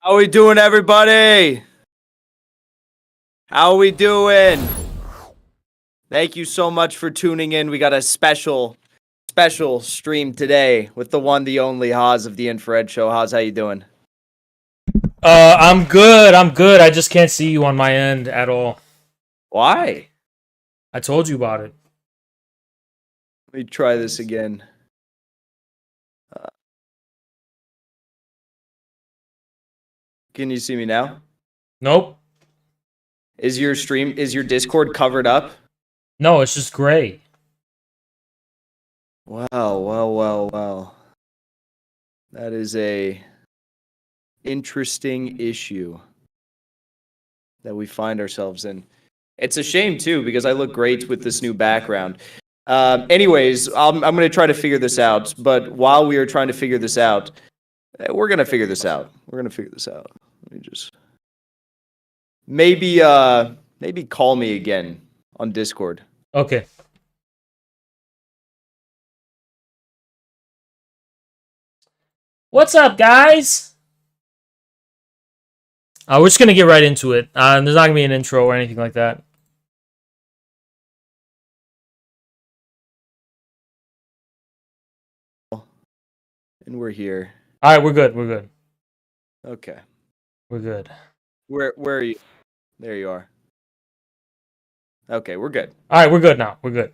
How we doing, everybody? How we doing? Thank you so much for tuning in. We got a special stream today with the one, the only Haas of the Infrared Show. Haas, how you doing? I'm good. I'm good. I just can't see you on my end at all. Why? I told you about it. Let me try this again. Can you see me now? Nope. Is your Discord covered up? No, it's just gray. Well. That is a interesting issue that we find ourselves in. It's a shame too, because I look great with this new background. Anyways, I'm going to try to figure this out. But while we are trying to figure this out, we're going to figure this out. Let me just maybe call me again on Discord. Okay. What's up, guys? We're just gonna get right into it. There's not gonna be an intro or anything like that. And we're here. All right, we're good. We're good. Okay. We're good. Where are you? There you are. Okay, we're good. All right, we're good now. We're good.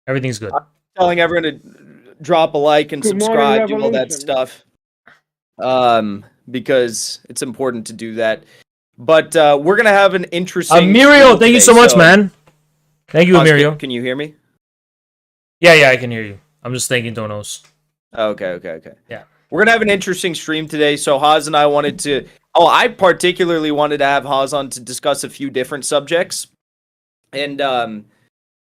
Everything's good. I'm telling everyone to drop a like and subscribe, do all that stuff. Because it's important to do that. But we're gonna have an interesting. Muriel, thank you so much, man. Thank you, Muriel. Can you hear me? Yeah, I can hear you. I'm just thanking Donos. Okay. Yeah. We're gonna have an interesting stream today. So Haas and I wanted to. Oh, I particularly wanted to have Haas on to discuss a few different subjects, and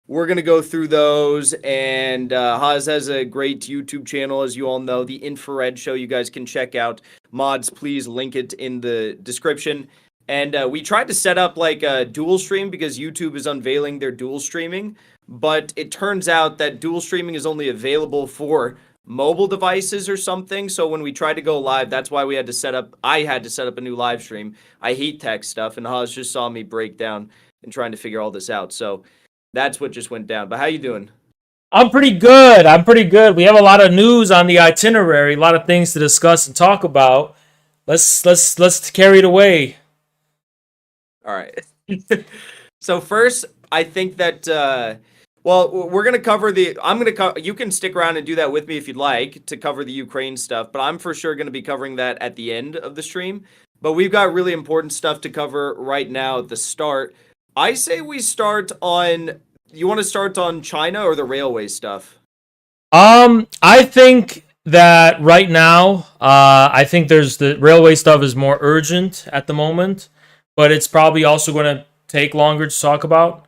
we're gonna go through those. And Haas has a great YouTube channel, as you all know, the Infrared Show. You guys can check out. Mods, please link it in the description. And we tried to set up like a dual stream because YouTube is unveiling their dual streaming, but it turns out that dual streaming is only available for mobile devices or something. So when we tried to go live, that's why I had to set up a new live stream. I hate tech stuff, and Haas just saw me break down and trying to figure all this out. So that's what just went down. But how you doing? I'm pretty good. We have a lot of news on the itinerary, a lot of things to discuss and talk about. Let's carry it away. All right. So first, I think that we're gonna cover you can stick around and do that with me if you'd like to cover the Ukraine stuff, but I'm for sure gonna be covering that at the end of the stream. But we've got really important stuff to cover right now at the start. I say we start on. You want to start on China or the railway stuff? I think that right now, I think there's the railway stuff is more urgent at the moment, but it's probably also going to take longer to talk about.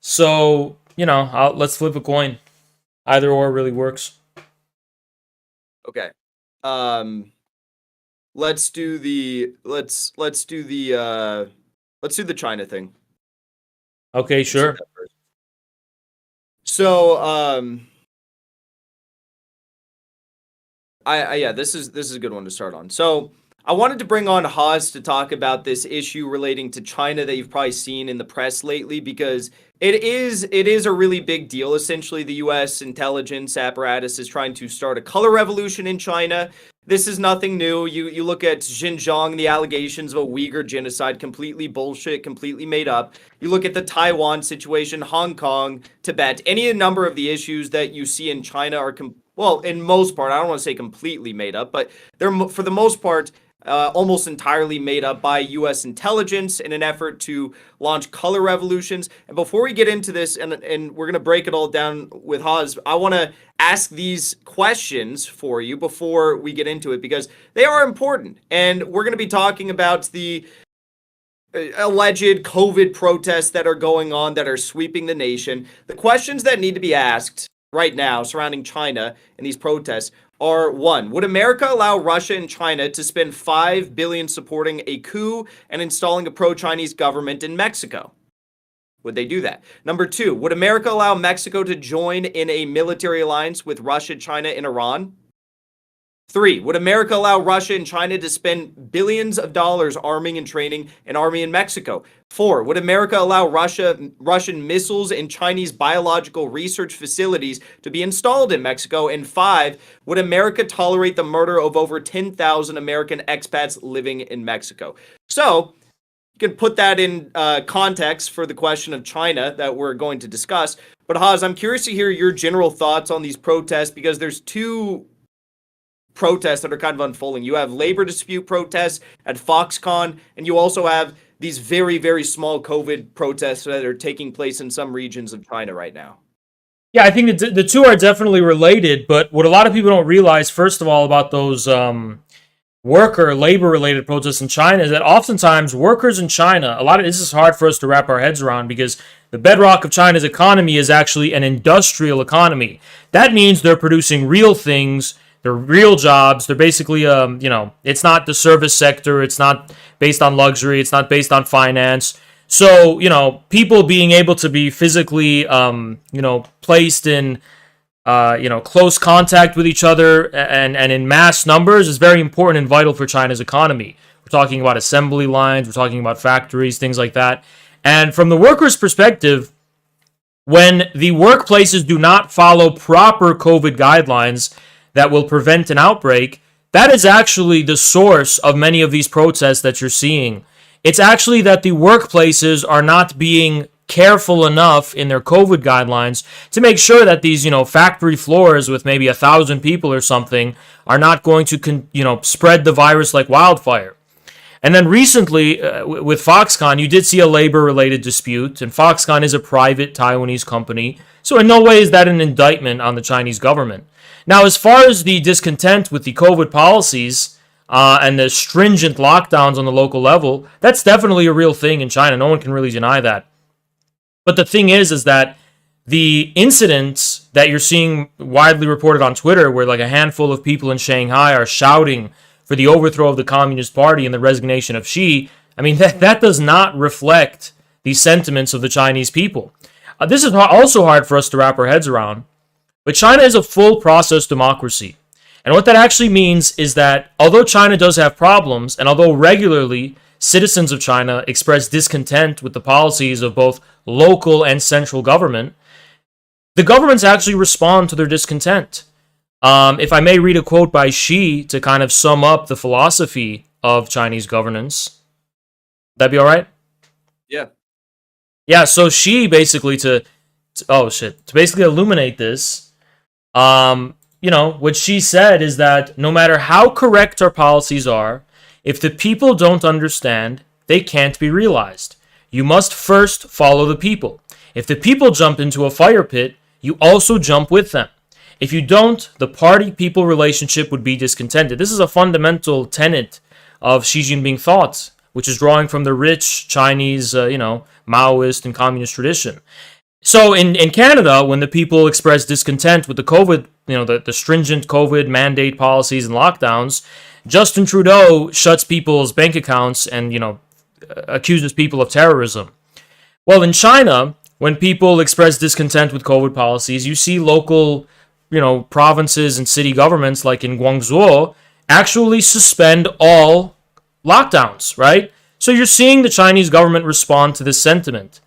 So, let's flip a coin. Either or really works. Okay. Let's do the China thing. Okay, sure. So, this is a good one to start on. So, I wanted to bring on Haas to talk about this issue relating to China that you've probably seen in the press lately, because it is a really big deal. Essentially, the U.S. intelligence apparatus is trying to start a color revolution in China. This is nothing new. You look at Xinjiang, the allegations of a Uyghur genocide, completely bullshit, completely made up. You look at the Taiwan situation, Hong Kong, Tibet, any number of the issues that you see in China are, in most part, I don't want to say completely made up, but they're, for the most part, almost entirely made up by U.S. intelligence in an effort to launch color revolutions. And before we get into this, and we're going to break it all down with Haas, I want to ask these questions for you before we get into it, because they are important. And we're going to be talking about the alleged COVID protests that are going on that are sweeping the nation. The questions that need to be asked right now surrounding China and these protests are: one, would America allow Russia and China to spend $5 billion supporting a coup and installing a pro-Chinese government in Mexico? Would they do that? Number two, would America allow Mexico to join in a military alliance with Russia, China, and Iran? 3. Would America allow Russia and China to spend billions of dollars arming and training an army in Mexico? 4. Would America allow Russian missiles and Chinese biological research facilities to be installed in Mexico? And 5. Would America tolerate the murder of over 10,000 American expats living in Mexico? So, you can put that in context for the question of China that we're going to discuss. But Haas, I'm curious to hear your general thoughts on these protests, because there's two protests that are kind of unfolding. You have labor dispute protests at Foxconn, and you also have these very, very small COVID protests that are taking place in some regions of China right now. Yeah, I think the two are definitely related, but what a lot of people don't realize, first of all, about those labor-related protests in China is that oftentimes workers in China, this is hard for us to wrap our heads around, because the bedrock of China's economy is actually an industrial economy. That means they're producing real things. They're real jobs. They're basically, it's not the service sector. It's not based on luxury. It's not based on finance. So, people being able to be physically, placed in, close contact with each other and in mass numbers is very important and vital for China's economy. We're talking about assembly lines. We're talking about factories, things like that. And from the workers' perspective, when the workplaces do not follow proper COVID guidelines that will prevent an outbreak, that is actually the source of many of these protests that you're seeing. It's actually that the workplaces are not being careful enough in their COVID guidelines to make sure that these, factory floors with maybe 1,000 people or something are not going to, spread the virus like wildfire. And then recently, with Foxconn, you did see a labor-related dispute, and Foxconn is a private Taiwanese company, so in no way is that an indictment on the Chinese government. Now, as far as the discontent with the COVID policies and the stringent lockdowns on the local level, that's definitely a real thing in China. No one can really deny that. But the thing is that the incidents that you're seeing widely reported on Twitter, where like a handful of people in Shanghai are shouting for the overthrow of the Communist Party and the resignation of Xi, that does not reflect the sentiments of the Chinese people. This is also hard for us to wrap our heads around. But China is a full process democracy. And what that actually means is that although China does have problems, and although regularly citizens of China express discontent with the policies of both local and central government, the governments actually respond to their discontent. If I may read a quote by Xi to kind of sum up the philosophy of Chinese governance, that'd be all right? Yeah. Yeah, so Xi basically to basically illuminate this, what she said is that no matter how correct our policies are, if the people don't understand, they can't be realized. You must first follow the people. If the people jump into a fire pit, you also jump with them. If you don't, the party-people relationship would be discontented. This is a fundamental tenet of Xi Jinping thought, which is drawing from the rich Chinese, Maoist and communist tradition. So in Canada, when the people express discontent with the COVID, the stringent COVID mandate policies and lockdowns, Justin Trudeau shuts people's bank accounts and, accuses people of terrorism. Well, in China, when people express discontent with COVID policies, you see local, provinces and city governments, like in Guangzhou, actually suspend all lockdowns, right? So you're seeing the Chinese government respond to this sentiment.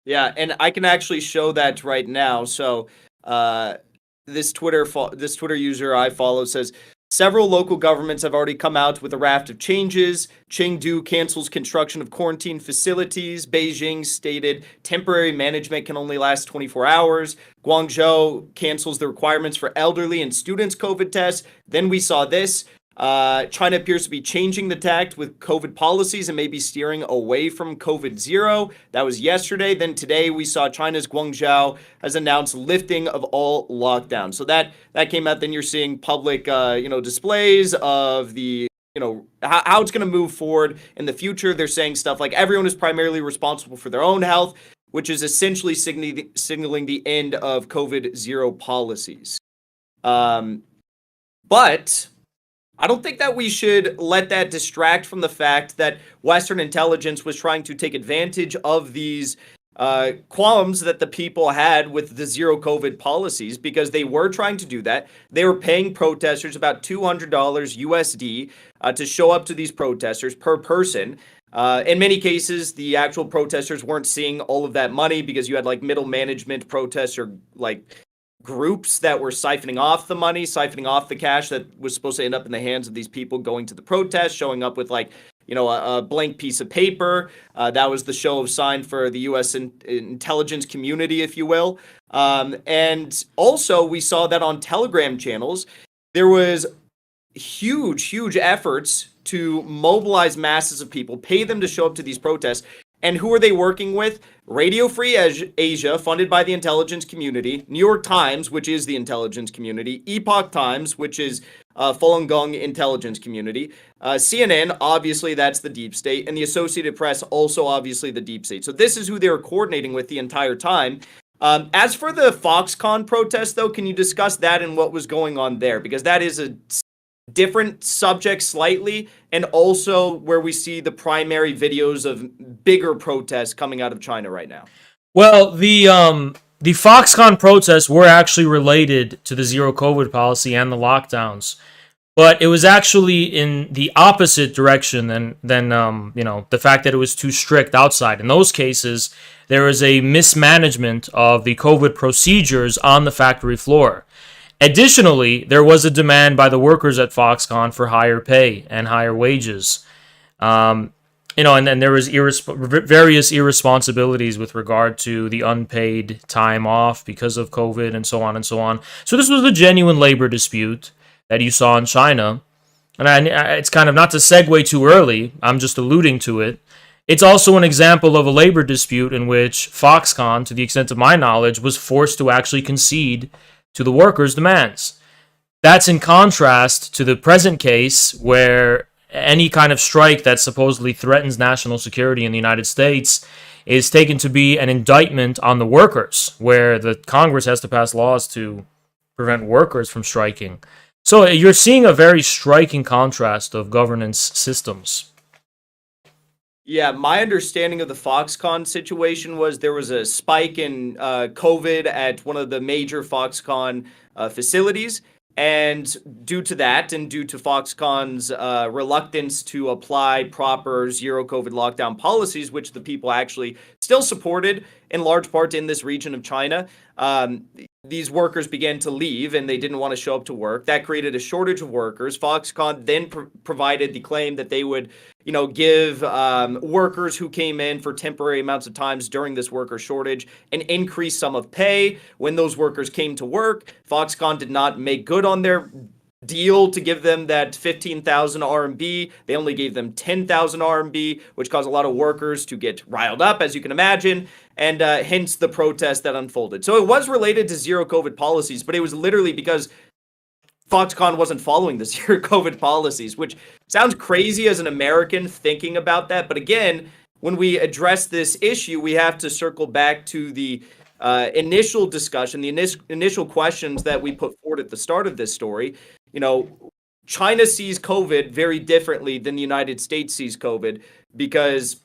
Yeah, and I can actually show that right now. So this Twitter user I follow says, several local governments have already come out with a raft of changes. Chengdu cancels construction of quarantine facilities. Beijing stated temporary management can only last 24 hours. Guangzhou cancels the requirements for elderly and students' COVID tests. Then we saw this. China appears to be changing the tact with COVID policies and maybe steering away from COVID zero. That was yesterday. Then today we saw China's Guangzhou has announced lifting of all lockdowns. So that came out. Then you're seeing public, displays of the, how it's going to move forward in the future. They're saying stuff like everyone is primarily responsible for their own health, which is essentially signaling the end of COVID zero policies. But I don't think that we should let that distract from the fact that Western intelligence was trying to take advantage of these qualms that the people had with the zero COVID policies, because they were trying to do that. They were paying protesters about $200 USD to show up to these protesters per person. In many cases, the actual protesters weren't seeing all of that money because you had like middle management protester like groups that were siphoning off the money, siphoning off the cash that was supposed to end up in the hands of these people going to the protest, showing up with like, you know, a blank piece of paper. That was the show of sign for the U.S. intelligence community, if you will. And also we saw that on Telegram channels, there was huge efforts to mobilize masses of people, pay them to show up to these protests. And who are they working with? Radio Free Asia, funded by the intelligence community, New York Times, which is the intelligence community, Epoch Times, which is Falun Gong intelligence community, CNN, obviously that's the deep state, and the Associated Press, also obviously the deep state. So this is who they were coordinating with the entire time. As for the Foxconn protest, though, can you discuss that and what was going on there? Because that is a different subject slightly, and also where we see the primary videos of bigger protests coming out of China right now. Well, the Foxconn protests were actually related to the zero COVID policy and the lockdowns, but it was actually in the opposite direction than the fact that it was too strict outside. In those cases, there was a mismanagement of the COVID procedures on the factory floor. Additionally, there was a demand by the workers at Foxconn for higher pay and higher wages. And then there was various irresponsibilities with regard to the unpaid time off because of COVID and so on and so on. So this was a genuine labor dispute that you saw in China. And it's kind of not to segue too early, I'm just alluding to it. It's also an example of a labor dispute in which Foxconn, to the extent of my knowledge, was forced to actually concede to the workers' demands. That's in contrast to the present case where any kind of strike that supposedly threatens national security in the United States is taken to be an indictment on the workers, where the Congress has to pass laws to prevent workers from striking. So you're seeing a very striking contrast of governance systems. Yeah, my understanding of the Foxconn situation was there was a spike in COVID at one of the major Foxconn facilities. And due to that, and due to Foxconn's reluctance to apply proper zero COVID lockdown policies, which the people actually still supported in large part in this region of China, these workers began to leave and they didn't want to show up to work. That created a shortage of workers. Foxconn then provided the claim that they would, give workers who came in for temporary amounts of times during this worker shortage an increased sum of pay. When those workers came to work, Foxconn did not make good on their deal to give them that 15,000 RMB. They only gave them 10,000 RMB, which caused a lot of workers to get riled up, as you can imagine, and hence the protest that unfolded. So it was related to zero COVID policies, but it was literally because Foxconn wasn't following the zero COVID policies, which sounds crazy as an American thinking about that. But again, when we address this issue, we have to circle back to the initial discussion, the initial questions that we put forward at the start of this story. China sees COVID very differently than the United States sees COVID because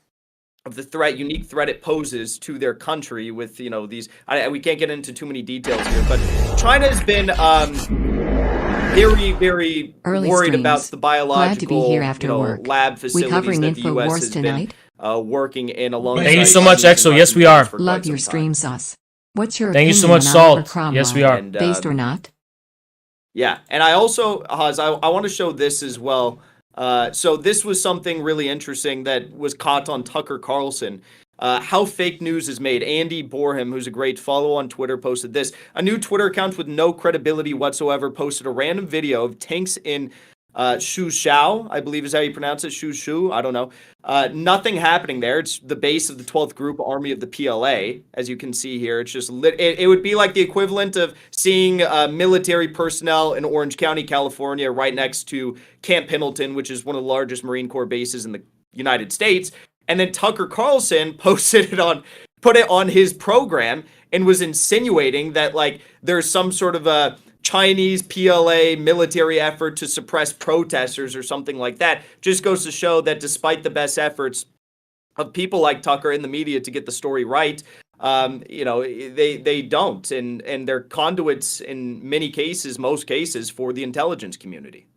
of the unique threat it poses to their country with, these, we can't get into too many details here, but China has been very, very Early worried streams. about the biological Glad to be here after work. lab facilities that the U.S. has tonight? been working in alongside. Thank you so much, Exo. Yes, we are. Love your stream sauce. What's your Thank you so opinion much, on Salt. Oliver Cromwell? Yes, we are. And, Based or not? Yeah, and I also, Haz, I want to show this as well. So this was something really interesting that was caught on Tucker Carlson. How fake news is made. Andy Borham, who's a great follow on Twitter, posted this. A new Twitter account with no credibility whatsoever posted a random video of tanks in Shushan, I believe is how you pronounce it. Shushu, I don't know. Nothing happening there. It's the base of the 12th Group Army of the PLA, as you can see here. It's just it would be like the equivalent of seeing military personnel in Orange County, California, right next to Camp Pendleton, which is one of the largest Marine Corps bases in the United States. And then Tucker Carlson put it on his program and was insinuating that there's some sort of a Chinese PLA military effort to suppress protesters or something like that. Just goes to show that despite the best efforts of people like Tucker in the media to get the story right, They don't, and they're conduits in many cases, most cases, for the intelligence community.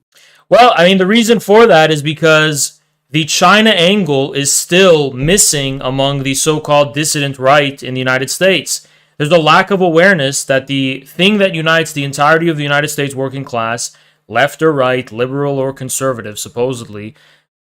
Well, I mean, the reason for that is because the China angle is still missing among the so-called dissident right in the United States. There's a lack of awareness that the thing that unites the entirety of the United States working class, left or right, liberal or conservative, supposedly,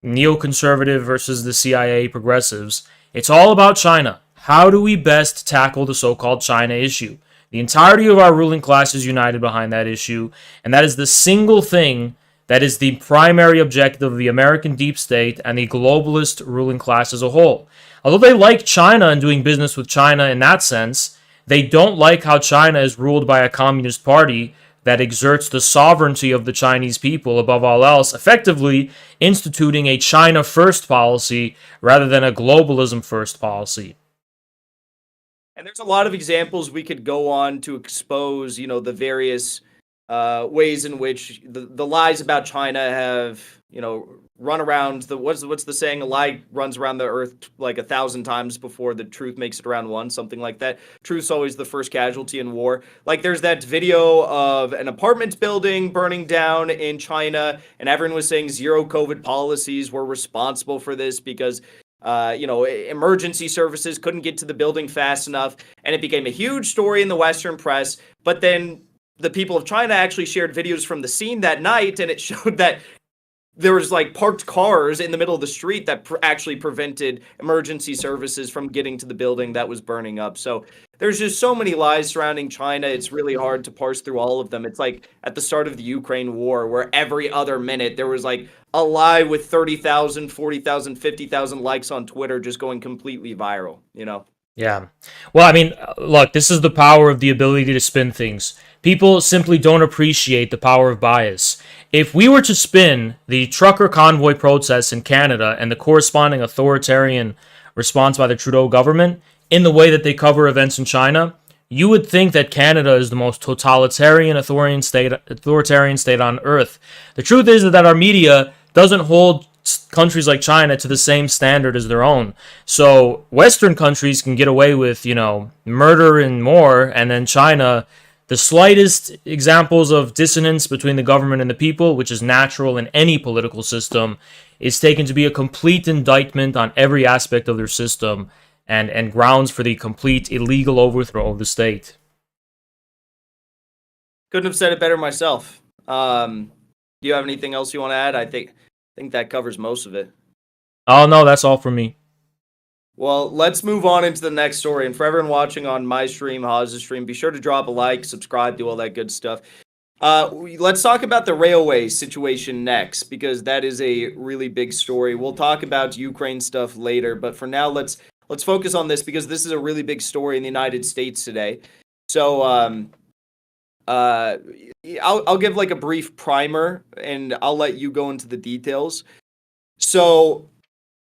neoconservative versus the CIA progressives, it's all about China. How do we best tackle the so-called China issue? The entirety of our ruling class is united behind that issue, and that is the single thing that is the primary objective of the American deep state and the globalist ruling class as a whole. Although they like China and doing business with China in that sense, they don't like how China is ruled by a communist party that exerts the sovereignty of the Chinese people above all else, effectively instituting a China first policy rather than a globalism first policy. And there's a lot of examples we could go on to expose, the various ways in which the lies about China have, run around what's the saying? A lie runs around the earth like 1,000 times before the truth makes it around once, something like that. Truth's always the first casualty in war. Like there's that video of an apartment building burning down in China, and everyone was saying zero COVID policies were responsible for this because emergency services couldn't get to the building fast enough, and it became a huge story in the Western press. But then the people of China actually shared videos from the scene that night, and it showed that there was like parked cars in the middle of the street that actually prevented emergency services from getting to the building that was burning up. So there's just so many lies surrounding China. It's really hard to parse through all of them. It's like at the start of the Ukraine war, where every other minute there was like a lie with 30,000, 40,000, 50,000 likes on Twitter just going completely viral, Yeah. Well, I mean, look, this is the power of the ability to spin things. People simply don't appreciate the power of bias. If we were to spin the trucker convoy protests in Canada and the corresponding authoritarian response by the Trudeau government in the way that they cover events in China, you would think that Canada is the most totalitarian authoritarian state on earth. The truth is that our media doesn't hold countries like China to the same standard as their own. So Western countries can get away with, murder and more, and then China, the slightest examples of dissonance between the government and the people, which is natural in any political system, is taken to be a complete indictment on every aspect of their system and grounds for the complete illegal overthrow of the state. Couldn't have said it better myself. Do you have anything else you want to add? I think that covers most of it. Oh, no, that's all from me. Well, let's move on into the next story. And for everyone watching on my stream, Hawes' stream, be sure to drop a like, subscribe, do all that good stuff. Let's talk about the railway situation next, because that is a really big story. We'll talk about Ukraine stuff later, but for now, let's focus on this, because this is a really big story in the United States today. So, I'll give like a brief primer, and I'll let you go into the details. So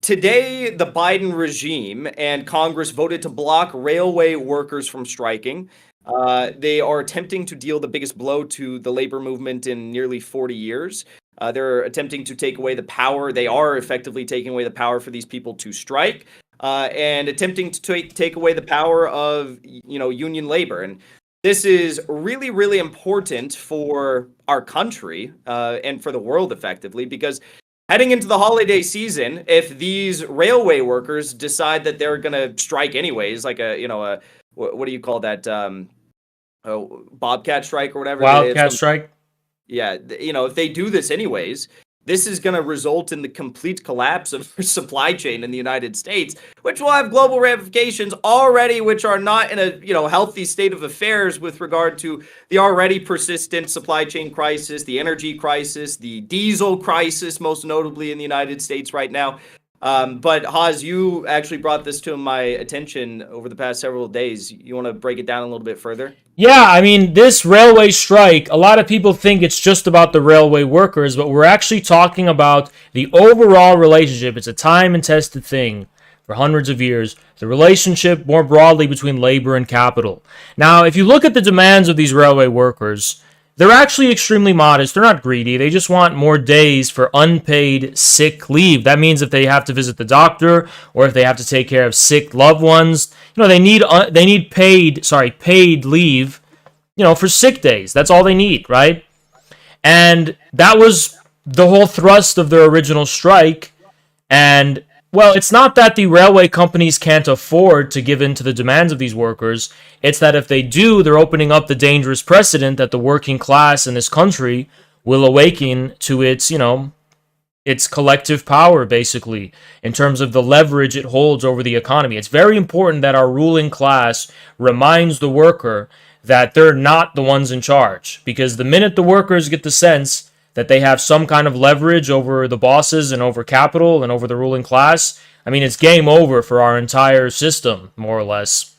today, the Biden regime and Congress voted to block railway workers from striking. They are attempting to deal the biggest blow to the labor movement in nearly 40 years. They're attempting to take away the power. They are effectively taking away the power for these people to strike, and attempting to take away the power of, union labor. And this is really, really important for our country and for the world, effectively, because heading into the holiday season, if these railway workers decide that they're going to strike anyways, like what do you call that? Bobcat strike or whatever. Wildcat strike? Yeah, if they do this anyways, this is going to result in the complete collapse of supply chain in the United States, which will have global ramifications already, which are not in a healthy state of affairs with regard to the already persistent supply chain crisis, the energy crisis, the diesel crisis, most notably in the United States right now. But Haz, you actually brought this to my attention over the past several days. You want to break it down a little bit further? Yeah, I mean, this railway strike, a lot of people think it's just about the railway workers, but we're actually talking about the overall relationship. It's a time and tested thing for hundreds of years. The relationship more broadly between labor and capital. Now, if you look at the demands of these railway workers, they're actually extremely modest. They're not greedy. They just want more days for unpaid sick leave. That means if they have to visit the doctor or if they have to take care of sick loved ones, they need paid leave, for sick days. That's all they need, right? And that was the whole thrust of their original strike. And, well, it's not that the railway companies can't afford to give in to the demands of these workers. It's that if they do, they're opening up the dangerous precedent that the working class in this country will awaken to its collective power, basically, in terms of the leverage it holds over the economy. It's very important that our ruling class reminds the worker that they're not the ones in charge. Because the minute the workers get the sense that they have some kind of leverage over the bosses and over capital and over the ruling class, it's game over for our entire system, more or less.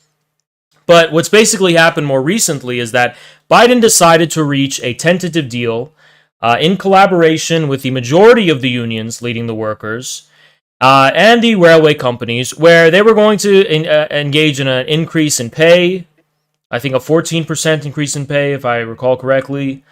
But what's basically happened more recently is that Biden decided to reach a tentative deal in collaboration with the majority of the unions leading the workers and the railway companies, where they were going to engage in an increase in pay, I think a 14% increase in pay, if I recall correctly,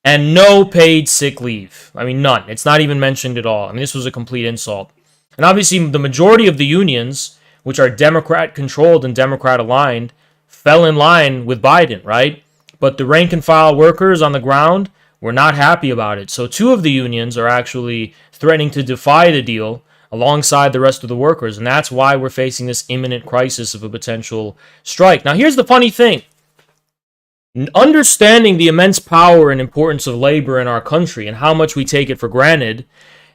and no paid sick leave. None. It's not even mentioned at all. This was a complete insult. And obviously, the majority of the unions, which are Democrat-controlled and Democrat-aligned, fell in line with Biden, right? But the rank-and-file workers on the ground were not happy about it. So 2 of the unions are actually threatening to defy the deal alongside the rest of the workers. And that's why we're facing this imminent crisis of a potential strike. Now, here's the funny thing. Understanding the immense power and importance of labor in our country and how much we take it for granted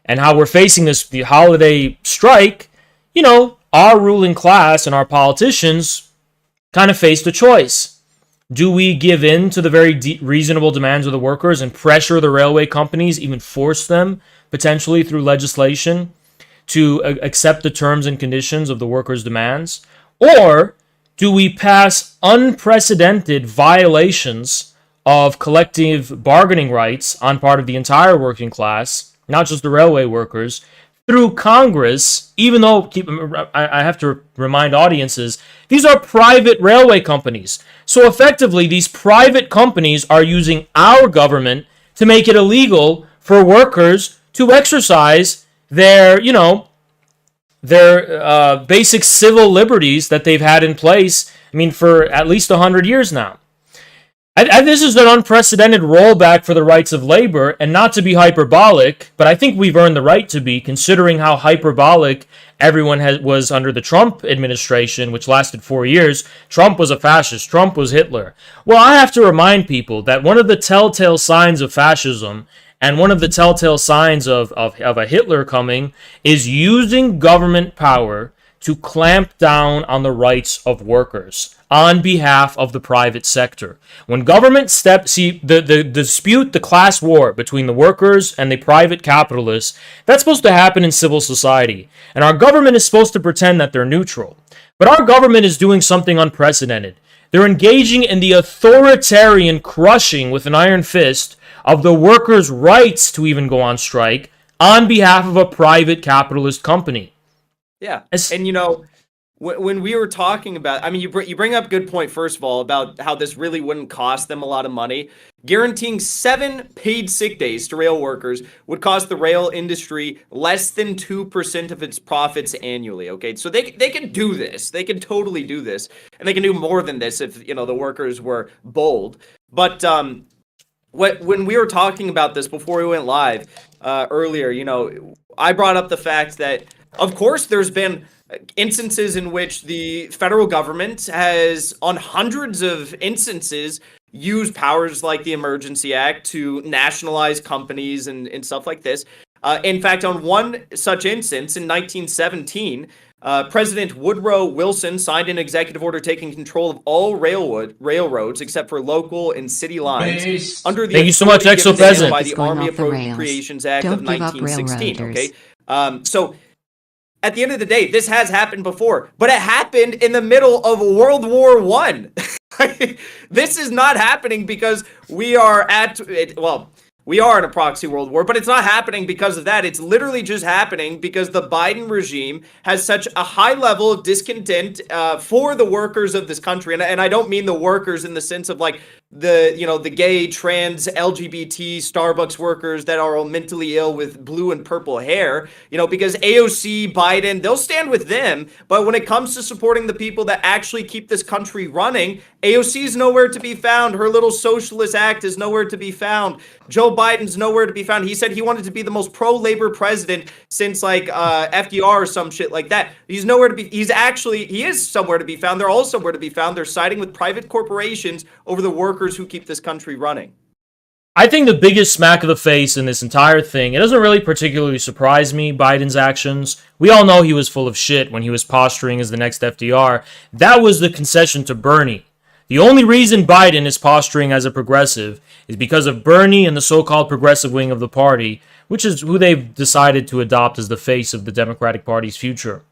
and how we're facing the holiday strike, our ruling class and our politicians kind of faced a choice. Do we give in to the very reasonable demands of the workers and pressure the railway companies, even force them, potentially through legislation, to accept the terms and conditions of the workers' demands? Or do we pass unprecedented violations of collective bargaining rights on part of the entire working class, not just the railway workers, through Congress, even though, I have to remind audiences, these are private railway companies. So effectively, these private companies are using our government to make it illegal for workers to exercise their basic civil liberties that they've had in place, for at least 100 years now. This is an unprecedented rollback for the rights of labor, and not to be hyperbolic, but I think we've earned the right to be, considering how hyperbolic everyone was under the Trump administration, which lasted 4 years. Trump was a fascist. Trump was Hitler. Well, I have to remind people that one of the telltale signs of fascism and one of the telltale signs of a Hitler coming is using government power to clamp down on the rights of workers on behalf of the private sector. When government the dispute, the class war between the workers and the private capitalists, that's supposed to happen in civil society. And our government is supposed to pretend that they're neutral. But our government is doing something unprecedented. They're engaging in the authoritarian crushing with an iron fist of the workers' rights to even go on strike on behalf of a private capitalist company. Yeah, and when we were talking about, you bring up a good point, first of all, about how this really wouldn't cost them a lot of money. Guaranteeing 7 paid sick days to rail workers would cost the rail industry less than 2% of its profits annually, okay? So they can do this. They can totally do this. And they can do more than this if, the workers were bold. But when we were talking about this before we went live earlier, I brought up the fact that, of course, there's been instances in which the federal government has, on hundreds of instances, used powers like the Emergency Act to nationalize companies and stuff like this. In fact, on one such instance, in 1917, President Woodrow Wilson signed an executive order taking control of all railroads except for local and city lines under the Thank you so much, Exo-President. by the Army Appropriations Act of 1916. Okay, so at the end of the day, this has happened before, but it happened in the middle of World War I. This is not happening because we are we are in a proxy world war, but it's not happening because of that. It's literally just happening because the Biden regime has such a high level of discontent for the workers of this country. And I don't mean the workers in the sense of like the gay, trans, LGBT Starbucks workers that are all mentally ill with blue and purple hair, because AOC, Biden, they'll stand with them. But when it comes to supporting the people that actually keep this country running, AOC is nowhere to be found. Her little socialist act is nowhere to be found. Joe Biden's nowhere to be found. He said he wanted to be the most pro-labor president since like FDR or some shit like that. He's nowhere to be. He is somewhere to be found. They're all somewhere to be found. They're siding with private corporations over the workers who keep this country running. I think the biggest smack of the face in this entire thing, it doesn't really particularly surprise me, Biden's actions. We all know he was full of shit when he was posturing as the next FDR. That was the concession to Bernie. The only reason Biden is posturing as a progressive is because of Bernie and the so-called progressive wing of the party, which is who they've decided to adopt as the face of the Democratic Party's future.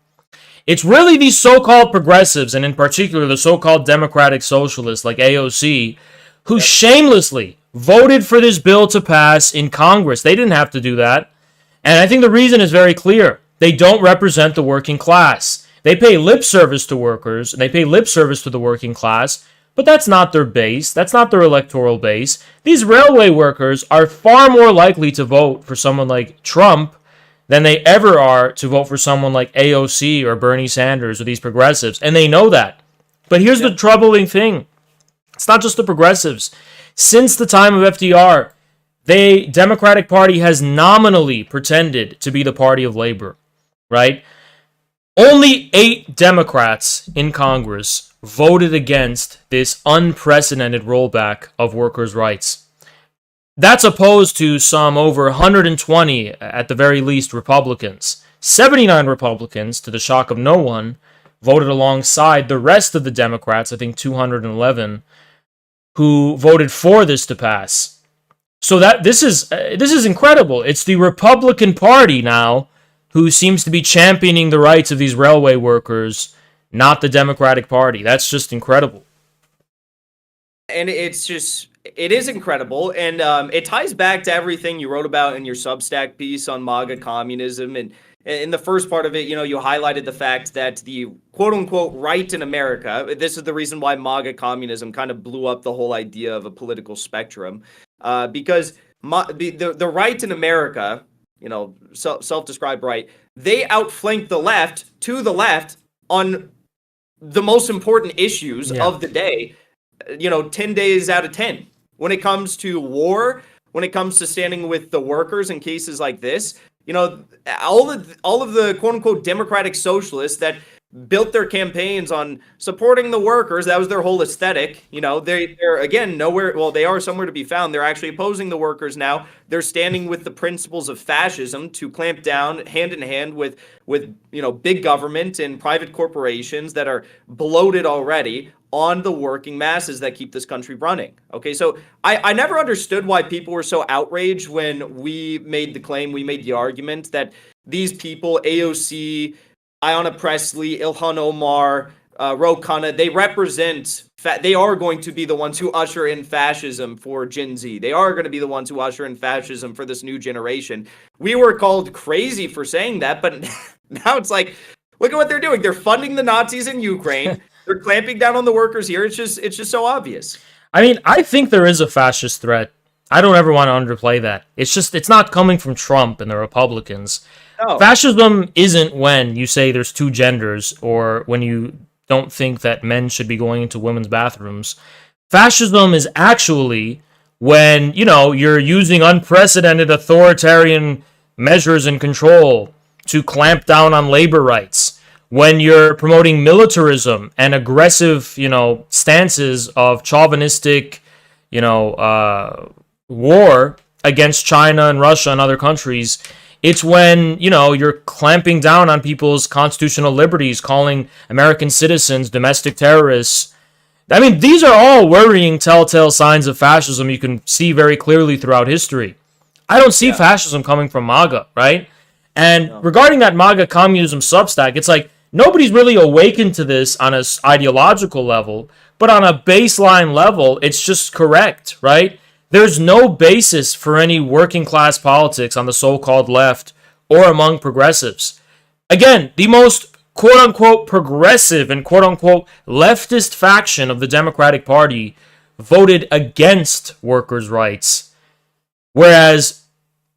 It's really these so-called progressives, and in particular the so-called democratic socialists like AOC, who shamelessly voted for this bill to pass in Congress. They didn't have to do that. And I think the reason is very clear. They don't represent the working class. They pay lip service to workers, and they pay lip service to the working class, but that's not their base. That's not their electoral base. These railway workers are far more likely to vote for someone like Trump than they ever are to vote for someone like AOC or Bernie Sanders or these progressives, and they know that. But here's the troubling thing. It's not just the progressives. Since the time of FDR, the Democratic Party has nominally pretended to be the party of labor, right? Only 8 Democrats in Congress voted against this unprecedented rollback of workers' rights. That's opposed to some over 120, at the very least, Republicans. 79 Republicans, to the shock of no one, voted alongside the rest of the Democrats, I think 211, who voted for this to pass. So that this is incredible. It's the Republican Party now who seems to be championing the rights of these railway workers, not the Democratic Party. That's just incredible. And it is incredible, and it ties back to everything you wrote about in your Substack piece on MAGA communism. And in the first part of it, you highlighted the fact that the quote-unquote right in America, this is the reason why MAGA communism kind of blew up the whole idea of a political spectrum, because the right in America, self-described right, they outflank the left on the most important issues of the day, 10 days out of 10. When it comes to war, when it comes to standing with the workers in cases like this, all of the quote-unquote democratic socialists that built their campaigns on supporting the workers, that was their whole aesthetic. They're again nowhere. Well, they are somewhere to be found. They're actually opposing the workers now. They're standing with the principles of fascism to clamp down hand in hand with big government and private corporations that are bloated already on the working masses that keep this country running. Okay, so I never understood why people were so outraged when we made the argument that these people, AOC, Ayanna Pressley, Ilhan Omar, Ro Khanna, they are going to be the ones who usher in fascism for Gen Z. They are going to be the ones who usher in fascism for this new generation. We were called crazy for saying that, but now it's like, look at what they're doing. They're funding the Nazis in Ukraine. They're clamping down on the workers here. It's just so obvious. I mean, I think there is a fascist threat. I don't ever want to underplay that. It's not coming from Trump and the Republicans. No. Fascism isn't when you say there's 2 genders or when you don't think that men should be going into women's bathrooms. Fascism is actually when, you're using unprecedented authoritarian measures and control to clamp down on labor rights. When you're promoting militarism and aggressive, stances of chauvinistic, war against China and Russia and other countries. It's when, you're clamping down on people's constitutional liberties, calling American citizens domestic terrorists. I mean, these are all worrying telltale signs of fascism you can see very clearly throughout history. I don't see fascism coming from MAGA, right? And regarding that MAGA communism Substack, it's like, nobody's really awakened to this on an ideological level, but on a baseline level, it's just correct, right? There's no basis for any working class politics on the so-called left or among progressives. Again, the most quote-unquote progressive and quote-unquote leftist faction of the Democratic Party voted against workers' rights, whereas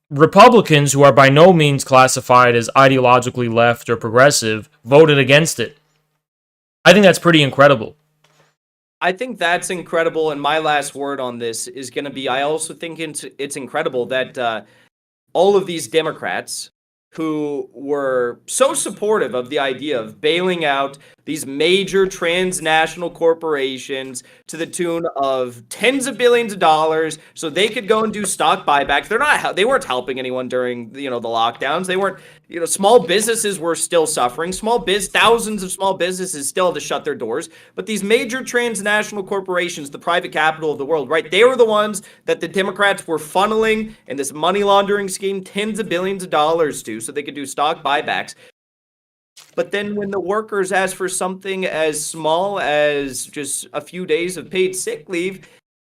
Republicans, who are by no means classified as ideologically left or progressive, voted against it. I think that's pretty incredible. I think that's incredible, and my last word on this is going to be, I also think it's incredible that all of these Democrats who were so supportive of the idea of bailing out these major transnational corporations to the tune of tens of billions of dollars so they could go and do stock buybacks. They weren't helping anyone during, the lockdowns. They weren't, small businesses were still suffering. Thousands of small businesses still had to shut their doors. But these major transnational corporations, the private capital of the world, right? They were the ones that the Democrats were funneling in this money laundering scheme tens of billions of dollars to so they could do stock buybacks. But then when the workers ask for something as small as just a few days of paid sick leave,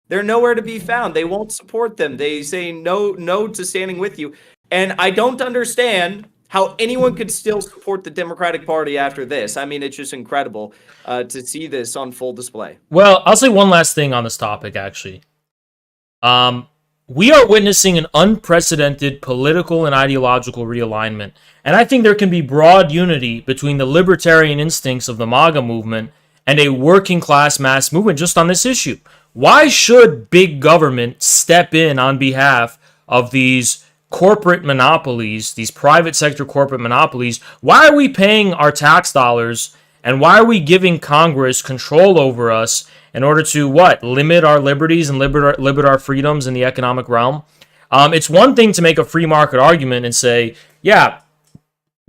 they're nowhere to be found. They won't support them. They say no to standing with you. And I don't understand how anyone could still support the Democratic Party after this. I mean, it's just incredible to see this on full display. Well, I'll say one last thing on this topic, actually. We are witnessing an unprecedented political and ideological realignment. And I think there can be broad unity between the libertarian instincts of the MAGA movement and a working class mass movement just on this issue. Why should big government step in on behalf of these corporate monopolies, these private sector corporate monopolies? Why are we paying our tax dollars, and why are we giving Congress control over us in order to, limit our liberties and limit our freedoms in the economic realm? It's one thing to make a free market argument and say, yeah,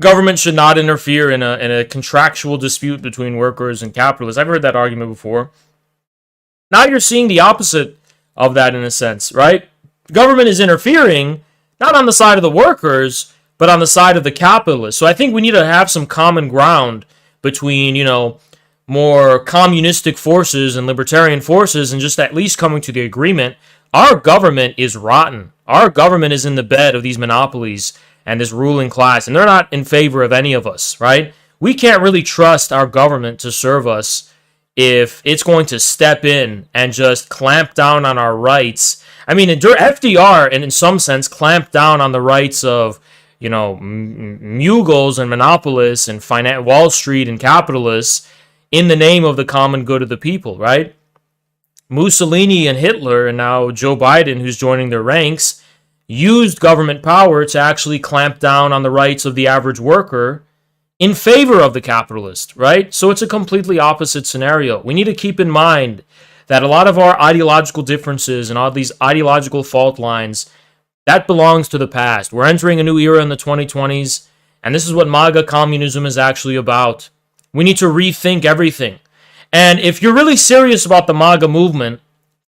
government should not interfere in a contractual dispute between workers and capitalists. I've heard that argument before. Now you're seeing the opposite of that in a sense, right? Government is interfering, not on the side of the workers, but on the side of the capitalists. So I think we need to have some common ground between, more communistic forces and libertarian forces, and just at least coming to the agreement. Our government is rotten. Our government is in the bed of these monopolies and this ruling class, and they're not in favor of any of us, right? We can't really trust our government to serve us if it's going to step in and just clamp down on our rights. I mean, FDR, and in some sense, clamped down on the rights of, muggles and monopolists and Wall Street and capitalists in the name of the common good of the people, right? Mussolini and Hitler, and now Joe Biden, who's joining their ranks, used government power to actually clamp down on the rights of the average worker in favor of the capitalist, right? So it's a completely opposite scenario. We need to keep in mind that a lot of our ideological differences and all these ideological fault lines, that belongs to the past. We're entering a new era in the 2020s, and this is what MAGA communism is actually about. We need to rethink everything. And if you're really serious about the MAGA movement,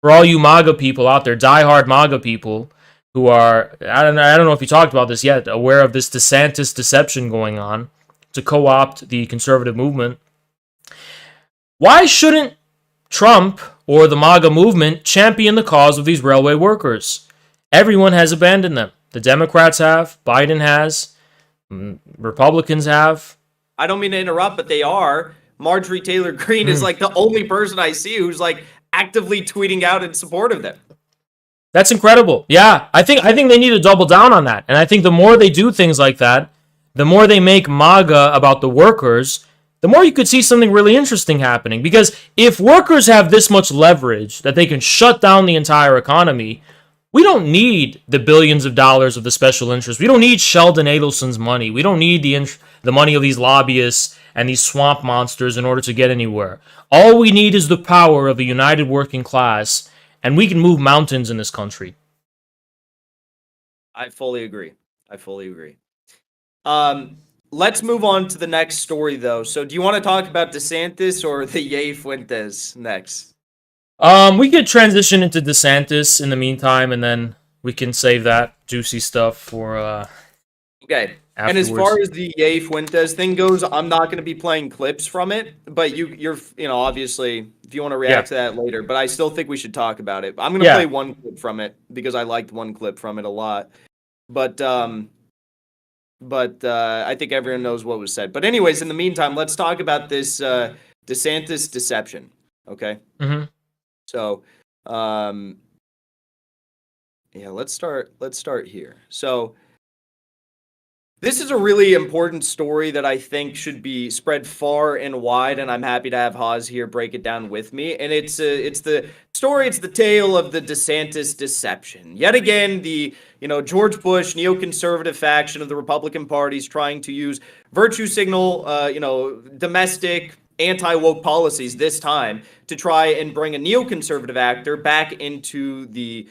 for all you MAGA people out there, diehard MAGA people who are, I don't know if you talked about this yet, aware of this DeSantis deception going on to co-opt the conservative movement, why shouldn't Trump or the MAGA movement champion the cause of these railway workers? Everyone has abandoned them. The Democrats have, Biden has, Republicans have. I don't mean to interrupt, but they are. Marjorie Taylor Greene is like the only person I see who's like actively tweeting out in support of them. That's incredible. Yeah, I think they need to double down on that. And I think the more they do things like that, the more they make MAGA about the workers, the more you could see something really interesting happening. Because if workers have this much leverage that they can shut down the entire economy, we don't need the billions of dollars of the special interests. We don't need Sheldon Adelson's money. We don't need the money of these lobbyists and these swamp monsters in order to get anywhere. All we need is the power of a united working class, and we can move mountains in this country. I fully agree. Let's move on to the next story, though. So do you want to talk about DeSantis or the Yay Fuentes next? We could transition into DeSantis in the meantime, and then we can save that juicy stuff for okay. Afterwards. And as far as the Yay Fuentes thing goes, I'm not going to be playing clips from it, but you're obviously, if you want to react to that later, but I still think we should talk about it. I'm going to play one clip from it because I liked one clip from it a lot. But I think everyone knows what was said. But anyways, in the meantime, let's talk about this DeSantis deception, okay? Mm-hmm. So Um, yeah, let's start here. So this is a really important story that I think should be spread far and wide, and I'm happy to have Haas here break it down with me. And it's the story, it's the tale of the DeSantis deception. Yet again, the George Bush neoconservative faction of the Republican Party is trying to use virtue signal, domestic anti-woke policies this time to try and bring a neoconservative actor back into the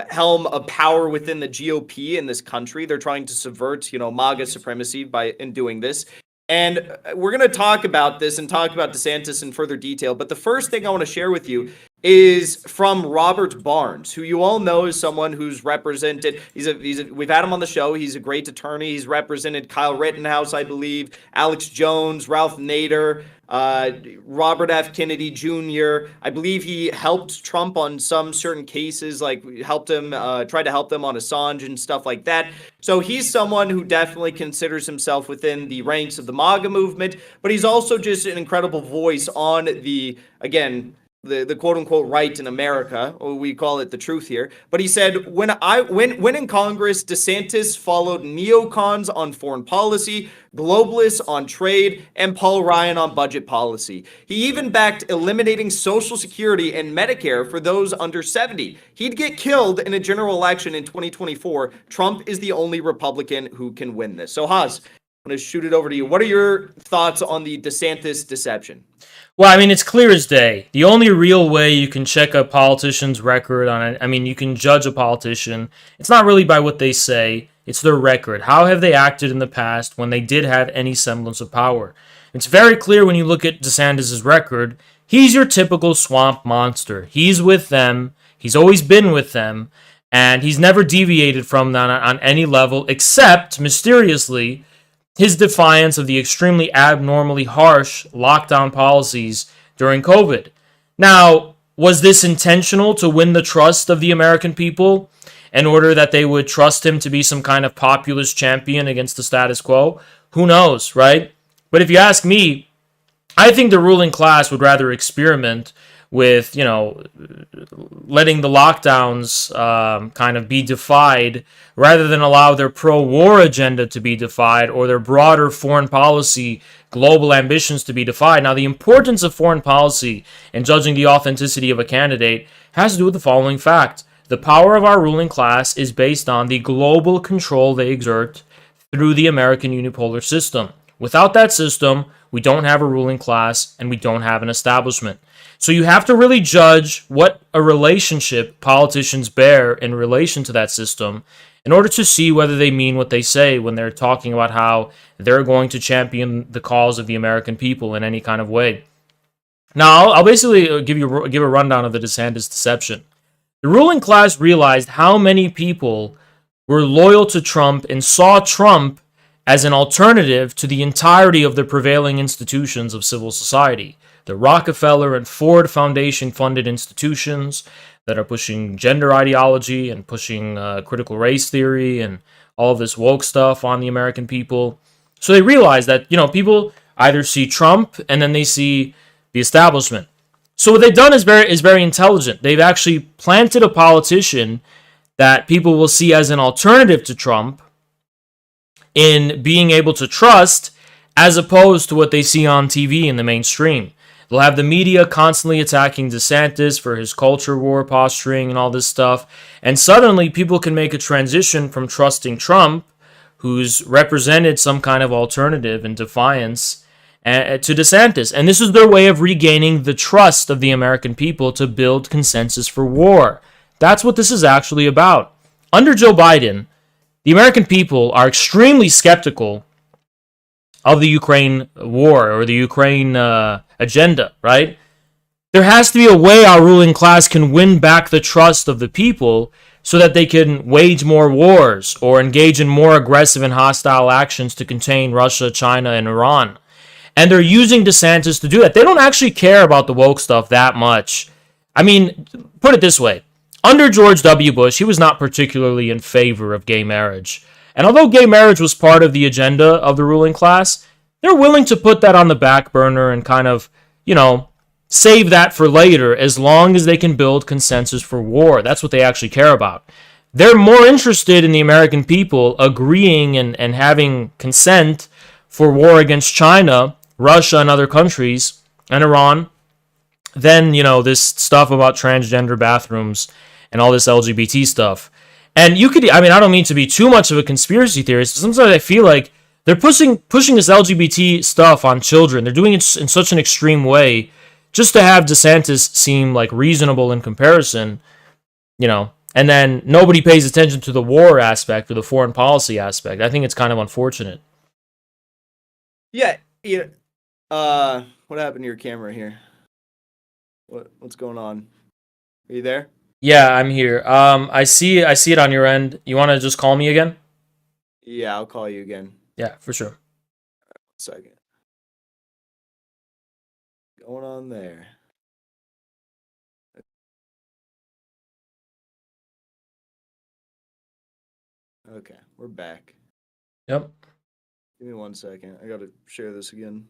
helm of power within the GOP in this country. They're trying to subvert, MAGA supremacy in doing this. And we're going to talk about this and talk about DeSantis in further detail. But the first thing I want to share with you is from Robert Barnes, who you all know is someone who's represented. We've had him on the show. He's a great attorney. He's represented Kyle Rittenhouse, I believe, Alex Jones, Ralph Nader, Robert F. Kennedy Jr. I believe he helped Trump on some certain cases, like helped him, tried to help them on Assange and stuff like that. So he's someone who definitely considers himself within the ranks of the MAGA movement, but he's also just an incredible voice on the quote-unquote right in America, or we call it the truth here. But he said, when in Congress, DeSantis followed neocons on foreign policy, globalists on trade, and Paul Ryan on budget policy. He even backed eliminating Social Security and Medicare for those under 70. He'd get killed in a general election in 2024. Trump is the only Republican who can win this. So Haas, I'm going to shoot it over to you. What are your thoughts on the DeSantis deception? Well, I mean, it's clear as day. The only real way you can check a politician's record on it, you can judge a politician. It's not really by what they say. It's their record. How have they acted in the past when they did have any semblance of power? It's very clear when you look at DeSantis' record. He's your typical swamp monster. He's with them. He's always been with them. And he's never deviated from that on any level, except, mysteriously, his defiance of the extremely abnormally harsh lockdown policies during COVID. Now, was this intentional to win the trust of the American people in order that they would trust him to be some kind of populist champion against the status quo? Who knows, right? But if you ask me, I think the ruling class would rather experiment with, letting the lockdowns kind of be defied rather than allow their pro-war agenda to be defied or their broader foreign policy global ambitions to be defied. Now, the importance of foreign policy in judging the authenticity of a candidate has to do with the following fact. The power of our ruling class is based on the global control they exert through the American unipolar system. Without that system, we don't have a ruling class and we don't have an establishment. So you have to really judge what a relationship politicians bear in relation to that system in order to see whether they mean what they say when they're talking about how they're going to champion the cause of the American people in any kind of way. Now, I'll basically give a rundown of the DeSantis deception. The ruling class realized how many people were loyal to Trump and saw Trump as an alternative to the entirety of the prevailing institutions of civil society. The Rockefeller and Ford Foundation funded institutions that are pushing gender ideology and pushing critical race theory and all of this woke stuff on the American people. So they realize that, people either see Trump and then they see the establishment. So what they've done is very intelligent. They've actually planted a politician that people will see as an alternative to Trump in being able to trust, as opposed to what they see on TV in the mainstream. They'll have the media constantly attacking DeSantis for his culture war posturing and all this stuff. And suddenly people can make a transition from trusting Trump, who's represented some kind of alternative and defiance, to DeSantis. And this is their way of regaining the trust of the American people to build consensus for war. That's what this is actually about. Under Joe Biden, the American people are extremely skeptical of the Ukraine war or the Ukraine agenda, right? There has to be a way our ruling class can win back the trust of the people so that they can wage more wars or engage in more aggressive and hostile actions to contain Russia, China, and Iran. And they're using DeSantis to do that. They don't actually care about the woke stuff that much. I mean, put it this way. Under George W. Bush, he was not particularly in favor of gay marriage. And although gay marriage was part of the agenda of the ruling class, they're willing to put that on the back burner and kind of, save that for later as long as they can build consensus for war. That's what they actually care about. They're more interested in the American people agreeing and having consent for war against China, Russia, and other countries, and Iran, than, this stuff about transgender bathrooms and all this LGBT stuff. And I don't mean to be too much of a conspiracy theorist, but sometimes I feel like they're pushing this LGBT stuff on children. They're doing it in such an extreme way just to have DeSantis seem like reasonable in comparison, and then nobody pays attention to the war aspect or the foreign policy aspect. I think it's kind of unfortunate. Yeah. What happened to your camera here? What's going on? Are you there? Yeah, I'm here. I see it on your end. You want to just call me again? Yeah, I'll call you again. Yeah, for sure. 1 second. Going on there. Okay, we're back. Yep. Give me 1 second. I gotta share this again.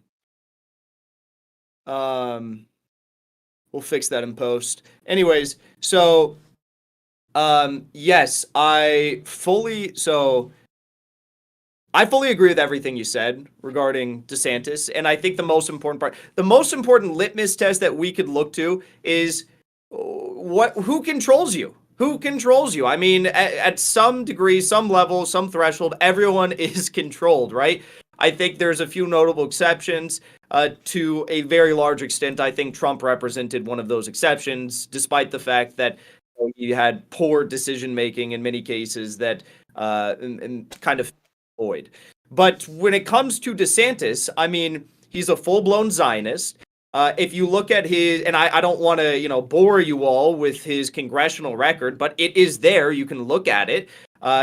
We'll fix that in post. Anyways, so yes, I fully agree with everything you said regarding DeSantis, and I think the most important litmus test that we could look to is who controls you? Who controls you? I mean, at some degree, some level, some threshold, everyone is controlled, right? I think there's a few notable exceptions. To a very large extent, I think Trump represented one of those exceptions, despite the fact that he had poor decision-making in many cases that and kind of void. But when it comes to DeSantis, I mean, he's a full-blown Zionist. If you look at his, and I don't want to, bore you all with his congressional record, but it is there. You can look at it.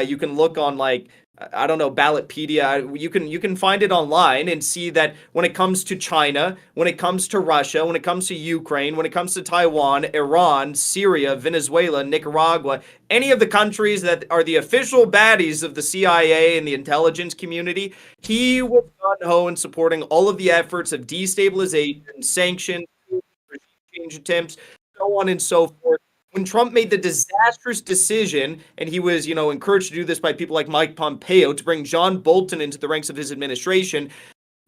You can look on Ballotpedia. You can find it online and see that when it comes to China, when it comes to Russia, when it comes to Ukraine, when it comes to Taiwan, Iran, Syria, Venezuela, Nicaragua, any of the countries that are the official baddies of the CIA and the intelligence community, he was gung-ho in supporting all of the efforts of destabilization, sanctions, regime change attempts, so on and so forth. When Trump made the disastrous decision, and he was, encouraged to do this by people like Mike Pompeo to bring John Bolton into the ranks of his administration,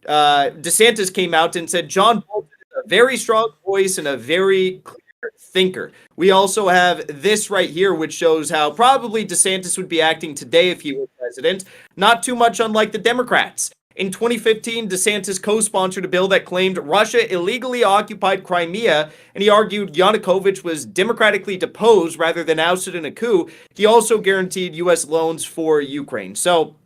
DeSantis came out and said John Bolton is a very strong voice and a very clear thinker. We also have this right here, which shows how probably DeSantis would be acting today if he were president, not too much unlike the Democrats. In 2015, DeSantis co-sponsored a bill that claimed Russia illegally occupied Crimea, and he argued Yanukovych was democratically deposed rather than ousted in a coup. He also guaranteed U.S. loans for Ukraine. So,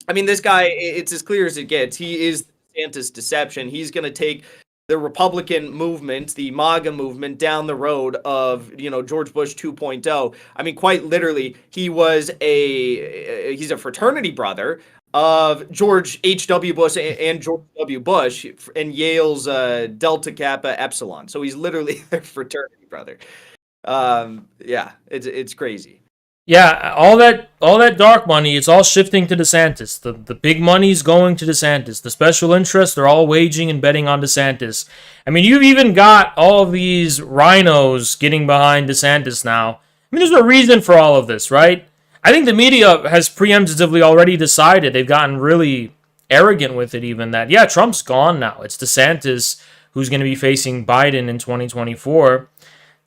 I mean, this guy, it's as clear as it gets. He is DeSantis' deception. He's going to take the Republican movement, the MAGA movement, down the road of, George Bush 2.0. I mean, quite literally, he's a fraternity brother of George H.W. Bush and George W. Bush and Yale's Delta Kappa Epsilon. So he's literally their fraternity brother. Yeah, it's crazy. Yeah, all that dark money, it's all shifting to DeSantis. The big money's going to DeSantis. The special interests, they're all waging and betting on DeSantis. I mean, you've even got all of these rhinos getting behind DeSantis now. I mean, there's no reason for all of this, right? I think the media has preemptively already decided. They've gotten really arrogant with it even that, yeah, Trump's gone now. It's DeSantis who's going to be facing Biden in 2024.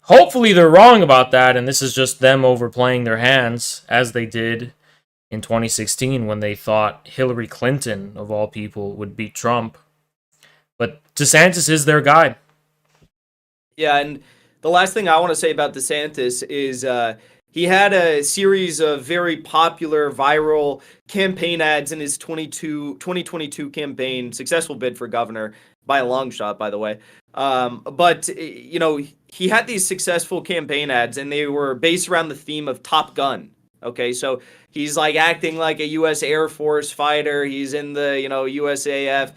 Hopefully they're wrong about that, and this is just them overplaying their hands, as they did in 2016 when they thought Hillary Clinton, of all people, would beat Trump. But DeSantis is their guy. Yeah, and the last thing I want to say about DeSantis is he had a series of very popular viral campaign ads in his 2022 campaign, successful bid for governor by a long shot, by the way. But he had these successful campaign ads, and they were based around the theme of Top Gun. Okay, so he's like acting like a U.S. Air Force fighter. He's in the USAF,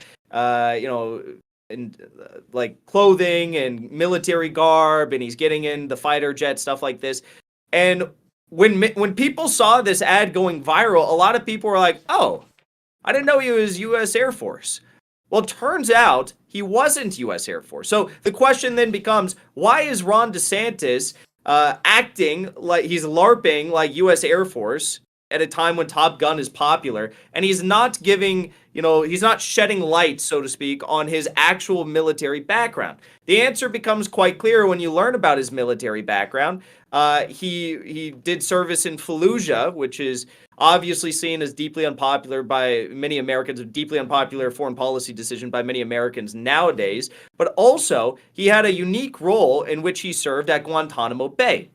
in like clothing and military garb, and he's getting in the fighter jet, stuff like this. And when people saw this ad going viral, a lot of people were like, "Oh, I didn't know he was U.S. Air Force." Well, it turns out he wasn't U.S. Air Force. So the question then becomes, why is Ron DeSantis acting like he's LARPing like U.S. Air Force at a time when Top Gun is popular, and he's not giving, he's not shedding light, so to speak, on his actual military background? The answer becomes quite clear when you learn about his military background. He did service in Fallujah, which is obviously seen as deeply unpopular by many Americans, a deeply unpopular foreign policy decision by many Americans nowadays. But also, he had a unique role in which he served at Guantanamo Bay.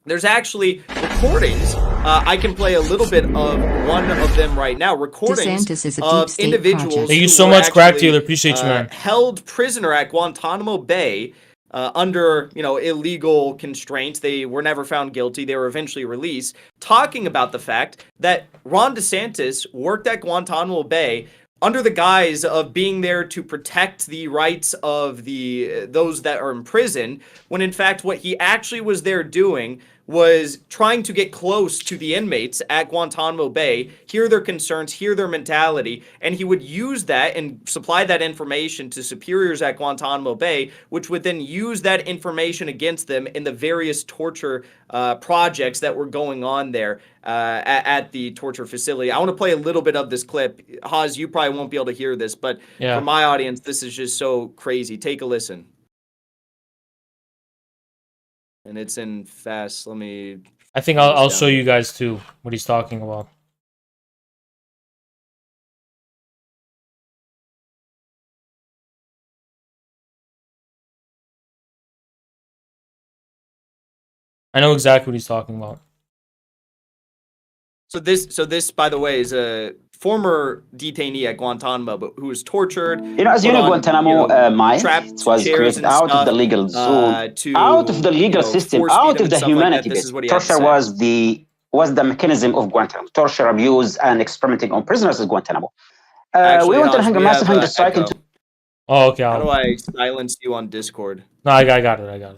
There's actually recordings. I can play a little bit of one of them right now. Recordings of individuals. Thank you so much, Crack Dealer. Appreciate you, man. Held prisoner at Guantanamo Bay under illegal constraints. They were never found guilty. They were eventually released. Talking about the fact that Ron DeSantis worked at Guantanamo Bay under the guise of being there to protect the rights of those that are in prison, when in fact what he actually was there doing was trying to get close to the inmates at Guantanamo Bay, hear their concerns, hear their mentality, and he would use that and supply that information to superiors at Guantanamo Bay, which would then use that information against them in the various torture projects that were going on there at the torture facility. I want to play a little bit of this clip. Haas, you probably won't be able to hear this, but for my audience, this is just so crazy. Take a listen. And it's in fast. I think I'll show you guys too what he's talking about. I know exactly what he's talking about. So this, by the way, is a former detainee at Guantanamo, but who was tortured. As you know, Guantanamo, Mike, was created out of the legal zone, out of the legal system, out of the humanity. Torture was the mechanism of Guantanamo. Torture, abuse, and experimenting on prisoners at Guantanamo. Actually, we went on massive hunger strike. Oh, okay. How do I silence you on Discord? No, I got it.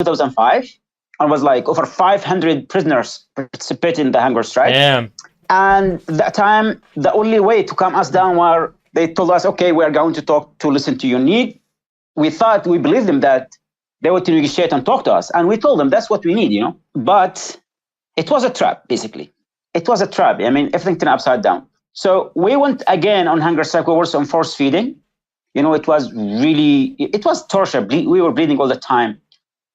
2005, and was like over 500 prisoners participated in the hunger strike. Damn. And that time, the only way to calm us down were they told us, okay, we are going to talk to listen to your need. We believed them that they would negotiate and talk to us. And we told them that's what we need, But it was a trap, basically. It was a trap. I mean, everything turned upside down. So we went again on hunger strike. We were on force feeding. It was torture. We were bleeding all the time.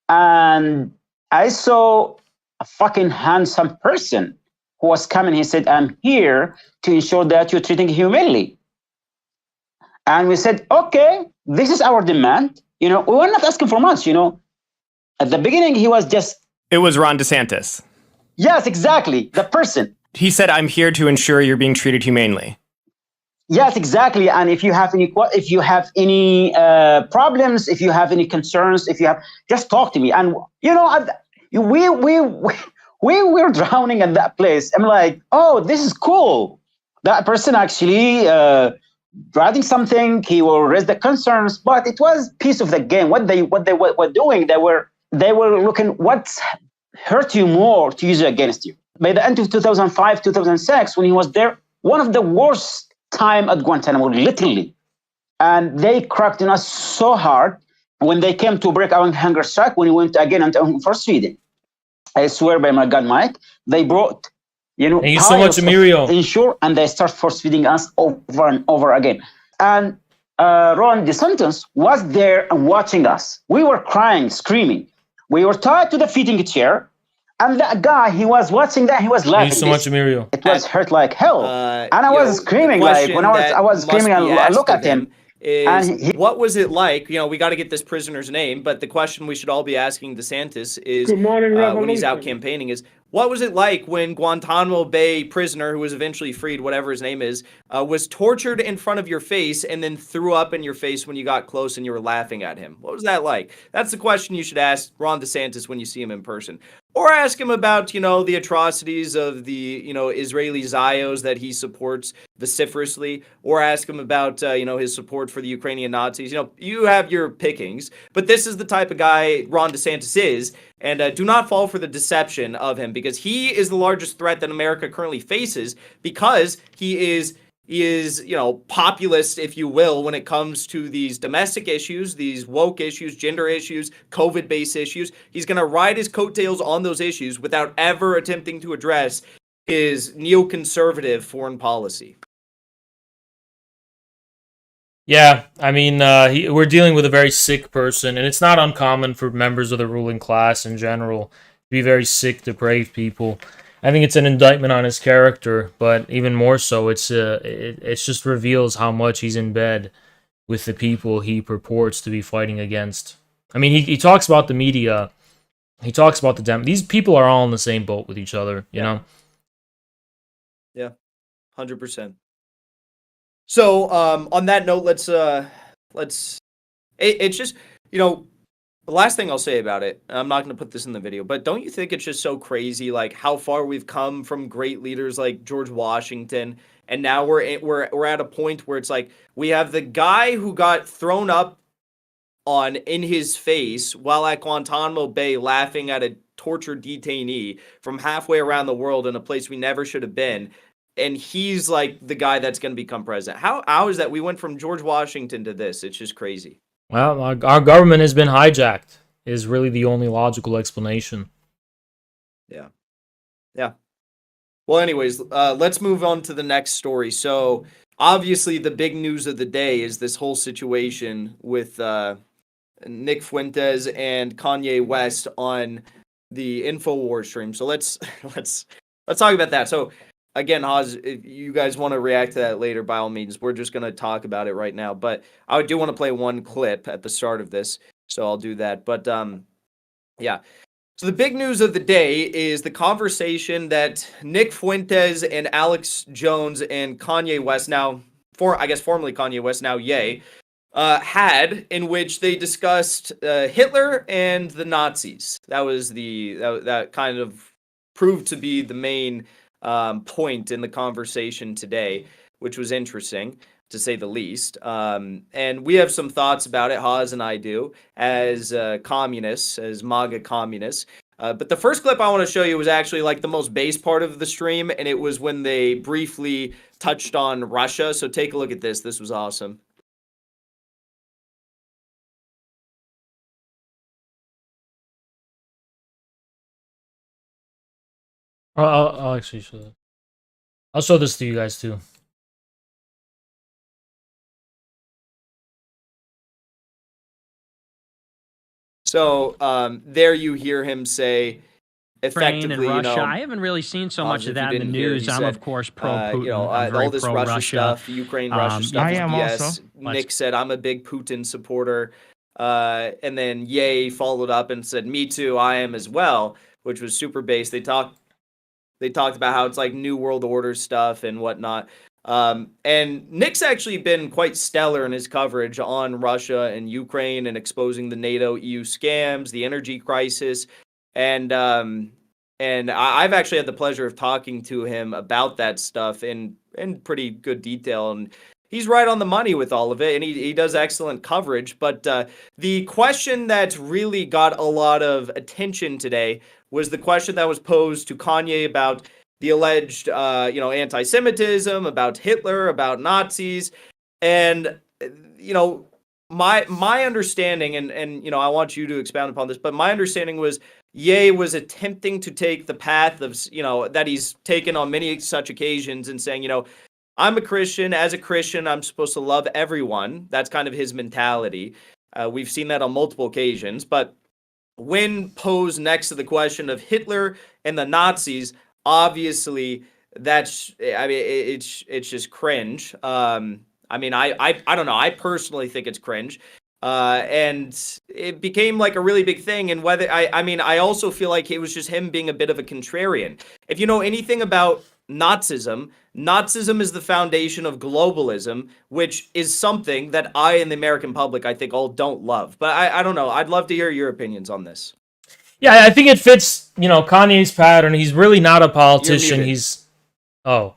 And I saw a fucking handsome person who was coming. He said, I'm here to ensure that you're treating humanely. And we said, okay, this is our demand. We were not asking for much, At the beginning, he was just... It was Ron DeSantis. Yes, exactly. The person. He said, I'm here to ensure you're being treated humanely. Yes, exactly. And if you have any problems, if you have any concerns, just talk to me. And we were drowning at that place. I'm like, oh, this is cool. That person actually writing something. He will raise the concerns, but it was piece of the game. What they were doing, they were looking what's hurt you more to use it against you. By the end of 2005, 2006, when he was there, one of the worst time at Guantanamo, literally. And they cracked on us so hard when they came to break our hunger strike, when we went again on force feeding. I swear by my God, Mike, they brought, Thank you so much, Emilio. Ensure, and they start force feeding us over and over again. And Ron DeSantis was there and watching us. We were crying, screaming. We were tied to the feeding chair. And that guy, he was watching that, he was laughing. Thank you so much, Emilio. It was hurt like hell. And I was screaming, like, when I was screaming, I look at him. What was it like? We got to get this prisoner's name, but the question we should all be asking DeSantis is, when he's out campaigning, is what was it like when Guantanamo Bay prisoner, who was eventually freed, whatever his name is, was tortured in front of your face and then threw up in your face when you got close and you were laughing at him? What was that like? That's the question you should ask Ron DeSantis when you see him in person. Or ask him about, the atrocities of the, Israeli Zios that he supports vociferously. Or ask him about, his support for the Ukrainian Nazis. You have your pickings. But this is the type of guy Ron DeSantis is. And do not fall for the deception of him. because he is the largest threat that America currently faces because he is, populist, if you will, when it comes to these domestic issues, these woke issues, gender issues, COVID-based issues. He's going to ride his coattails on those issues without ever attempting to address his neoconservative foreign policy. Yeah, I mean, we're dealing with a very sick person, and it's not uncommon for members of the ruling class in general to be very sick, depraved people. I think it's an indictment on his character, but even more so, it just reveals how much he's in bed with the people he purports to be fighting against. I mean, he talks about the media, he talks about these people are all in the same boat with each other, you know? Yeah, 100%. So, on that note, it's just, the last thing I'll say about it, I'm not going to put this in the video, but don't you think it's just so crazy, like how far we've come from great leaders like George Washington, and now we're at a point where it's like we have the guy who got thrown up on in his face while at Guantanamo Bay laughing at a tortured detainee from halfway around the world in a place we never should have been. And he's like the guy that's going to become president. How is that? We went from George Washington to this. It's just crazy. Well, our government has been hijacked is really the only logical explanation. Yeah. Yeah. Well, anyways, let's move on to the next story. So, obviously, the big news of the day is this whole situation with Nick Fuentes and Kanye West on the InfoWars stream. So let's talk about that. So, again, Haas, if you guys want to react to that later, by all means. We're just going to talk about it right now. But I do want to play one clip at the start of this, so I'll do that. But, yeah. So the big news of the day is the conversation that Nick Fuentes and Alex Jones and Kanye West, now, formerly Kanye West, now Ye, had, in which they discussed Hitler and the Nazis. That was that kind of proved to be the main point in the conversation today, which was interesting to say the least. And we have some thoughts about it, Haas and I do, as communists, as MAGA communists. But the first clip I want to show you was actually like the most base part of the stream, and it was when they briefly touched on Russia. So take a look at this. This was awesome. I'll actually show that. I'll show this to you guys too. So there you hear him say, effectively, and Russia. I haven't really seen so much of that in the news. I'm of course pro Putin. I'm very all this pro Russia stuff, Ukraine Russia stuff. I am yes. also. Nick said I'm a big Putin supporter, and then Ye followed up and said, "Me too, I am as well," which was super base. They talked about how it's like New World Order stuff and whatnot. And Nick's actually been quite stellar in his coverage on Russia and Ukraine and exposing the NATO EU scams, the energy crisis. And I've actually had the pleasure of talking to him about that stuff in pretty good detail. And he's right on the money with all of it. And he does excellent coverage. But the question that really got a lot of attention today was the question that was posed to Kanye about the alleged, anti-Semitism, about Hitler, about Nazis. And, my understanding, and I want you to expound upon this, but my understanding was Ye was attempting to take the path of, that he's taken on many such occasions and saying, I'm a Christian. As a Christian, I'm supposed to love everyone. That's kind of his mentality. We've seen that on multiple occasions. But when posed next to the question of Hitler and the Nazis, obviously, it's just cringe. I don't know. I personally think it's cringe. And it became like a really big thing. And I also feel like it was just him being a bit of a contrarian. If you know anything about Nazism is the foundation of globalism, which is something that I and the American public, I think, all don't love. But I don't know. I'd love to hear your opinions on this. Yeah, I think it fits, Kanye's pattern. He's really not a politician. Yeah,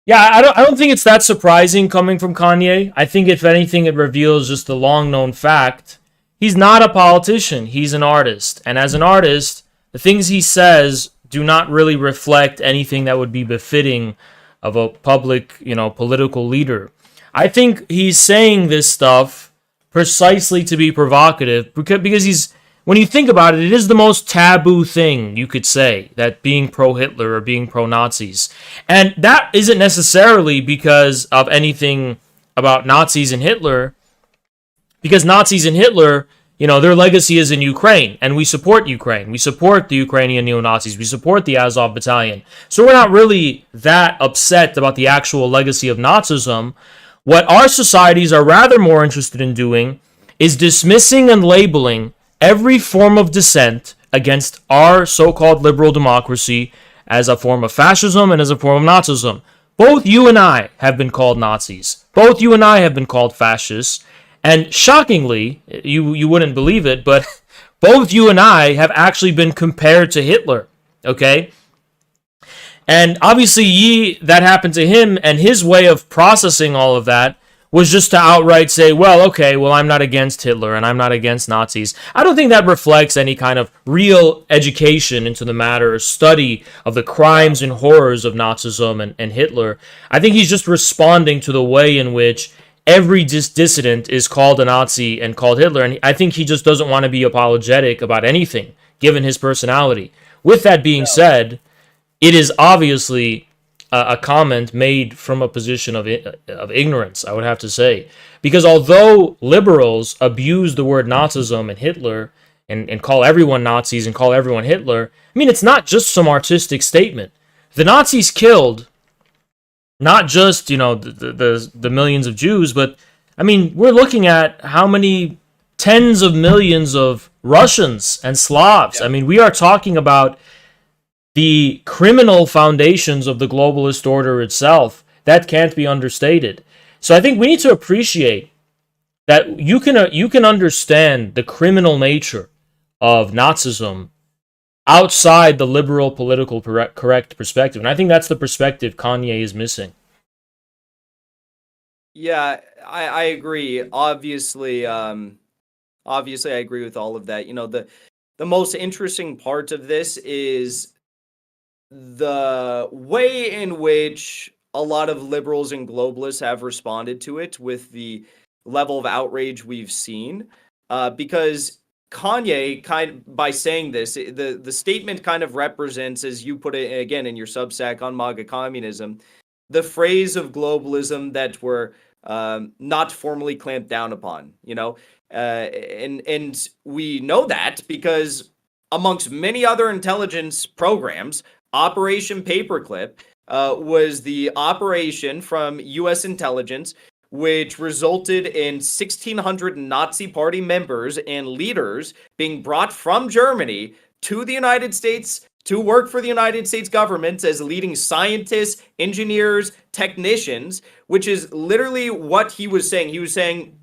I don't think it's that surprising coming from Kanye. I think if anything, it reveals just the long-known fact he's not a politician. He's an artist. And as an artist, the things he says do not really reflect anything that would be befitting of a public, political leader. I think he's saying this stuff precisely to be provocative because when you think about it, it is the most taboo thing you could say, that being pro-Hitler or being pro-Nazis. And that isn't necessarily because of anything about Nazis and Hitler, because Nazis and Hitler, their legacy is in Ukraine, and we support Ukraine. We support the Ukrainian neo-Nazis. We support the Azov Battalion. So we're not really that upset about the actual legacy of Nazism. What our societies are rather more interested in doing is dismissing and labeling every form of dissent against our so-called liberal democracy as a form of fascism and as a form of Nazism. Both you and I have been called Nazis. Both you and I have been called fascists. And shockingly, you wouldn't believe it, but both you and I have actually been compared to Hitler, okay? And obviously, that happened to him, and his way of processing all of that was just to outright say, I'm not against Hitler, and I'm not against Nazis. I don't think that reflects any kind of real education into the matter or study of the crimes and horrors of Nazism and Hitler. I think he's just responding to the way in which every dissident is called a Nazi and called Hitler, and I think he just doesn't want to be apologetic about anything, given his personality. With that being said, it is obviously a comment made from a position of ignorance, I would have to say. Because although liberals abuse the word Nazism and Hitler and call everyone Nazis and call everyone Hitler, it's not just some artistic statement. The Nazis killed not just, the millions of Jews, but, we're looking at how many tens of millions of Russians and Slavs. Yeah. We are talking about the criminal foundations of the globalist order itself. That can't be understated. So I think we need to appreciate that you can understand the criminal nature of Nazism outside the liberal political correct perspective. And I think that's the perspective Kanye is missing. Yeah, I agree. Obviously, I agree with all of that. The most interesting part of this is the way in which a lot of liberals and globalists have responded to it with the level of outrage we've seen. Because Kanye, by saying this, the statement kind of represents, as you put it again in your Substack on MAGA communism, the phrase of globalism that were not formally clamped down upon, and we know that because amongst many other intelligence programs, Operation Paperclip was the operation from U.S. intelligence, which resulted in 1,600 Nazi Party members and leaders being brought from Germany to the United States to work for the United States government as leading scientists, engineers, technicians, which is literally what he was saying. He was saying,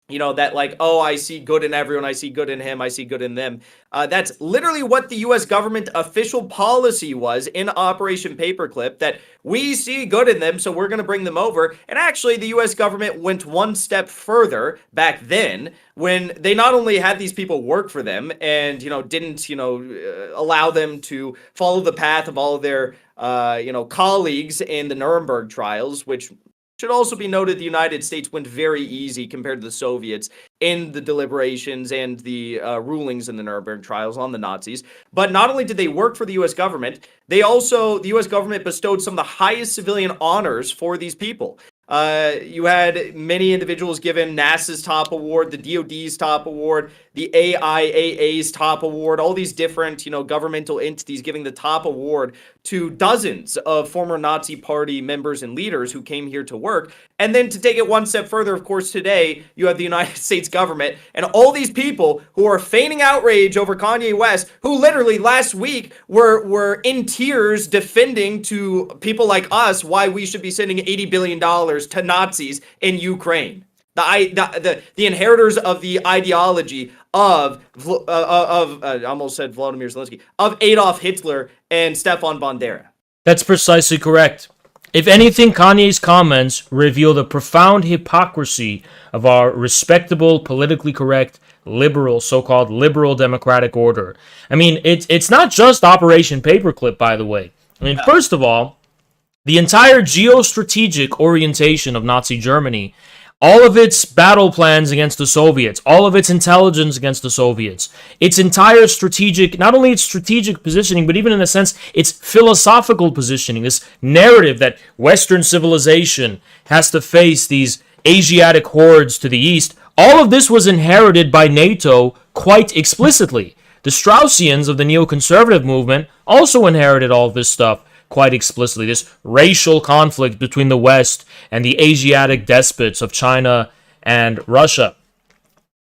that I see good in everyone, I see good in him, I see good in them. That's literally what the U.S. government official policy was in Operation Paperclip, that we see good in them, so we're going to bring them over. And actually, the U.S. government went one step further back then when they not only had these people work for them and, didn't, allow them to follow the path of all of their, colleagues in the Nuremberg trials, which should also be noted, the United States went very easy compared to the Soviets in the deliberations and the rulings in the Nuremberg trials on the Nazis. But not only did they work for the U.S. government, the U.S. government bestowed some of the highest civilian honors for these people. You had many individuals given NASA's top award, the DoD's top award, the AIAA's top award, all these different, governmental entities giving the top award to dozens of former Nazi Party members and leaders who came here to work. And then to take it one step further, of course, today you have the United States government and all these people who are feigning outrage over Kanye West, who literally last week were in tears defending to people like us why we should be sending $80 billion to Nazis in Ukraine. The inheritors of the ideology of I almost said Vladimir Zelensky, of Adolf Hitler and Stefan Bandera. That's precisely correct. If anything, Kanye's comments reveal the profound hypocrisy of our respectable, politically correct liberal, so-called liberal democratic order. I mean, it's not just Operation Paperclip, by the way. I mean, first of all, the entire geostrategic orientation of Nazi Germany, all of its battle plans against the Soviets, all of its intelligence against the Soviets, its entire strategic, not only its strategic positioning, but even in a sense, its philosophical positioning, this narrative that Western civilization has to face these Asiatic hordes to the east, all of this was inherited by NATO quite explicitly. The Straussians of the neoconservative movement also inherited all of this stuff quite explicitly, this racial conflict between the West and the Asiatic despots of China and Russia.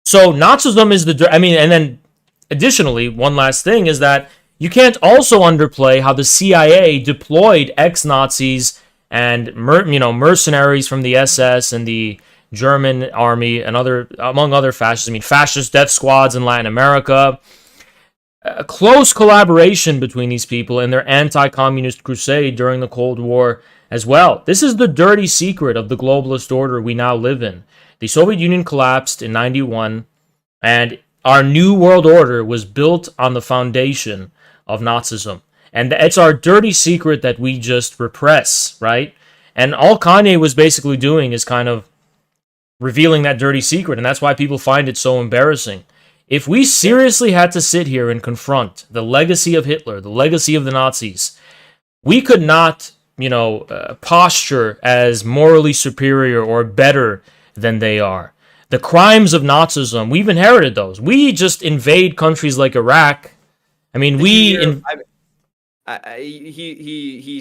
So Nazism is and then additionally, one last thing is that you can't also underplay how the CIA deployed ex-Nazis and mercenaries from the SS and the German army and among other fascists. I mean, fascist death squads in Latin America. A close collaboration between these people in their anti-communist crusade during the Cold War as well. This is the dirty secret of the globalist order we now live in. The Soviet Union collapsed in 91, and our new world order was built on the foundation of Nazism. And it's our dirty secret that we just repress, right? And all Kanye was basically doing is kind of revealing that dirty secret, and that's why people find it so embarrassing. If we seriously had to sit here and confront the legacy of Hitler, the legacy of the Nazis, we could not, posture as morally superior or better than they are. The crimes of Nazism, we've inherited those. We just invade countries like Iraq. I mean, he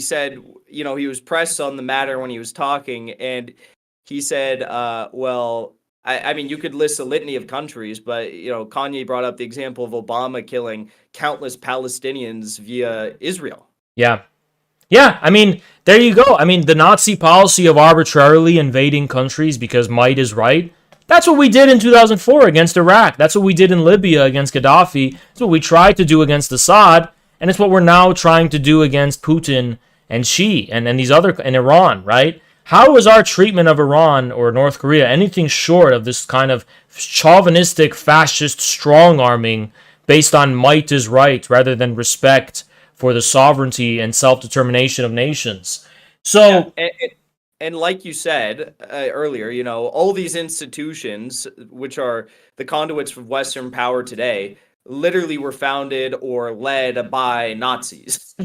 said, he was pressed on the matter when he was talking, and he said, I mean, you could list a litany of countries, but, Kanye brought up the example of Obama killing countless Palestinians via Israel. Yeah. Yeah, I mean, there you go. I mean, the Nazi policy of arbitrarily invading countries because might is right, that's what we did in 2004 against Iraq. That's what we did in Libya against Gaddafi. That's what we tried to do against Assad, and it's what we're now trying to do against Putin and Xi and these other, and Iran, right? How is our treatment of Iran or North Korea anything short of this kind of chauvinistic, fascist strong-arming based on might is right rather than respect for the sovereignty and self-determination of nations? So, and like you said earlier, all these institutions, which are the conduits of Western power today, literally were founded or led by Nazis.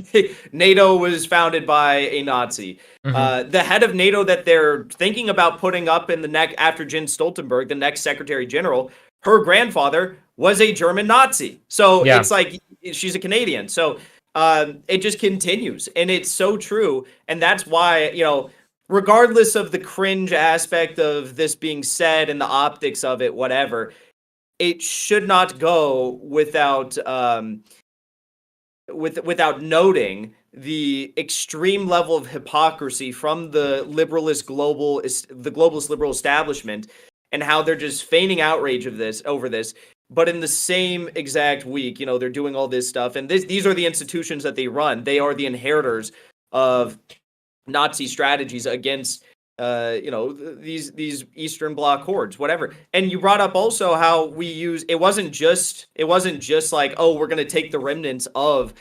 NATO was founded by a Nazi. Mm-hmm. The head of NATO that they're thinking about putting up in the next after Jens Stoltenberg, the next Secretary General, her grandfather was a German Nazi. So It's like she's a Canadian. So it just continues, and it's so true. And that's why, regardless of the cringe aspect of this being said and the optics of it, whatever, it should not go without without noting the extreme level of hypocrisy from the globalist liberal establishment, and how they're just feigning outrage over this. But in the same exact week, they're doing all this stuff, and these are the institutions that they run. They are the inheritors of Nazi strategies against these Eastern Bloc hordes, whatever. And you brought up also how it wasn't just like, oh, we're going to take the remnants of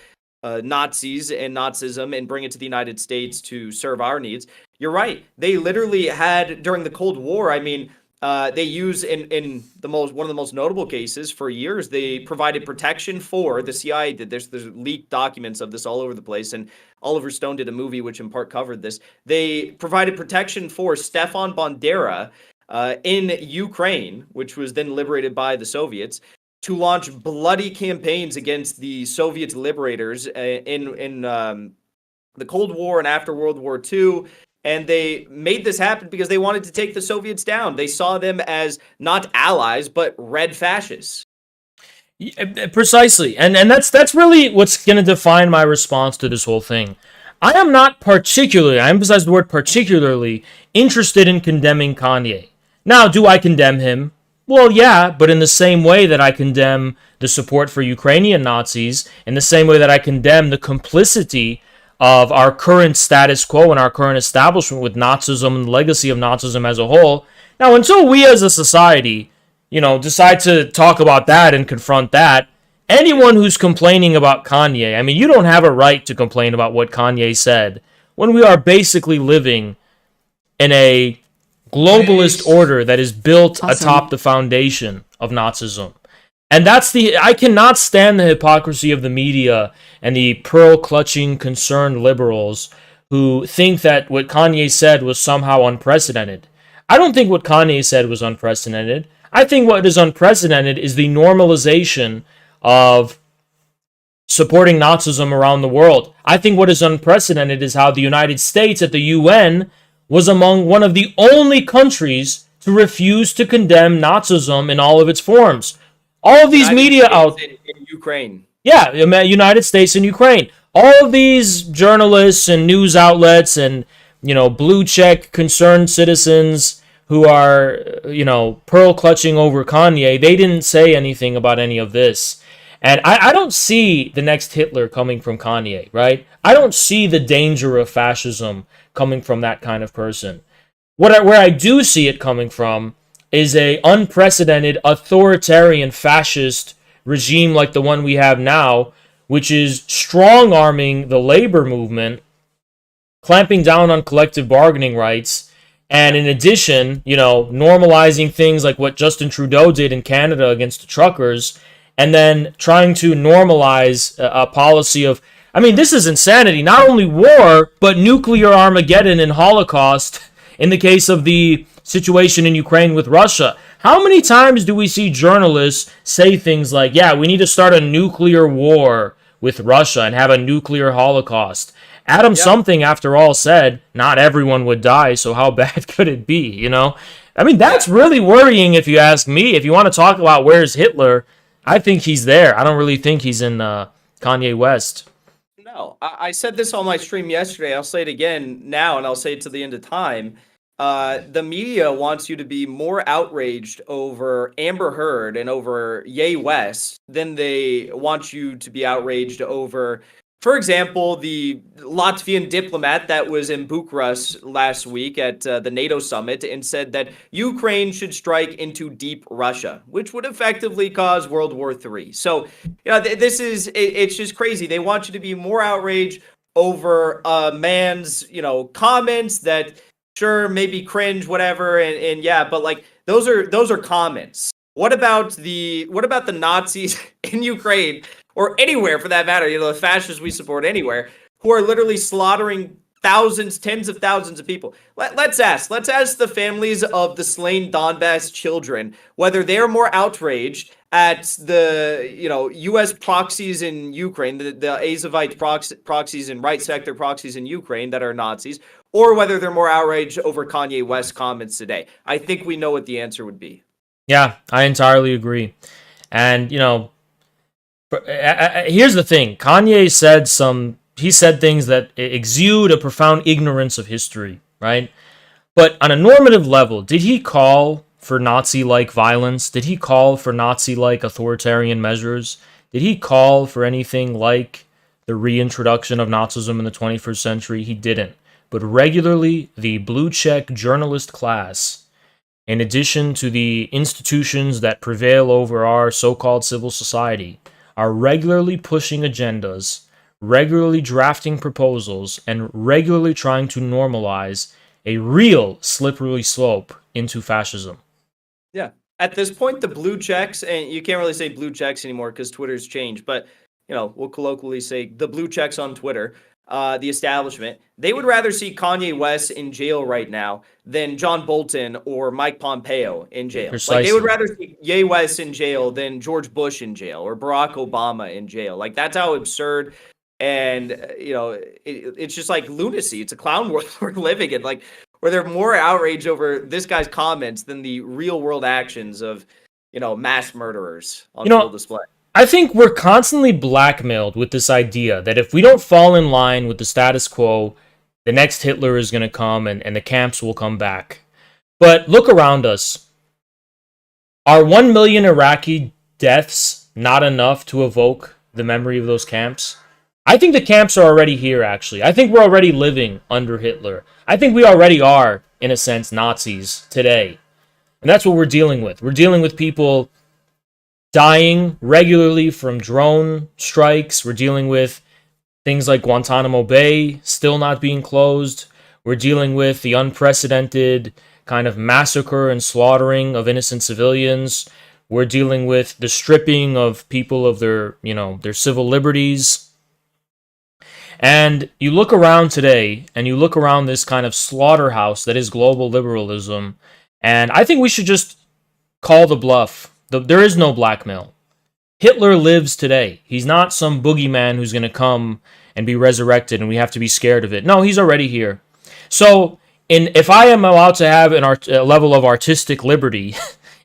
Nazis and Nazism and bring it to the United States to serve our needs. You're right. They literally had, during the Cold War, I mean, they use in one of the most notable cases for years, they provided protection for the CIA. There's leaked documents of this all over the place, and Oliver Stone did a movie which in part covered this. They provided protection for Stefan Bandera in Ukraine, which was then liberated by the Soviets, to launch bloody campaigns against the Soviet liberators in the Cold War and after World War II. And they made this happen because they wanted to take the Soviets down. They saw them as not allies, but red fascists. Precisely. And that's really what's going to define my response to this whole thing. I am not particularly, I emphasize the word particularly, interested in condemning Kanye. Now, do I condemn him? Well, yeah, but in the same way that I condemn the support for Ukrainian Nazis, in the same way that I condemn the complicity of our current status quo and our current establishment with Nazism and the legacy of Nazism as a whole. Now, until we as a society, decide to talk about that and confront that, anyone who's complaining about Kanye, I mean, you don't have a right to complain about what Kanye said when we are basically living in a globalist order that is built atop the foundation of Nazism. And I cannot stand the hypocrisy of the media and the pearl-clutching, concerned liberals who think that what Kanye said was somehow unprecedented. I don't think what Kanye said was unprecedented. I think what is unprecedented is the normalization of supporting Nazism around the world. I think what is unprecedented is how the United States at the UN was among one of the only countries to refuse to condemn Nazism in all of its forms. All of these media out in Ukraine. Yeah, United States and Ukraine. All of these journalists and news outlets and, blue check concerned citizens who are, pearl clutching over Kanye, they didn't say anything about any of this. And I don't see the next Hitler coming from Kanye, right? I don't see the danger of fascism coming from that kind of person. Where I do see it coming from is a unprecedented authoritarian fascist regime like the one we have now, which is strong-arming the labor movement, clamping down on collective bargaining rights, and in addition, normalizing things like what Justin Trudeau did in Canada against the truckers, and then trying to normalize a policy of, this is insanity. Not only war, but nuclear Armageddon and Holocaust in the case of the situation in Ukraine with Russia. How many times do we see journalists say things like, yeah, we need to start a nuclear war with Russia and have a nuclear Holocaust? Adam Something, after all, said not everyone would die, so how bad could it be, That's really worrying if you ask me. If you want to talk about where's Hitler, I think he's there. I don't really think he's in Kanye West. No, I said this on my stream yesterday. I'll say it again now, and I'll say it to the end of time. The media wants you to be more outraged over Amber Heard and over Ye West than they want you to be outraged over, for example, the Latvian diplomat that was in Bucharest last week at the NATO summit and said that Ukraine should strike into deep Russia, which would effectively cause World War III. So, it's just crazy. They want you to be more outraged over a man's, comments that, sure, maybe cringe, whatever, and yeah, but like those are comments. What about the Nazis in Ukraine or anywhere for that matter? The fascists we support anywhere who are literally slaughtering thousands, tens of thousands of people. Let's ask the families of the slain Donbass children whether they're more outraged at the U.S. proxies in Ukraine, the Azovite proxies and right sector proxies in Ukraine that are Nazis, or whether they're more outraged over Kanye West's comments today. I think we know what the answer would be. Yeah, I entirely agree. And, here's the thing. Kanye said things that exude a profound ignorance of history, right? But on a normative level, did he call for Nazi-like violence? Did he call for Nazi-like authoritarian measures? Did he call for anything like the reintroduction of Nazism in the 21st century? He didn't. But regularly, the blue-check journalist class, in addition to the institutions that prevail over our so-called civil society, are regularly pushing agendas, regularly drafting proposals, and regularly trying to normalize a real slippery slope into fascism. Yeah. At this point, the blue checks, and you can't really say blue checks anymore because Twitter's changed, but, we'll colloquially say the blue checks on Twitter, the establishment, they would rather see Kanye West in jail right now than John Bolton or Mike Pompeo in jail. Precisely. Like, they would rather see Ye West in jail than George Bush in jail or Barack Obama in jail. Like, that's how absurd and, it's just like lunacy. It's a clown world we're living in, like, where they're more outraged over this guy's comments than the real world actions of, mass murderers on full display. I think we're constantly blackmailed with this idea that if we don't fall in line with the status quo, the next Hitler is going to come and the camps will come back. But look around us. Are 1 million Iraqi deaths not enough to evoke the memory of those camps? I think the camps are already here, actually. I think we're already living under Hitler. I think we already are, in a sense, Nazis today. And that's what we're dealing with. We're dealing with people dying regularly from drone strikes. We're dealing with things like Guantanamo Bay still not being closed. We're dealing with the unprecedented kind of massacre and slaughtering of innocent civilians. We're dealing with the stripping of people of their, their civil liberties. And you look around today, and you look around this kind of slaughterhouse that is global liberalism, and I think we should just call the bluff. There is no blackmail. Hitler lives today. He's not some boogeyman who's going to come and be resurrected and we have to be scared of it. No, he's already here. So, if I am allowed to have a level of artistic liberty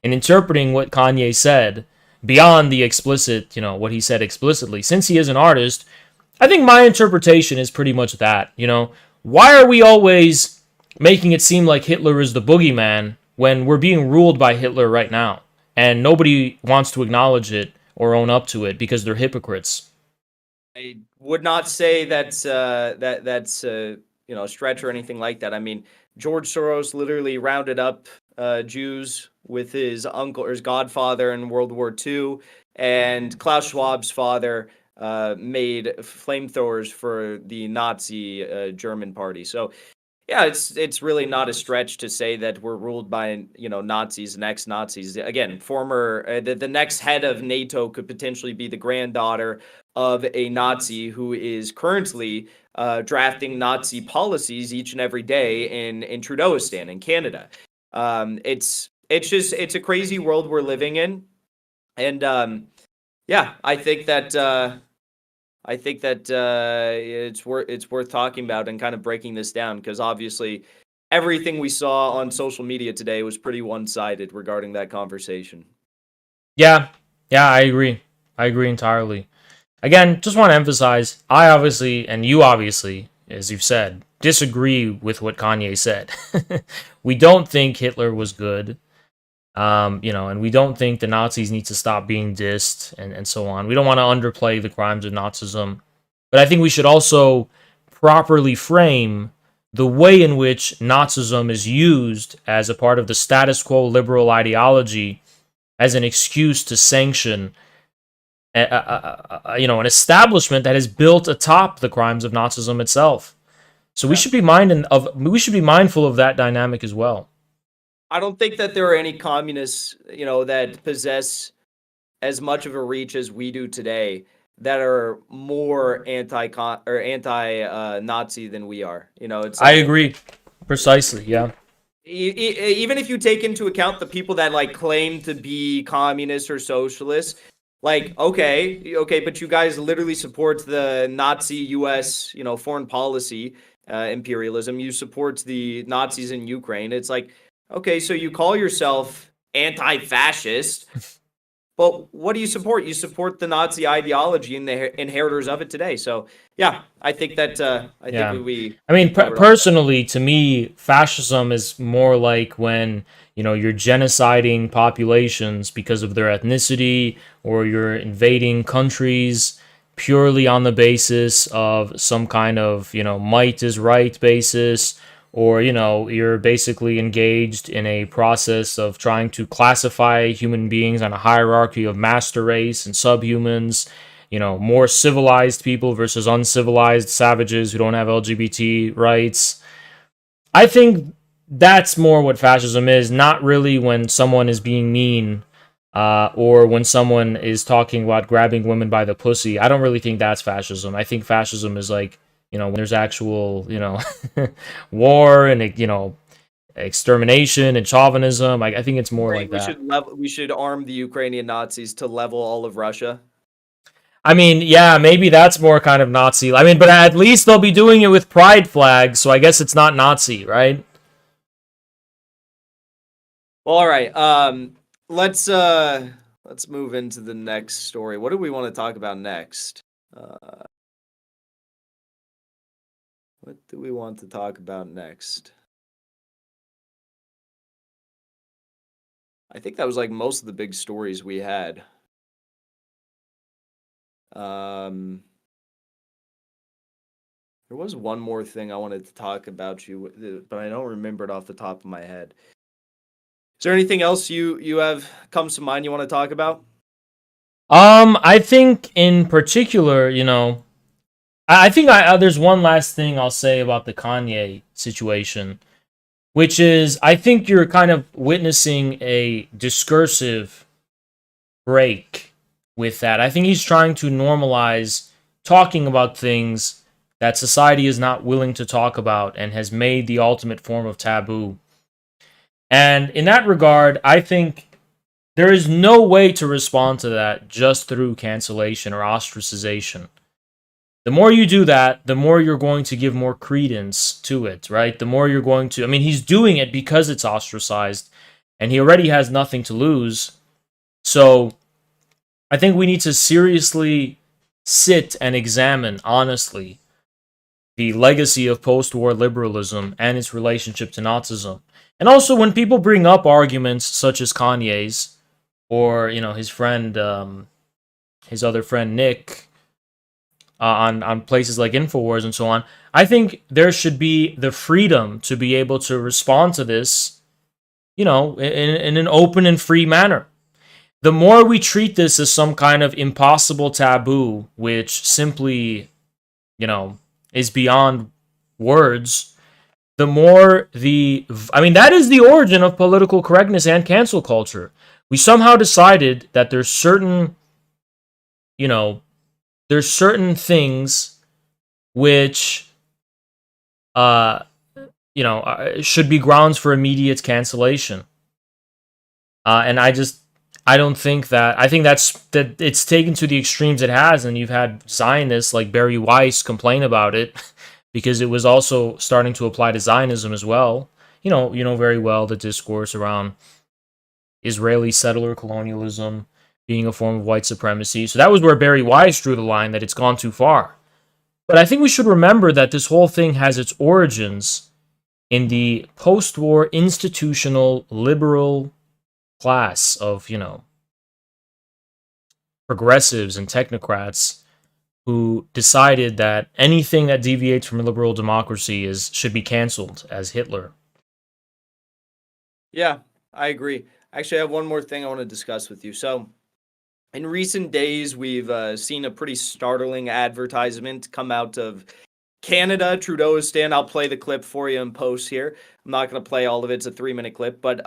in interpreting what Kanye said beyond the explicit, what he said explicitly, since he is an artist, I think my interpretation is pretty much that. Why are we always making it seem like Hitler is the boogeyman when we're being ruled by Hitler right now? And nobody wants to acknowledge it or own up to it because they're hypocrites. I would not say that's a stretch or anything like that. I mean, George Soros literally rounded up Jews with his uncle or his godfather in World War II, and Klaus Schwab's father made flamethrowers for the Nazi German party. So yeah, it's really not a stretch to say that we're ruled by Nazis and ex-Nazis. Again, former the next head of NATO could potentially be the granddaughter of a Nazi who is currently drafting Nazi policies each and every day in Trudeauistan in Canada. It's a crazy world we're living in, and yeah, I think that. It's worth talking about and kind of breaking this down, because obviously everything we saw on social media today was pretty one-sided regarding that conversation. Yeah, I agree. I agree entirely. Again, just want to emphasize, I obviously, and you obviously, as you've said, disagree with what Kanye said. We don't think Hitler was good. And we don't think the Nazis need to stop being dissed and so on. We don't want to underplay the crimes of Nazism. But I think we should also properly frame the way in which Nazism is used as a part of the status quo liberal ideology as an excuse to sanction an establishment that is built atop the crimes of Nazism itself. So we should be mindful of that dynamic as well. I don't think that there are any communists, that possess as much of a reach as we do today that are more anti-Nazi than we are. It's I agree, precisely. Yeah. Even if you take into account the people that claim to be communists or socialists, okay, but you guys literally support the Nazi U.S. Foreign policy imperialism. You support the Nazis in Ukraine. It's like, okay, so you call yourself anti-fascist, but what do you support? You support the Nazi ideology and the inheritors of it today. So, yeah, I think that personally, to me, fascism is more like when you're genociding populations because of their ethnicity, or you're invading countries purely on the basis of some kind of might is right basis. Or, you're basically engaged in a process of trying to classify human beings on a hierarchy of master race and subhumans, more civilized people versus uncivilized savages who don't have LGBT rights. I think that's more what fascism is, not really when someone is being mean or when someone is talking about grabbing women by the pussy. I don't really think that's fascism. I think fascism is when there's actual, war and, extermination and chauvinism. I think it's more like that. We should arm the Ukrainian Nazis to level all of Russia. I mean, yeah, maybe that's more kind of Nazi. I mean, but at least they'll be doing it with pride flags, so I guess it's not Nazi, right? Well, all right. Let's move into the next story. What do we want to talk about next? What do we want to talk about next? I think that was most of the big stories we had. There was one more thing I wanted to talk about but I don't remember it off the top of my head. Is there anything else you have comes to mind you want to talk about? I think in particular, I think there's one last thing I'll say about the Kanye situation, which is I think you're kind of witnessing a discursive break with that. I think he's trying to normalize talking about things that society is not willing to talk about and has made the ultimate form of taboo. And in that regard, I think there is no way to respond to that just through cancellation or ostracization. The more you do that, the more you're going to give more credence to it, right? The more you're going to, he's doing it because it's ostracized and he already has nothing to lose. So I think we need to seriously sit and examine, honestly, the legacy of post-war liberalism and its relationship to Nazism. And also when people bring up arguments such as Kanye's or, his friend, his other friend, Nick, on places like InfoWars and so on, I think there should be the freedom to be able to respond to this, in an open and free manner. The more we treat this as some kind of impossible taboo, which simply, is beyond words, the more that is the origin of political correctness and cancel culture. We somehow decided that there's certain things which, should be grounds for immediate cancellation. And I think that it's taken to the extremes it has, and you've had Zionists like Barry Weiss complain about it because it was also starting to apply to Zionism as well. You know very well the discourse around Israeli settler colonialism being a form of white supremacy. So that was where Barry Weiss drew the line that it's gone too far. But I think we should remember that this whole thing has its origins in the post-war institutional liberal class of, progressives and technocrats who decided that anything that deviates from liberal democracy should be canceled as Hitler. Yeah, I agree. Actually, I have one more thing I want to discuss with you. So, in recent days, we've seen a pretty startling advertisement come out of Canada, Trudeauistan. I'll play the clip for you in post here. I'm not going to play all of it. It's a 3-minute clip, but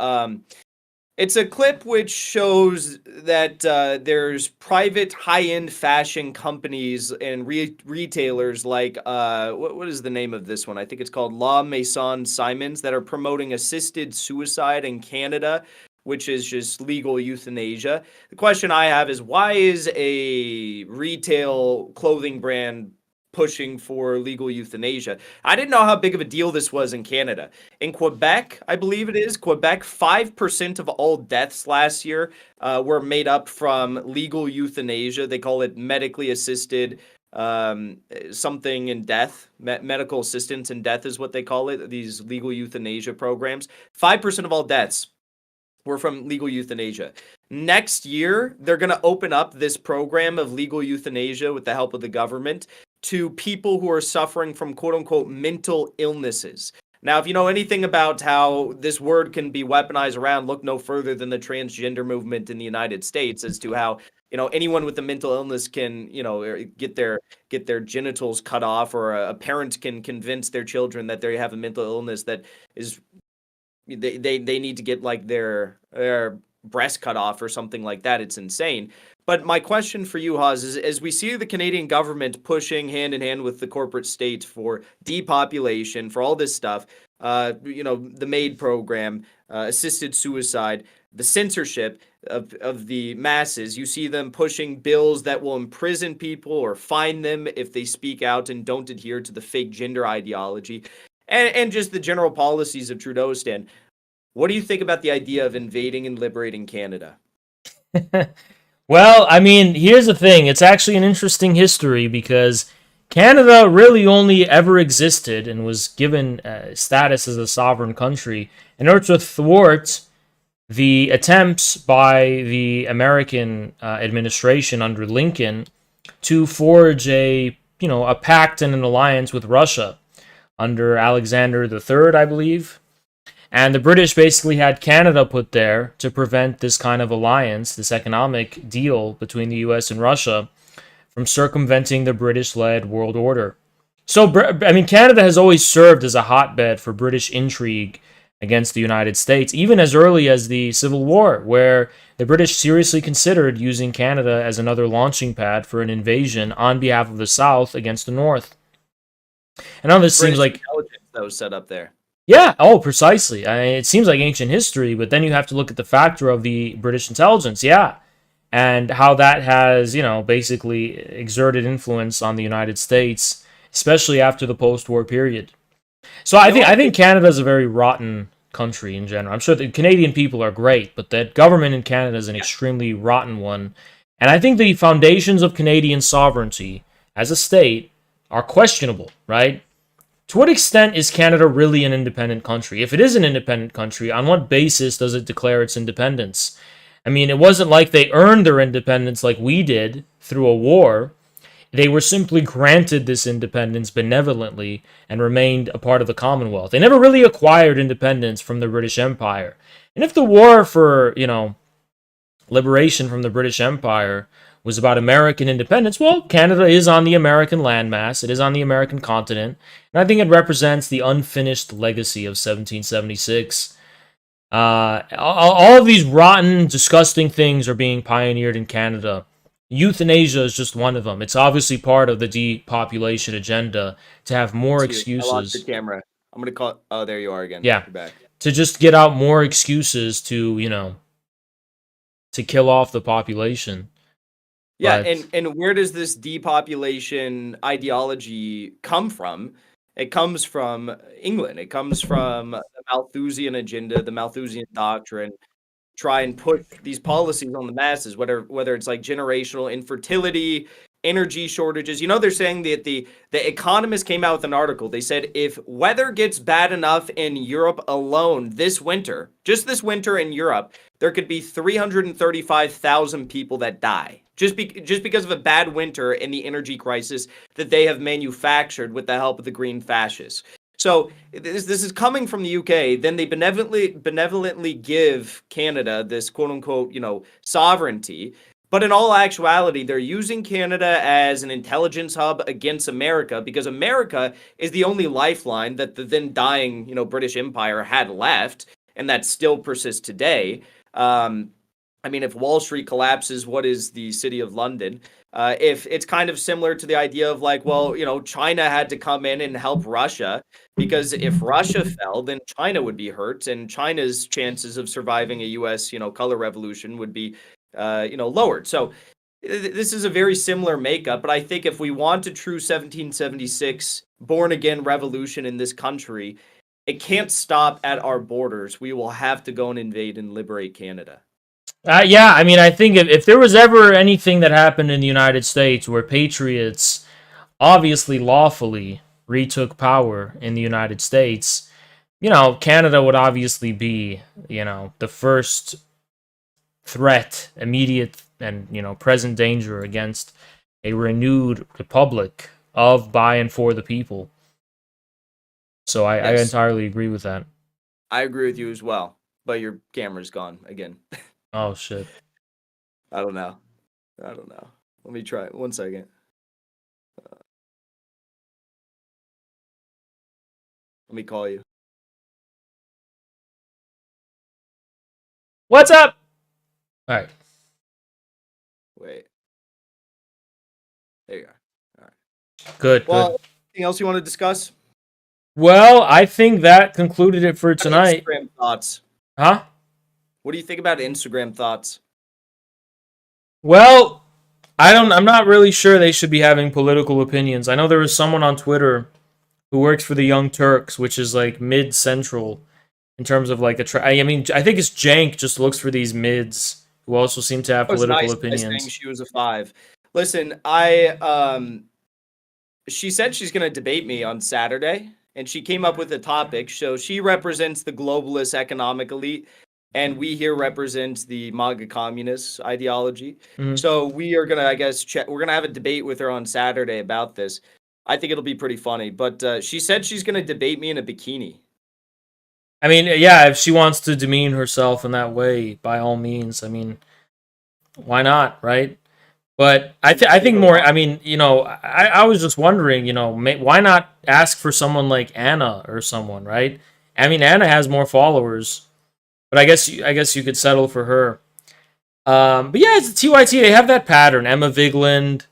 it's a clip which shows that there's private high-end fashion companies and retailers like, what is the name of this one? I think it's called La Maison Simons that are promoting assisted suicide in Canada, which is just legal euthanasia. The question I have is, why is a retail clothing brand pushing for legal euthanasia? I didn't know how big of a deal this was in Canada. In Quebec, I believe it is, 5% of all deaths last year were made up from legal euthanasia. They call it medically assisted something in death. Medical assistance in death is what they call it, these legal euthanasia programs. 5% of all deaths were from legal euthanasia. Next year, they're going to open up this program of legal euthanasia with the help of the government to people who are suffering from quote-unquote mental illnesses. Now, if you know anything about how this word can be weaponized around, look no further than the transgender movement in the United States as to how, anyone with a mental illness can, get their genitals cut off, or a parent can convince their children that they have a mental illness that is they need to get like their breast cut off or something like that. It's insane. But my question for you, Haz, is as we see the Canadian government pushing hand in hand with the corporate state for depopulation, for all this stuff, the MAID program, assisted suicide, the censorship of the masses, you see them pushing bills that will imprison people or fine them if they speak out and don't adhere to the fake gender ideology, and just the general policies of Trudeauistan. What do you think about the idea of invading and liberating Canada? Well, here's the thing. It's actually an interesting history because Canada really only ever existed and was given status as a sovereign country in order to thwart the attempts by the American administration under Lincoln to forge a pact and an alliance with Russia under Alexander III, I believe. And the British basically had Canada put there to prevent this kind of alliance, this economic deal between the US and Russia, from circumventing the British-led world order. So, I mean, Canada has always served as a hotbed for British intrigue against the United States, even as early as the Civil War, where the British seriously considered using Canada as another launching pad for an invasion on behalf of the South against the North. And now this seems like intelligence that was set up there. Yeah, oh, precisely. I mean, it seems like ancient history, but then you have to look at the factor of the British intelligence, yeah, and how that has, basically exerted influence on the United States, especially after the post-war period. So I think Canada is a very rotten country in general. I'm sure the Canadian people are great, but that government in Canada is an extremely rotten one. And I think the foundations of Canadian sovereignty as a state are questionable, right? To what extent is Canada really an independent country? If it is an independent country, on what basis does it declare its independence? I mean, it wasn't like they earned their independence like we did through a war. They were simply granted this independence benevolently and remained a part of the Commonwealth. They never really acquired independence from the British Empire. And if the war for, liberation from the British Empire was about American independence, well, Canada is on the American landmass. It is on the American continent. And I think it represents the unfinished legacy of 1776. All of these rotten, disgusting things are being pioneered in Canada. Euthanasia is just one of them. It's obviously part of the depopulation agenda to have more excuses. I lost the camera. I'm going to call... Oh, there you are again. Yeah. You're back. To just get out more excuses to, to kill off the population. Yeah, and where does this depopulation ideology come from? It comes from England. It comes from the Malthusian agenda, the Malthusian doctrine, try and put these policies on the masses, whether it's like generational infertility, energy shortages. They're saying that the Economist came out with an article. They said if weather gets bad enough in Europe alone this winter, just this winter in Europe, there could be 335,000 people that die. Just because of a bad winter and the energy crisis that they have manufactured with the help of the green fascists. So this is coming from the UK. Then they benevolently give Canada this quote unquote, sovereignty. But in all actuality, they're using Canada as an intelligence hub against America because America is the only lifeline that the then dying, British Empire had left, and that still persists today. I mean, if Wall Street collapses, what is the city of London? If it's kind of similar to the idea of like, well, China had to come in and help Russia because if Russia fell, then China would be hurt, and China's chances of surviving a U.S. color revolution would be, lowered. So this is a very similar makeup. But I think if we want a true 1776 born again revolution in this country, it can't stop at our borders. We will have to go and invade and liberate Canada. Yeah, I mean, I think if there was ever anything that happened in the United States where patriots obviously lawfully retook power in the United States, Canada would obviously be, the first threat, immediate and, present danger against a renewed republic of, by, and for the people. So I entirely agree with that. I agree with you as well, but your camera's gone again. Oh, shit. I don't know. Let me try it. 1 second. Let me call you. What's up? All right. Wait. There you are. All right. Good. Anything else you want to discuss? Well, I think that concluded it for tonight. Instagram thoughts. Huh? What do you think about Instagram thoughts? Well, I'm not really sure they should be having political opinions. I know there was someone on Twitter who works for the Young Turks, which is like mid-central in terms of like I think it's Jank just looks for these mids who also seem to have political opinions. Saying she was a 5. Listen, she said she's going to debate me on Saturday, and she came up with a topic. So she represents the globalist economic elite, and we here represent the MAGA communist ideology. Mm-hmm. So we are going to, I guess, we're going to have a debate with her on Saturday about this. I think it'll be pretty funny. But she said she's going to debate me in a bikini. I mean, yeah, if she wants to demean herself in that way, by all means. I mean, why not, right? But I think more. I mean, I was just wondering, why not ask for someone like Anna or someone, right? I mean, Anna has more followers, but I guess you could settle for her. But yeah, it's TYT. They have that pattern. Emma Vigland,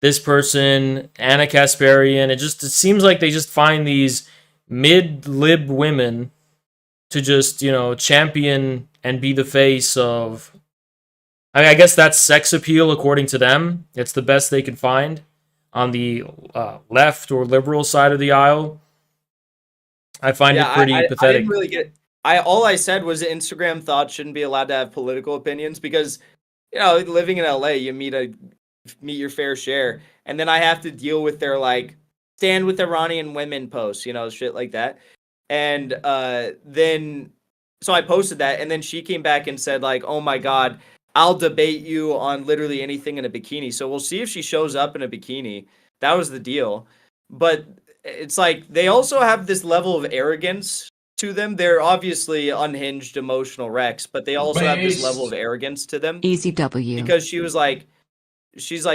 this person, Anna Kasparian. It seems like they just find these mid-lib women to just, champion and be the face of. I mean, I guess that's sex appeal according to them. It's the best they can find on the left or liberal side of the aisle. I find it pretty pathetic. I didn't really get. All I said was Instagram thoughts shouldn't be allowed to have political opinions because, living in LA, you meet your fair share, and then I have to deal with their like stand with Iranian women posts, shit like that, and then so I posted that, and then she came back and said like, oh my god, I'll debate you on literally anything in a bikini. So we'll see if she shows up in a bikini. That was the deal. But it's like they also have this level of arrogance to them. They're obviously unhinged emotional wrecks, but they also have this level of arrogance to them. Easy W. Because she's like,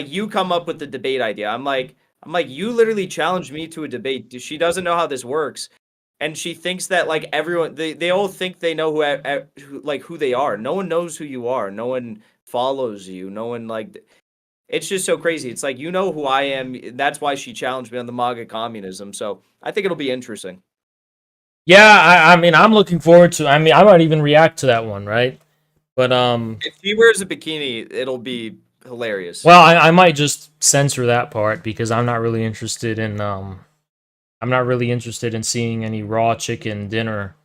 you come up with the debate idea. I'm like, you literally challenged me to a debate. She doesn't know how this works. And she thinks that like everyone, they all think they know who they are. No one knows who you are. No one follows you. No one like, it's just so crazy. It's like, who I am. That's why she challenged me on the MAGA communism. So I think it'll be interesting. Yeah, I mean, I'm looking forward to. I mean, I might even react to that one, right? But if she wears a bikini, it'll be hilarious. Well, I might just censor that part because I'm not really interested in seeing any raw chicken dinner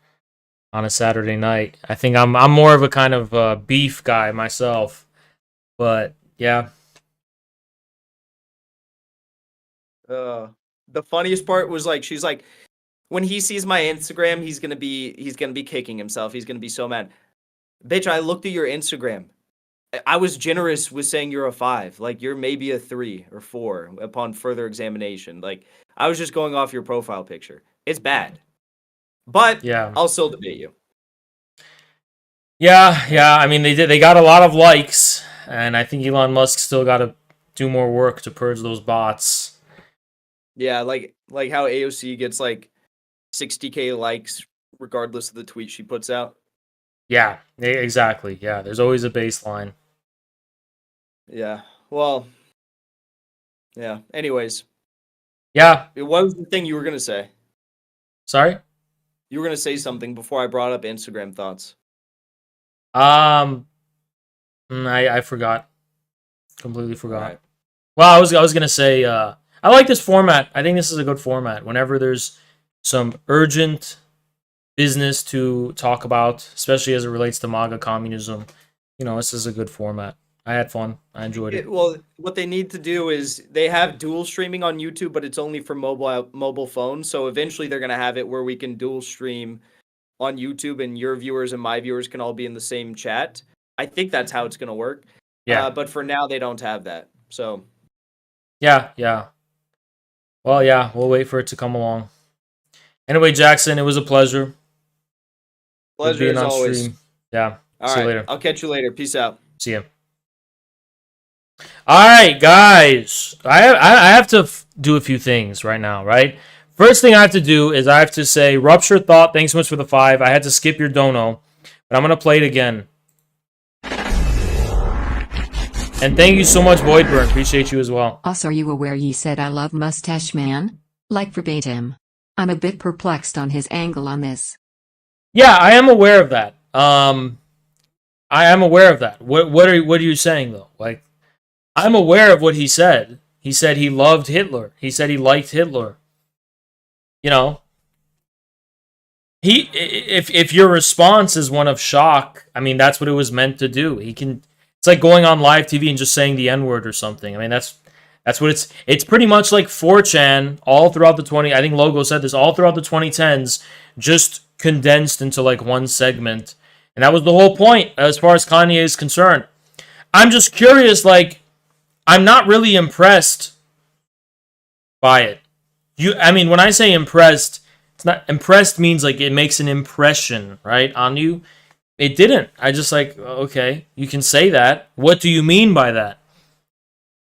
on a Saturday night. I think I'm more of a kind of beef guy myself. But yeah. The funniest part was like she's like, when he sees my Instagram, he's gonna be kicking himself. He's gonna be so mad. Bitch, I looked at your Instagram. I was generous with saying you're a 5. Like you're maybe a 3 or 4 upon further examination. Like I was just going off your profile picture. It's bad. But yeah, I'll still debate you. Yeah. I mean, they got a lot of likes, and I think Elon Musk still got to do more work to purge those bots. Yeah, like how AOC gets like 60K likes regardless of the tweet she puts out. Yeah, exactly. Yeah, there's always a baseline. Yeah. Well. Yeah. Anyways. Yeah. What was the thing you were gonna say? Sorry? You were gonna say something before I brought up Instagram thoughts. I forgot. Completely forgot. Right. Well, I was gonna say I like this format. I think this is a good format. Whenever there's some urgent business to talk about, especially as it relates to MAGA communism, this is a good format. I had fun. I enjoyed it. Well, what they need to do is they have dual streaming on YouTube, but it's only for mobile phones. So eventually they're going to have it where we can dual stream on YouTube and your viewers and my viewers can all be in the same chat. I think that's how it's going to work. Yeah. But for now, they don't have that. So. Yeah. Well, yeah, we'll wait for it to come along. Anyway, Jackson, it was a pleasure. Pleasure as always. Stream. Yeah. See you later. I'll catch you later. Peace out. See ya. All right, guys. I have to do a few things right now, right? First thing I have to do is I have to say, Rupture Thought, thanks so much for the 5. I had to skip your dono, but I'm going to play it again. And thank you so much, Voidburn. Appreciate you as well. Also, are you aware he said I love Mustache Man? Like verbatim. I'm a bit perplexed on his angle on this. Yeah, I am aware of that. I am aware of that. What are you saying, though? Like, I'm aware of what he said. He said he loved Hitler. He said he liked Hitler. If your response is one of shock, I mean, that's what it was meant to do. It's like going on live TV and just saying the N-word or something. I mean, that's what it's pretty much like 4chan all throughout I think Logo said this, all throughout the 2010s, just condensed into like one segment. And that was the whole point as far as Kanye is concerned. I'm just curious, like, I'm not really impressed by it. When I say impressed, It's not impressed means like it makes an impression, right, on you. It didn't. I just like, okay, you can say that. What do you mean by that?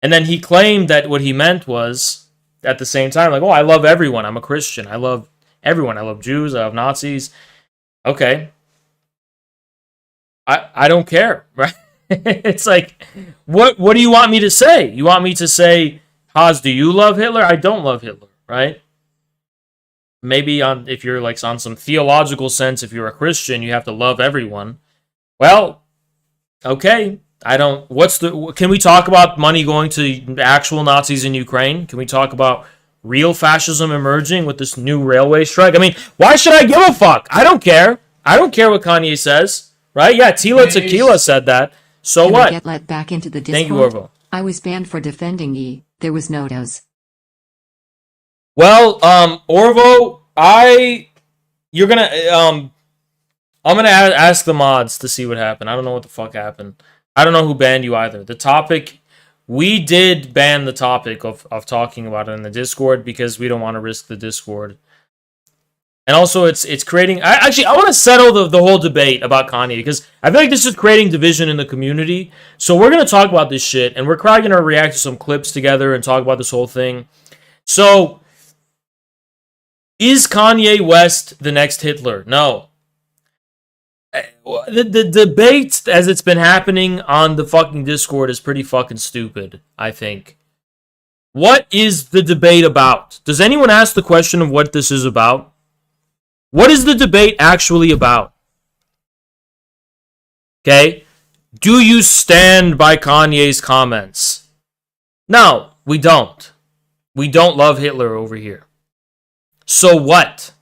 And then he claimed that what he meant was, at the same time, like, oh, I love everyone. I'm a Christian. I love everyone. I love Jews. I love Nazis. Okay. I don't care, right? It's like, what do you want me to say? You want me to say, Haas, do you love Hitler? I don't love Hitler, right? Maybe if you're like on some theological sense, if you're a Christian, you have to love everyone. Well, okay. Can we talk about money going to actual Nazis in Ukraine? Can we talk about real fascism emerging with this new railway strike? I mean, why should I give a fuck? I don't care. I don't care what Kanye says, right? Yeah, Tila Tequila said that. So Can what? I get let back into the Discord? Thank you, Orvo. I was banned for defending ye. There was no dose. Well, Orvo, I'm gonna ask the mods to see what happened. I don't know what the fuck happened. I don't know who banned you either. The topic, we did ban the topic of talking about it in the Discord because we don't want to risk the Discord. And also, it's creating... I want to settle the whole debate about Kanye because I feel like this is creating division in the community. So we're going to talk about this shit, and we're probably going to react to some clips together and talk about this whole thing. So, is Kanye West the next Hitler? No. The debate as it's been happening on the fucking Discord is pretty fucking stupid, I think. What is the debate about? Does anyone ask the question of what this is about? What is the debate actually about? Okay? Do you stand by Kanye's comments? No, we don't. We don't love Hitler over here. So what?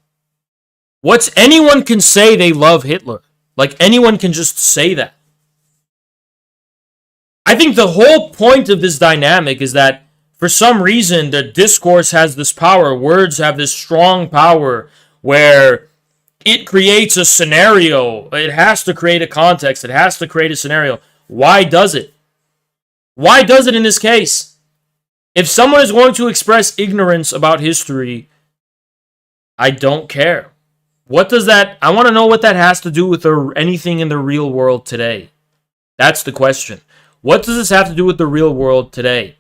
Anyone can say they love Hitler. Like, anyone can just say that. I think the whole point of this dynamic is that, for some reason, the discourse has this power. Words have this strong power where it creates a scenario. It has to create a context. It has to create a scenario. Why does it? Why does it in this case? If someone is going to express ignorance about history, I don't care. What does that... I want to know what that has to do with anything in the real world today. That's the question. What does this have to do with the real world today?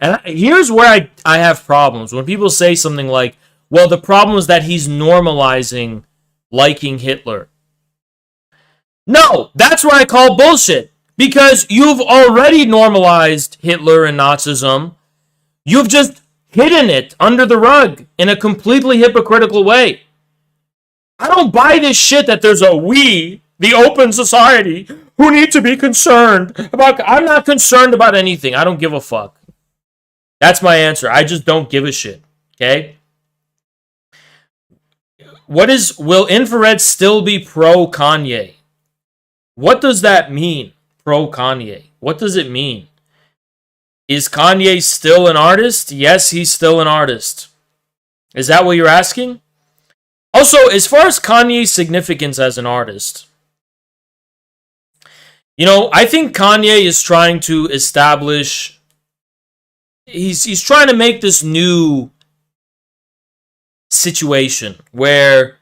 And here's where I have problems. When people say something like, well, the problem is that he's normalizing liking Hitler. No, that's where I call bullshit. Because you've already normalized Hitler and Nazism. You've just hidden it under the rug in a completely hypocritical way. I don't buy this shit that there's we, the open society, who need to be concerned about... I'm not concerned about anything. I don't give a fuck. That's my answer. I just don't give a shit. Okay? Will infrared still be pro-Kanye? What does that mean, pro-Kanye? What does it mean? Is Kanye still an artist? Yes, he's still an artist. Is that what you're asking? Also, as far as Kanye's significance as an artist, I think Kanye is trying to establish... He's trying to make this new situation where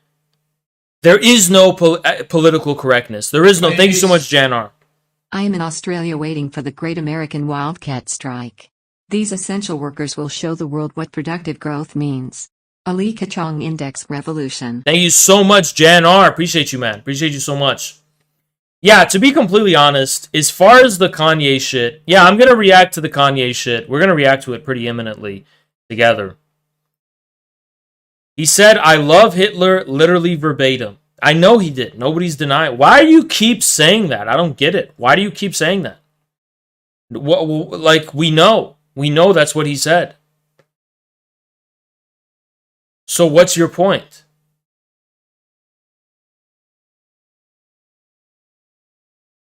there is no political correctness. There is no... Thank you so much, Janar. I am in Australia waiting for the Great American Wildcat Strike. These essential workers will show the world what productive growth means. Ali Kachong Index Revolution. Thank you so much, Janar. Appreciate you, man. Appreciate you so much. Yeah, to be completely honest, as far as the Kanye shit, yeah, I'm going to react to the Kanye shit. We're going to react to it pretty imminently together. He said, I love Hitler, literally verbatim. I know he did. Nobody's denying. Why do you keep saying that? I don't get it. Why do you keep saying that? Like, we know. We know that's what he said. So what's your point?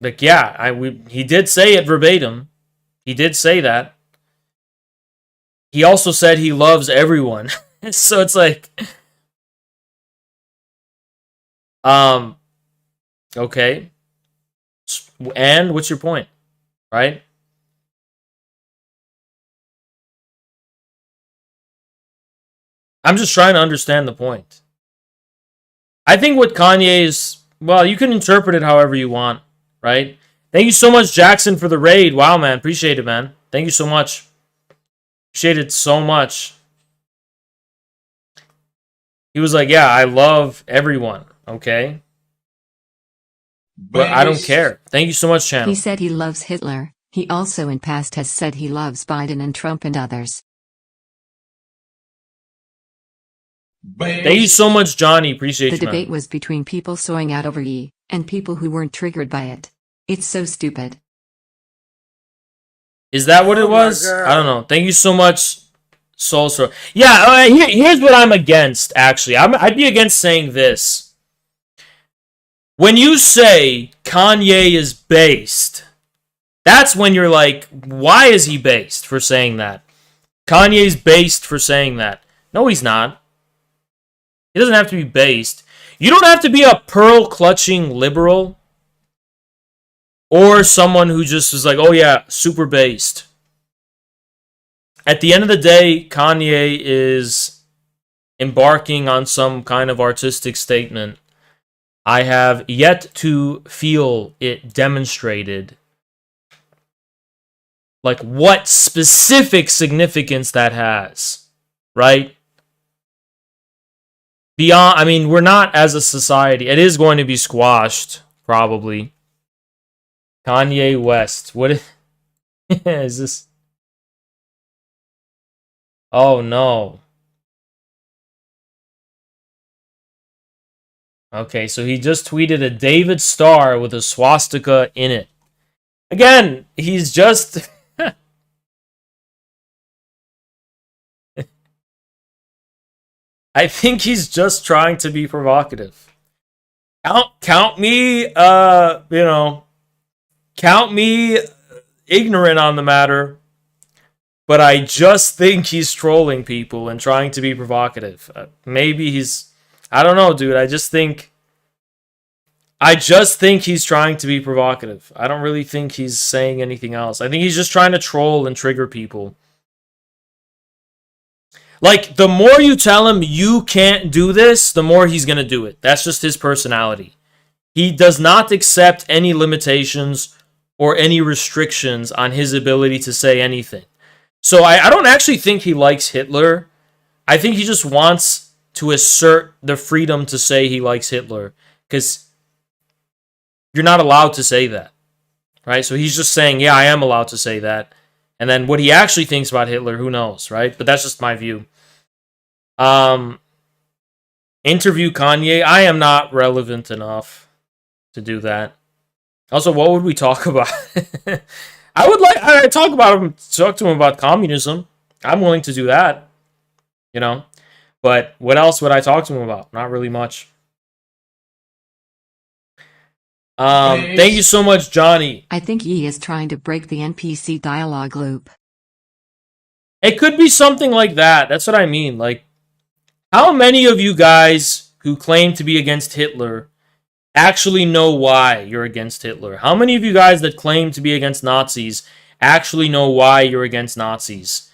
Like, yeah, he did say it verbatim. He did say that. He also said he loves everyone. So it's like... Okay. And what's your point? Right? I'm just trying to understand the point. I think what Kanye is, well, you can interpret it however you want, right? Thank you so much, Jackson, for the raid. Wow, man. Appreciate it, man. Thank you so much. Appreciate it so much. He was like, yeah, I love everyone, okay? But I don't care. Thank you so much, channel. He said he loves Hitler. He also in past has said he loves Biden and Trump and others. Thank you so much, Johnny. Appreciate you, The debate man. was between people sewing out over Ye and people who weren't triggered by it. It's so stupid. Is that what it was? I don't know. Thank you so much, Soulstro. Yeah, here's what I'm against, actually. I'd be against saying this. When you say Kanye is based, that's when you're like, why is he based for saying that? Kanye's based for saying that. No, he's not. He doesn't have to be based. You don't have to be a pearl-clutching liberal or someone who just is like, oh yeah, super based. At the end of the day, Kanye is embarking on some kind of artistic statement. I have yet to feel it demonstrated, like what specific significance that has, right? Beyond, I mean, we're not as a society. It is going to be squashed, probably. Kanye West. What is this? Oh, no. Okay, so he just tweeted a David star with a swastika in it. Again, he's just... I think he's just trying to be provocative. Count me, count me ignorant on the matter, but I just think he's trolling people and trying to be provocative. Maybe he's... I don't know, dude. I just think he's trying to be provocative. I don't really think he's saying anything else. I think he's just trying to troll and trigger people. Like, the more you tell him you can't do this, the more he's going to do it. That's just his personality. He does not accept any limitations or any restrictions on his ability to say anything. So I don't actually think he likes Hitler. I think he just wants to assert the freedom to say he likes Hitler. Because you're not allowed to say that. Right? So he's just saying, yeah, I am allowed to say that. And then what he actually thinks about Hitler, who knows, right? But that's just my view. Interview Kanye. I am not relevant enough to do that. Also, what would we talk about? I talk to him about communism. I'm willing to do that. You know? But what else would I talk to him about? Not really much. Thank you so much, Johnny. I think Ye is trying to break the NPC dialogue loop. It could be something like that. That's what I mean. Like, how many of you guys who claim to be against Hitler actually know why you're against Hitler? How many of you guys that claim to be against Nazis actually know why you're against Nazis?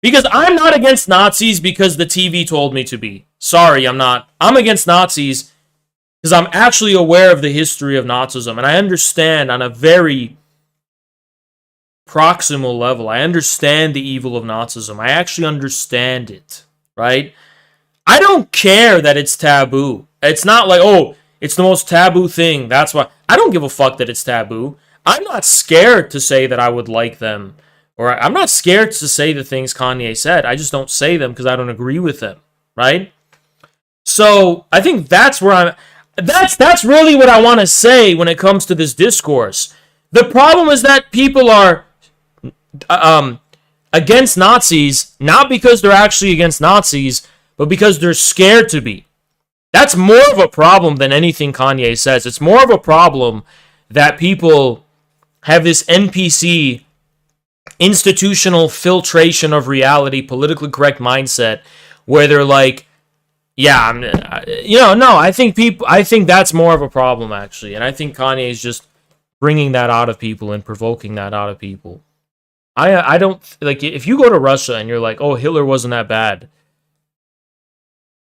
Because I'm not against Nazis because the TV told me to be. Sorry, I'm not. I'm against Nazis because I'm actually aware of the history of Nazism, and I understand on a very proximal level. I understand the evil of Nazism. I actually understand it, right? I don't care that it's taboo. It's not like, oh, it's the most taboo thing. That's why. I don't give a fuck that it's taboo. I'm not scared to say that I would like them. Or I'm not scared to say the things Kanye said. I just don't say them because I don't agree with them, right? So I think that's where I'm... That's really what I want to say when it comes to this discourse. The problem is that people are against Nazis, not because they're actually against Nazis, but because they're scared to be. That's more of a problem than anything Kanye says. It's more of a problem that people have this NPC, institutional filtration of reality, politically correct mindset, where they're like, yeah, I think that's more of a problem, actually. And I think Kanye is just bringing that out of people and provoking that out of people. I don't, like, if you go to Russia and you're like, oh, Hitler wasn't that bad,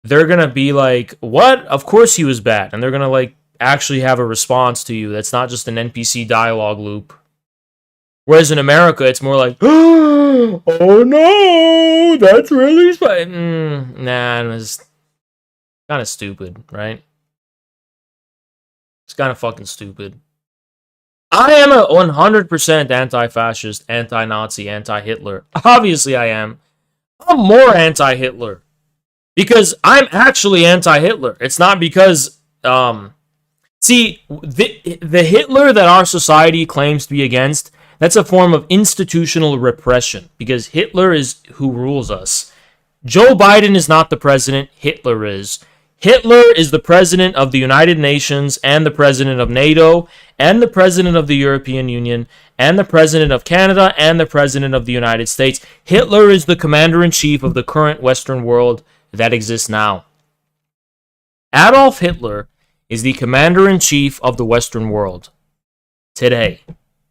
they're gonna be like, what? Of course he was bad. And they're gonna like actually have a response to you that's not just an NPC dialogue loop. Whereas in America, it's more like, oh no, that's really nah, it's kind of stupid, right? It's kind of fucking stupid. I am a 100% anti-fascist, anti-Nazi, anti-Hitler. Obviously I am. I'm more anti-Hitler. Because I'm actually anti-Hitler. It's not because, see, the Hitler that our society claims to be against, that's a form of institutional repression. Because Hitler is who rules us. Joe Biden is not the president, Hitler is. Hitler is the president of the United Nations and the president of NATO and the president of the European Union and the president of Canada and the president of the United States. Hitler is the commander-in-chief of the current Western world that exists now. Adolf Hitler is the commander-in-chief of the Western world today.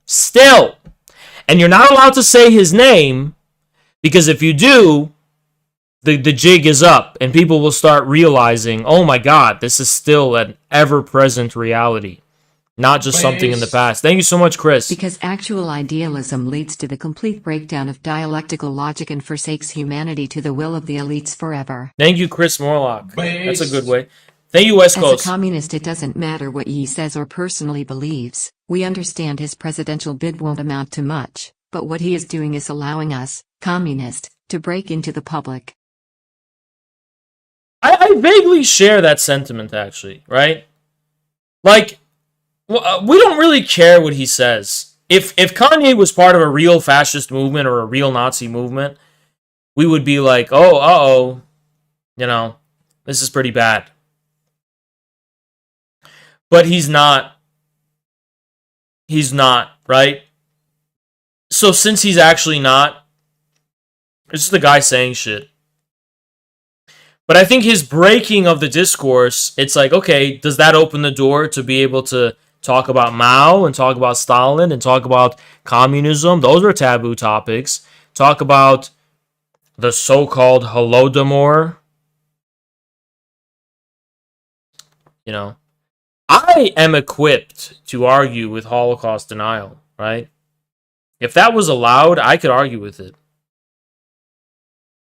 Still. And you're not allowed to say his name because if you do, the jig is up and people will start realizing, oh my God, this is still an ever-present reality, not just something in the past. Thank you so much, Chris. Because actual idealism leads to the complete breakdown of dialectical logic and forsakes humanity to the will of the elites forever. Thank you, Chris Morlock. That's a good way. Thank you, West Coast. As a communist, it doesn't matter what he says or personally believes. We understand his presidential bid won't amount to much, but what he is doing is allowing us, communists, to break into the public. I vaguely share that sentiment, actually, right? Like, we don't really care what he says. If Kanye was part of a real fascist movement or a real Nazi movement, we would be like, oh, uh-oh, you know, this is pretty bad. But he's not. He's not, right? So since he's actually not, it's just the guy saying shit. But I think his breaking of the discourse, it's like, okay, does that open the door to be able to talk about Mao and talk about Stalin and talk about communism? Those are taboo topics. Talk about the so-called Holodomor. You know, I am equipped to argue with Holocaust denial, right? If that was allowed, I could argue with it.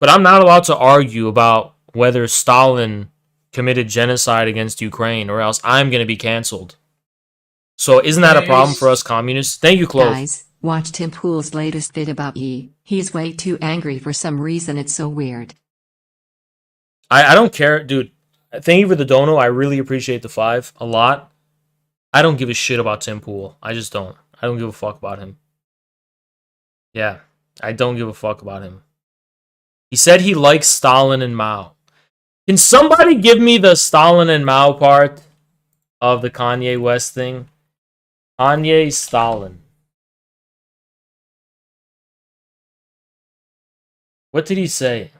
But I'm not allowed to argue about whether Stalin committed genocide against Ukraine, or else I'm going to be canceled. So isn't that a problem for us communists? Thank you, Chloe. Guys, watch Tim Pool's latest vid about Yi. He's way too angry for some reason. It's so weird. I don't care, dude. Thank you for the dono. I really appreciate the 5 a lot. I don't give a shit about Tim Pool. I just don't. I don't give a fuck about him. Yeah, I don't give a fuck about him. He said he likes Stalin and Mao. Can somebody give me the Stalin and Mao part of the Kanye West thing? Kanye Stalin. What did he say?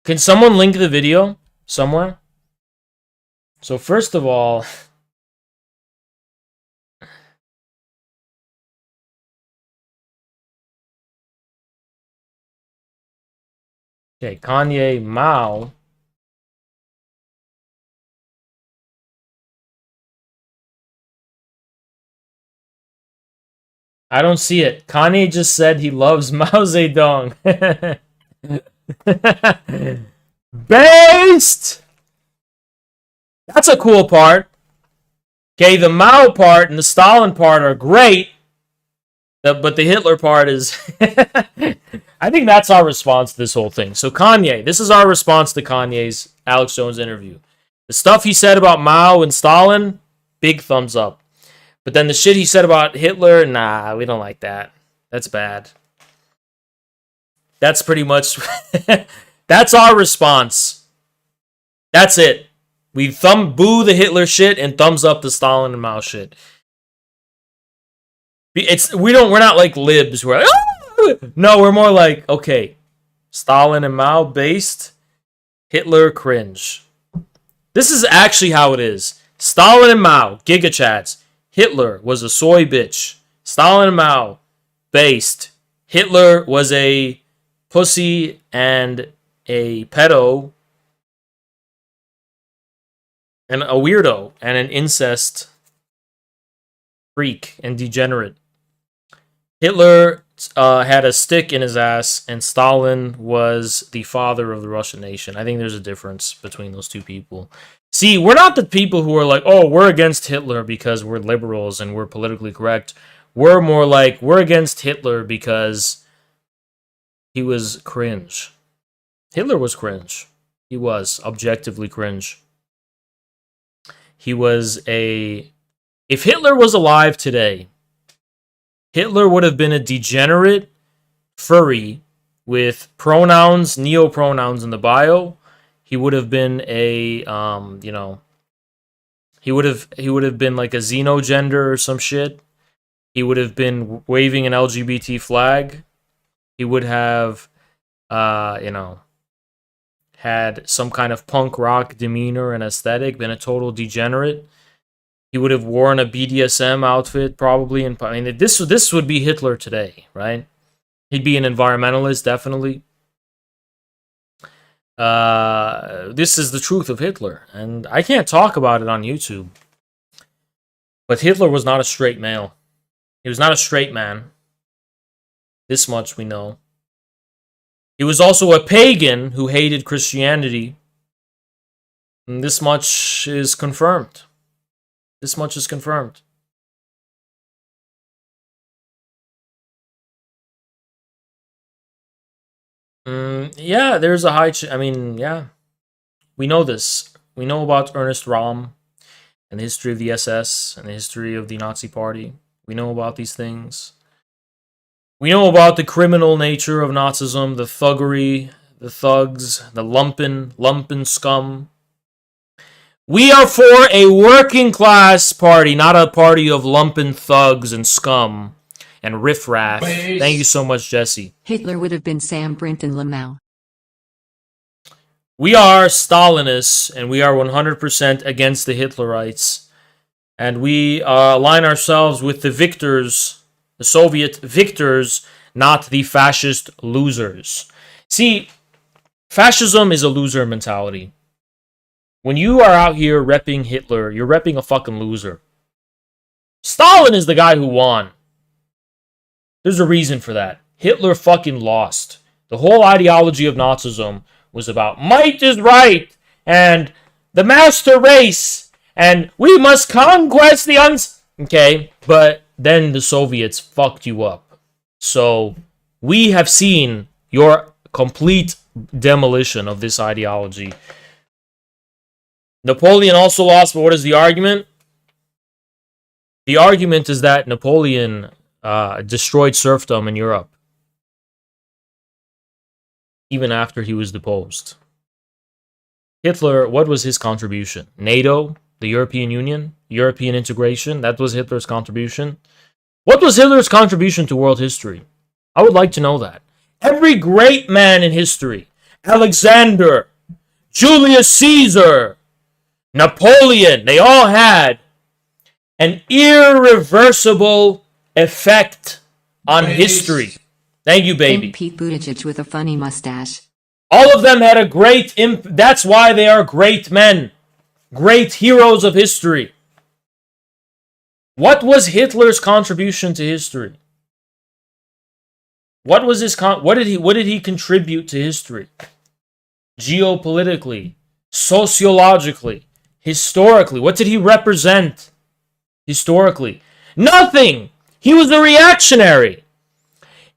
Can someone link the video somewhere? So first of all, okay, Kanye Mao. I don't see it. Kanye just said he loves Mao Zedong. Based! That's a cool part. Okay, the Mao part and the Stalin part are great. But the Hitler part is... I think that's our response to this whole thing. So Kanye, this is our response to Kanye's Alex Jones interview. The stuff he said about Mao and Stalin, big thumbs up. But then the shit he said about Hitler, nah, we don't like that. That's bad. That's pretty much... That's our response. That's it. We boo the Hitler shit and thumbs up the Stalin and Mao shit. We're not like libs. We're like, ah! No, we're more like, okay, Stalin and Mao based, Hitler cringe. This is actually how it is. Stalin and Mao, Giga Chats. Hitler was a soy bitch. Stalin and Mao, based. Hitler was a pussy and a pedo and a weirdo and an incest freak and degenerate. Hitler had a stick in his ass, and Stalin was the father of the Russian nation. I think there's a difference between those two people. See, we're not the people who are like, oh, we're against Hitler because we're liberals and we're politically correct. We're more like, we're against Hitler because he was cringe. Hitler was cringe. He was objectively cringe. He was a... If Hitler was alive today, Hitler would have been a degenerate furry with pronouns, neo-pronouns in the bio. He would have been a, he would have been like a xenogender or some shit. He would have been waving an LGBT flag. He would have, had some kind of punk rock demeanor and aesthetic, been a total degenerate. He would have worn a BDSM outfit probably. And I mean, this would be Hitler today, right? He'd be an environmentalist, definitely. This is the truth of Hitler, and I can't talk about it on YouTube. But Hitler was not a straight male. He was not a straight man. This much we know. He was also a pagan who hated Christianity. And this much is confirmed. This much is confirmed. Yeah, there's a high... yeah. We know this. We know about Ernest Röhm and the history of the SS and the history of the Nazi Party. We know about these things. We know about the criminal nature of Nazism, the thuggery, the thugs, the lumpen scum. We are for a working class party, not a party of lumpen thugs and scum and riffraff. Thank you so much, Jesse. Hitler would have been Sam Brinton Lamau. We are Stalinists, and we are 100% against the Hitlerites. And we align ourselves with the victors, the Soviet victors, not the fascist losers. See, fascism is a loser mentality. When you are out here repping Hitler, you're repping a fucking loser. Stalin is the guy who won. There's a reason for that. Hitler fucking lost. The whole ideology of Nazism was about might is right, and the master race, and we must conquest the Okay, but then the Soviets fucked you up. So, we have seen your complete demolition of this ideology. Napoleon also lost, but what is the argument? The argument is that Napoleon destroyed serfdom in Europe, even after he was deposed. Hitler, what was his contribution? NATO, the European Union, European integration, that was Hitler's contribution. What was Hitler's contribution to world history? I would like to know that. Every great man in history, Alexander, Julius Caesar, Napoleon, they all had an irreversible effect on history. Thank you, baby. And Pete Buttigieg with a funny mustache. All of them had a great That's why they are great men. Great heroes of history. What was Hitler's contribution to history? What was his what did he contribute to history? Geopolitically, sociologically, historically, what did he represent historically? Nothing. He was a reactionary.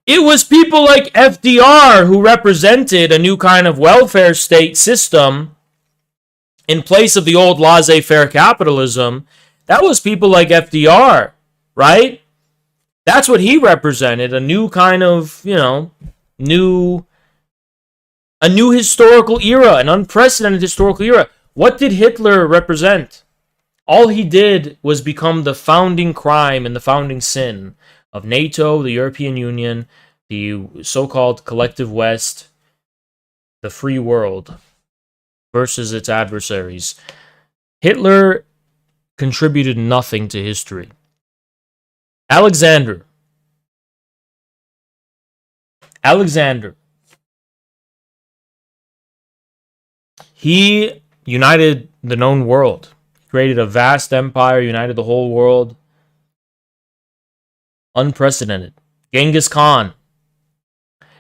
It was people like FDR who represented a new kind of welfare state system in place of the old laissez-faire capitalism. That was people like FDR, right? That's what he represented, a new kind of, a new historical era, an unprecedented historical era. What did Hitler represent? All he did was become the founding crime and the founding sin of NATO, the European Union, the so-called collective West, the free world, versus its adversaries. Hitler contributed nothing to history. Alexander. He united the known world. Created a vast empire, united the whole world. Unprecedented. Genghis Khan.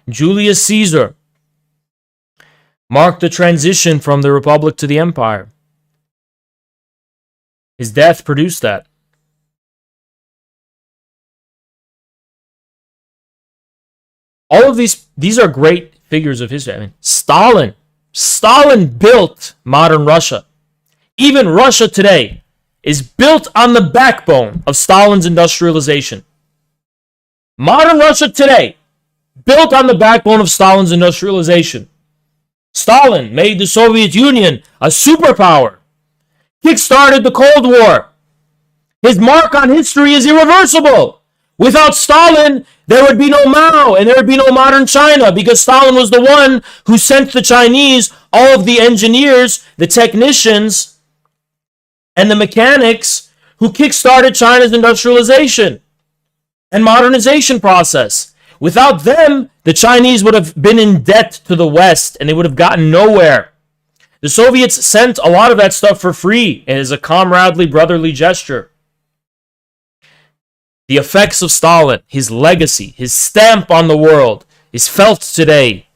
Julius Caesar marked the transition from the republic to the empire. His death produced that. All of these are great figures of history. I mean, Stalin built modern Russia. Even Russia today is built on the backbone of Stalin's industrialization. Modern Russia today, built on the backbone of Stalin's industrialization. Stalin made the Soviet Union a superpower. Kick-started the Cold War. His mark on history is irreversible. Without Stalin, there would be no Mao and there would be no modern China, because Stalin was the one who sent the Chinese all of the engineers, the technicians, and the mechanics who kick-started China's industrialization and modernization process. Without them, the Chinese would have been in debt to the West and they would have gotten nowhere. The Soviets sent a lot of that stuff for free as a comradely, brotherly gesture. The effects of Stalin, his legacy, his stamp on the world, is felt today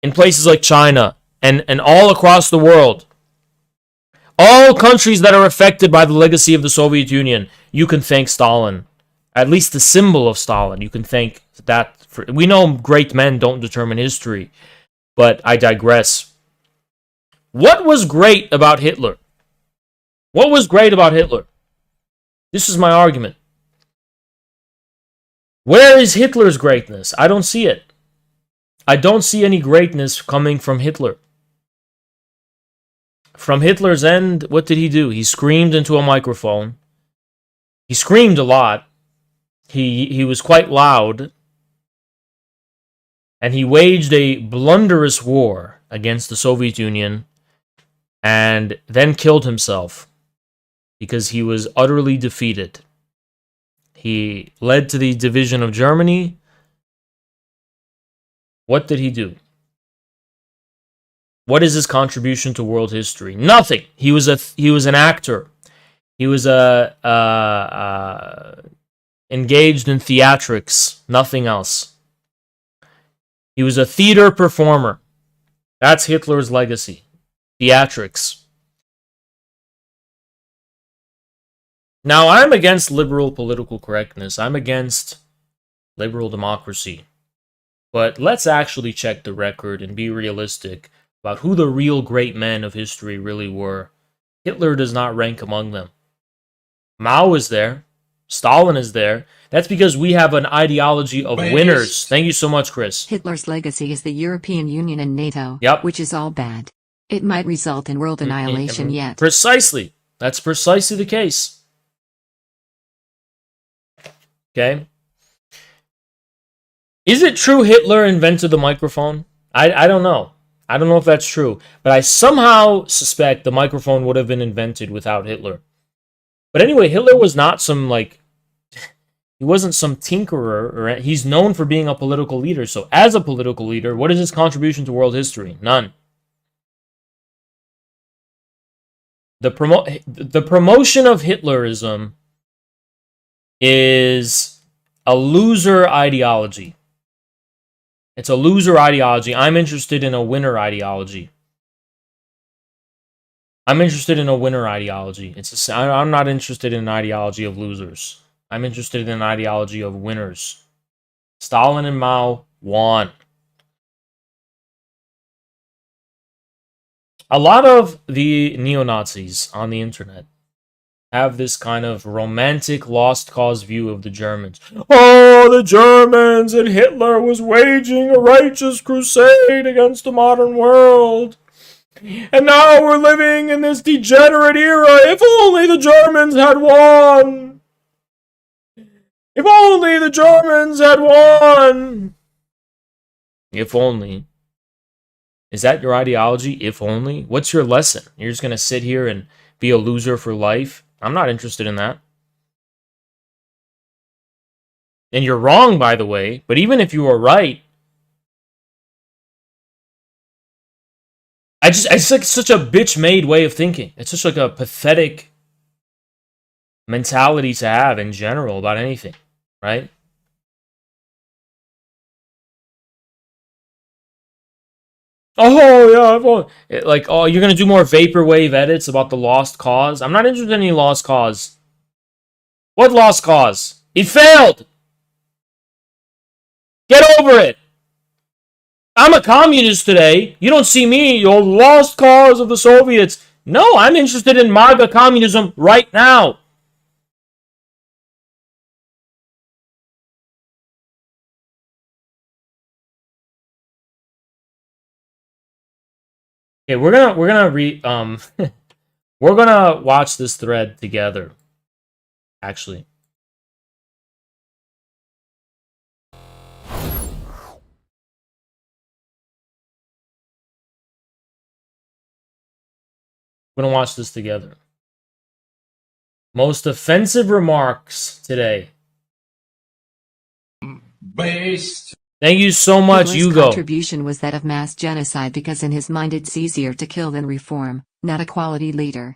in places like China and all across the world. All countries that are affected by the legacy of the Soviet Union, you can thank Stalin. At least the symbol of Stalin, you can thank that. We know great men don't determine history, but I digress. What was great about Hitler? What was great about Hitler? This is my argument. Where is Hitler's greatness? I don't see it. I don't see any greatness coming from Hitler. From Hitler's end, what did he do? He screamed into a microphone. He screamed a lot. He was quite loud. And he waged a blunderous war against the Soviet Union and then killed himself because he was utterly defeated. He led to the division of Germany. What did he do? What is his contribution to world history? Nothing. He was an actor. He was engaged in theatrics. Nothing else. He was a theater performer. That's Hitler's legacy. Theatrics. Now, I'm against liberal political correctness. I'm against liberal democracy. But let's actually check the record and be realistic about who the real great men of history really were. Hitler does not rank among them. Mao is there. Stalin is there. That's because we have an ideology of winners. Thank you so much, Chris. Hitler's legacy is the European Union and NATO, Yep. which is all bad. It might result in world annihilation yet. Precisely. That's precisely the case. Okay. Is it true Hitler invented the microphone? I don't know. I don't know if that's true. But I somehow suspect the microphone would have been invented without Hitler. But anyway, Hitler was not some, he wasn't some tinkerer. Or he's known for being a political leader. So as a political leader, what is his contribution to world history? None. The promotion of Hitlerism is a loser ideology. It's a loser ideology. I'm interested in a winner ideology. I'm not interested in an ideology of losers. I'm interested in an ideology of winners. Stalin and Mao won. A lot of the neo-Nazis on the internet have this kind of romantic lost cause view of the Germans. Oh, the Germans and Hitler was waging a righteous crusade against the modern world. And now we're living in this degenerate era. If only the Germans had won. If only the Germans had won. If only. Is that your ideology? If only? What's your lesson? You're just going to sit here and be a loser for life? I'm not interested in that. And you're wrong, by the way. But even if you were right, it's like such a bitch-made way of thinking. It's such like a pathetic mentality to have in general about anything, right? Oh yeah, like, oh, you're gonna do more vaporwave edits about the lost cause? I'm not interested in any lost cause. What lost cause? It failed. Get over it. I'm a communist today. You don't see me, the lost cause of the Soviets. No, I'm interested in MAGA communism right now. Okay, we're gonna we're gonna watch this thread together. Actually. We're gonna watch this together. Most offensive remarks today. Based. Thank you so much, Hitler's Hugo. contribution was that of mass genocide because in his mind it's easier to kill than reform, not a quality leader.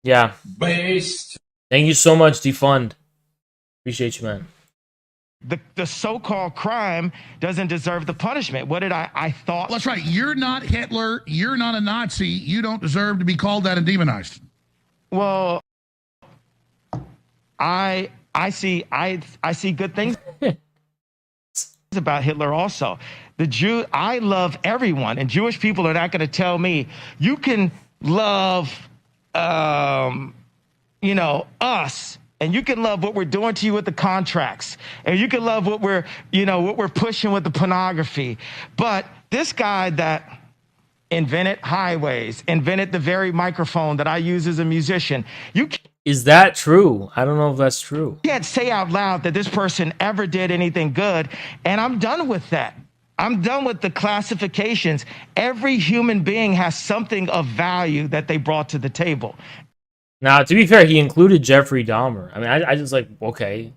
Yeah. Based. Thank you so much, Defund. Appreciate you, man. The so-called crime doesn't deserve the punishment. What did I thought? That's right. You're not Hitler. You're not a Nazi. You don't deserve to be called that and demonized. Well, I see good things about Hitler also. I love everyone, and Jewish people are not going to tell me you can love us, and you can love what we're doing to you with the contracts, and you can love what we're pushing with the pornography. But this guy that invented highways, invented the very microphone that I use as a musician, Is that true? I don't know if that's true. can't say out loud that this person ever did anything good, and I'm done with that. I'm done with the classifications. Every human being has something of value that they brought to the table. Now, to be fair, he included Jeffrey Dahmer. I mean, I just like, okay.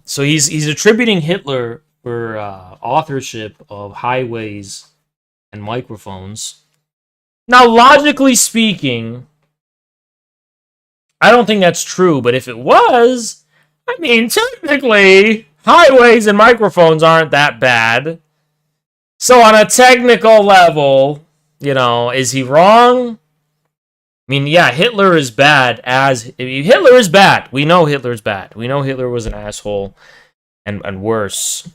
So he's attributing Hitler for authorship of highways and microphones. Now, logically speaking, I don't think that's true, but if it was, I mean, technically, highways and microphones aren't that bad. So on a technical level, is he wrong? I mean, yeah, Hitler is bad Hitler is bad. We know Hitler's bad. We know Hitler was an asshole and worse.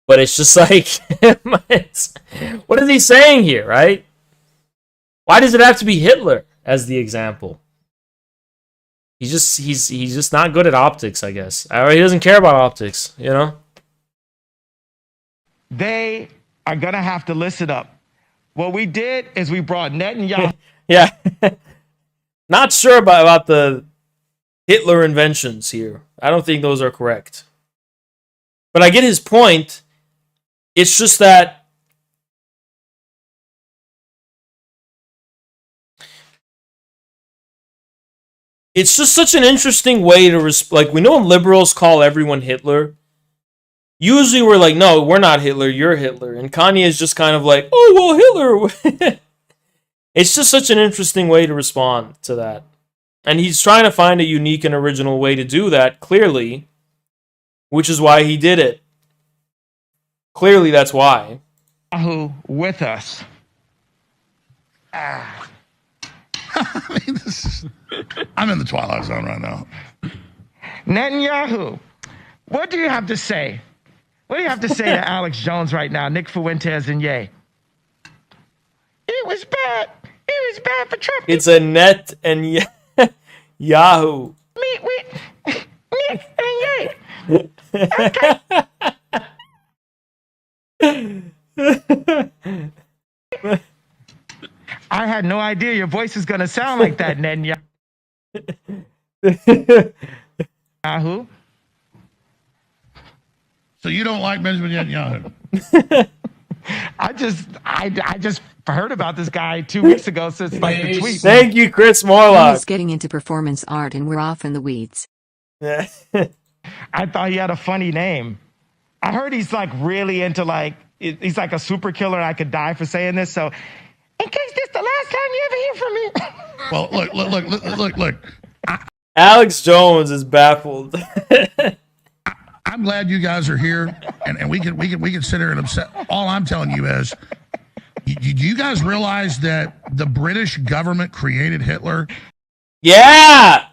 But it's just like, what is he saying here, right? Why does it have to be Hitler as the example? He's just not good at optics, I guess. Or he doesn't care about optics, They are going to have to listen up. What we did is we brought Netanyahu. Yeah. Not sure about the Hitler inventions here. I don't think those are correct. But I get his point. It's just that it's just such an interesting way to like, we know when liberals call everyone Hitler. Usually we're like, no, we're not Hitler, you're Hitler. And Kanye is just kind of like, oh, well, Hitler. It's just such an interesting way to respond to that. And he's trying to find a unique and original way to do that, clearly. Which is why he did it. Clearly, that's why. With us. I mean, I'm in the twilight zone right now. Netanyahu, what do you have to say? What do you have to say to Alex Jones right now, Nick Fuentes and Ye? It was bad. It was bad for Trump. It's a net and Yahoo. Nick and Ye. Okay. I had no idea your voice was going to sound like that, Netanyahu. So you don't like Benjamin Netanyahu? I just heard about this guy 2 weeks ago since like the tweet. Thank you, Chris He's Morlock. getting into performance art and we're off in the weeds. Yeah. I thought he had a funny name. I heard he's like really into like, he's like a super killer. I could die for saying this. So in case this the last time you ever hear from me. Well, look. Alex Jones is baffled. I'm glad you guys are here, and we can sit here and upset. All I'm telling you is, do you guys realize that the British government created Hitler? Yeah.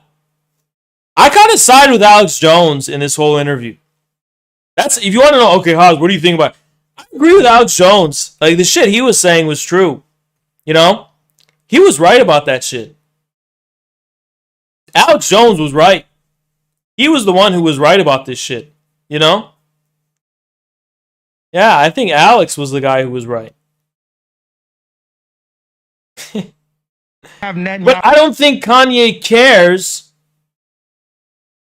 I kind of side with Alex Jones in this whole interview. That's if you want to know. Okay, Haas, what do you think about it? I agree with Alex Jones. Like the shit he was saying was true. You know, he was right about that shit. Alex Jones was right. He was the one who was right about this shit. You know? Yeah, I think Alex was the guy who was right. But I don't think Kanye cares.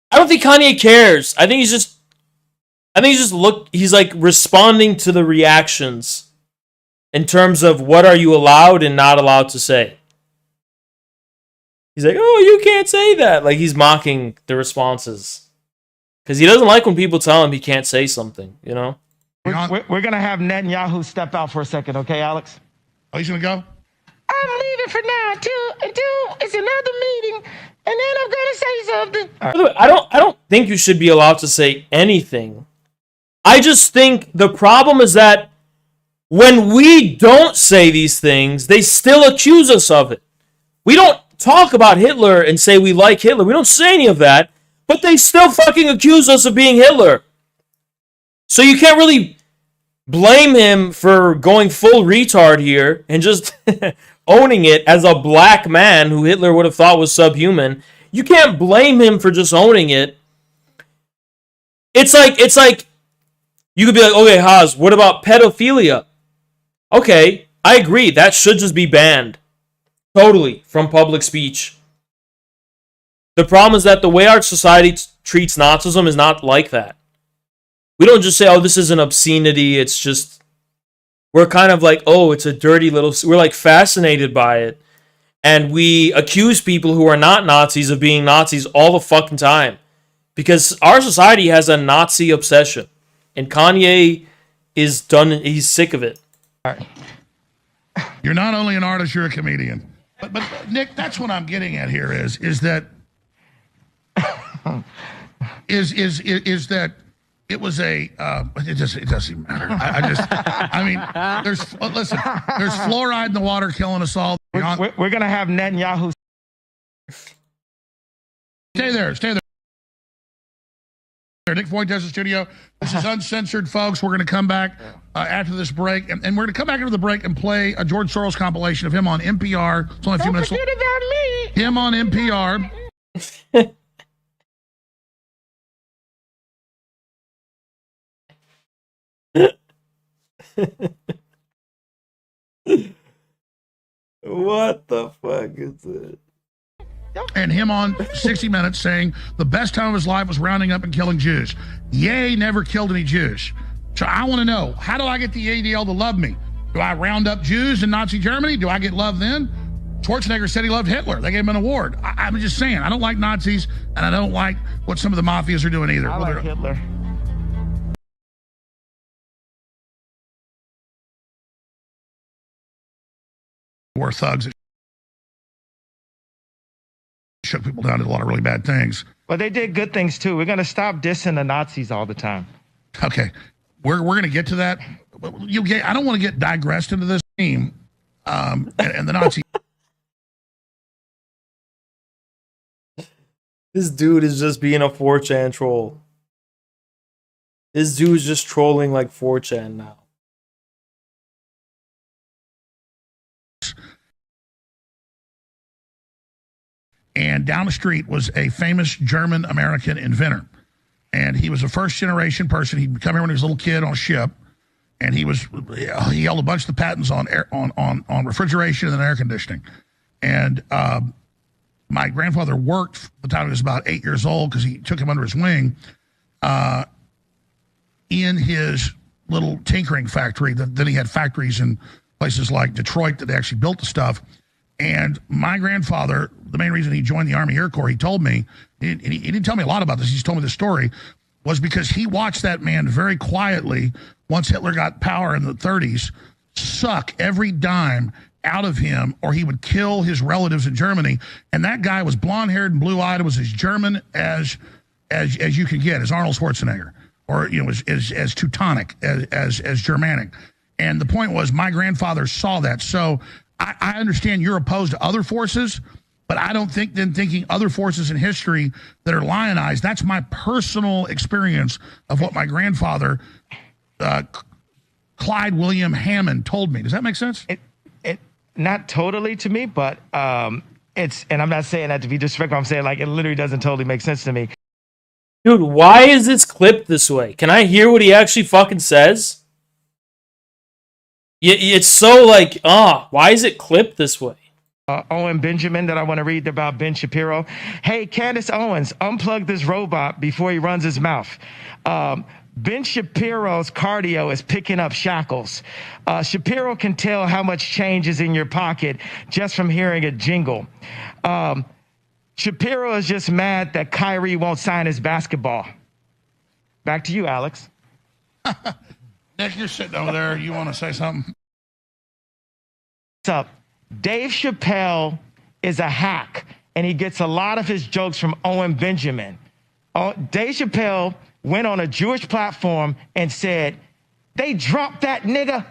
I think he's like responding to the reactions in terms of what are you allowed and not allowed to say. He's like, oh, you can't say that. Like he's mocking the responses. Because he doesn't like when people tell him he can't say something, you know? We're going to have Netanyahu step out for a second, okay, Alex? Oh, he's going to go? I'm leaving for now until it's another meeting, and then I'm going to say something. By the way, I don't think you should be allowed to say anything. I just think the problem is that when we don't say these things, they still accuse us of it. We don't talk about Hitler and say we like Hitler. We don't say any of that. But they still fucking accuse us of being Hitler. So you can't really blame him for going full retard here and just owning it as a black man who Hitler would have thought was subhuman. You can't blame him for just owning it. It's like you could be like, okay, Haas, what about pedophilia? Okay, I agree. That should just be banned. Totally from public speech. The problem is that the way our society treats Nazism is not like that. We don't just say, oh, this is an obscenity. It's just, we're kind of like, oh, it's a dirty little, we're like fascinated by it. And we accuse people who are not Nazis of being Nazis all the fucking time. Because our society has a Nazi obsession. And Kanye is done, he's sick of it. You're not only an artist, you're a comedian. But Nick, that's what I'm getting at here is that is that it was a it doesn't matter. There's fluoride in the water killing us all. We're gonna have Netanyahu. Stay there. Nick Fuentes' studio. This is uncensored, folks. We're going to come back after this break, and we're going to come back after the break and play a George Soros compilation of him on NPR. It's only a few minutes. Don't forget about me. Him on NPR. What the fuck is it? And him on 60 Minutes saying the best time of his life was rounding up and killing Jews. Ye never killed any Jews. So I want to know, how do I get the ADL to love me? Do I round up Jews in Nazi Germany? Do I get love then? Schwarzenegger said he loved Hitler. They gave him an award. I'm just saying, I don't like Nazis, and I don't like what some of the mafias are doing either. I like Hitler. Were thugs that shook people down, did a lot of really bad things. But they did good things too. We're going to stop dissing the Nazis all the time. Okay, we're going to get to that. I don't want to get digressed into this theme and the Nazi. This dude is just being a 4chan troll. This dude's just trolling like 4chan now. And down the street was a famous German-American inventor. And he was a first-generation person. He'd come here when he was a little kid on a ship. And he held a bunch of the patents on refrigeration and air conditioning. And my grandfather worked the time he was about 8 years old because he took him under his wing. in his little tinkering factory. Then he had factories in places like Detroit that they actually built the stuff. And my grandfather, the main reason he joined the Army Air Corps, he told me, and he didn't tell me a lot about this, he just told me the story, was because he watched that man very quietly, once Hitler got power in the 30s, suck every dime out of him, or he would kill his relatives in Germany. And that guy was blonde-haired and blue-eyed, was as German as you could get, as Arnold Schwarzenegger, or as Teutonic, as Germanic. And the point was, my grandfather saw that. So I understand you're opposed to other forces, but I don't think thinking other forces in history that are lionized, that's my personal experience of what my grandfather, Clyde William Hammond, told me. Does that make sense? It not totally to me, but it's, and I'm not saying that to be disrespectful, I'm saying like it literally doesn't totally make sense to me. Dude, why is this clipped this way? Can I hear what he actually fucking says? It's so like, why is it clipped this way? Owen Benjamin that I want to read about Ben Shapiro. Hey, Candace Owens, unplug this robot before he runs his mouth. Ben Shapiro's cardio is picking up shackles. Shapiro can tell how much change is in your pocket just from hearing a jingle. Shapiro is just mad that Kyrie won't sign his basketball. Back to you, Alex. Nick, you're sitting over there. You want to say something? What's up? Dave Chappelle is a hack, and he gets a lot of his jokes from Owen Benjamin. Dave Chappelle went on a Jewish platform and said, they dropped that nigga.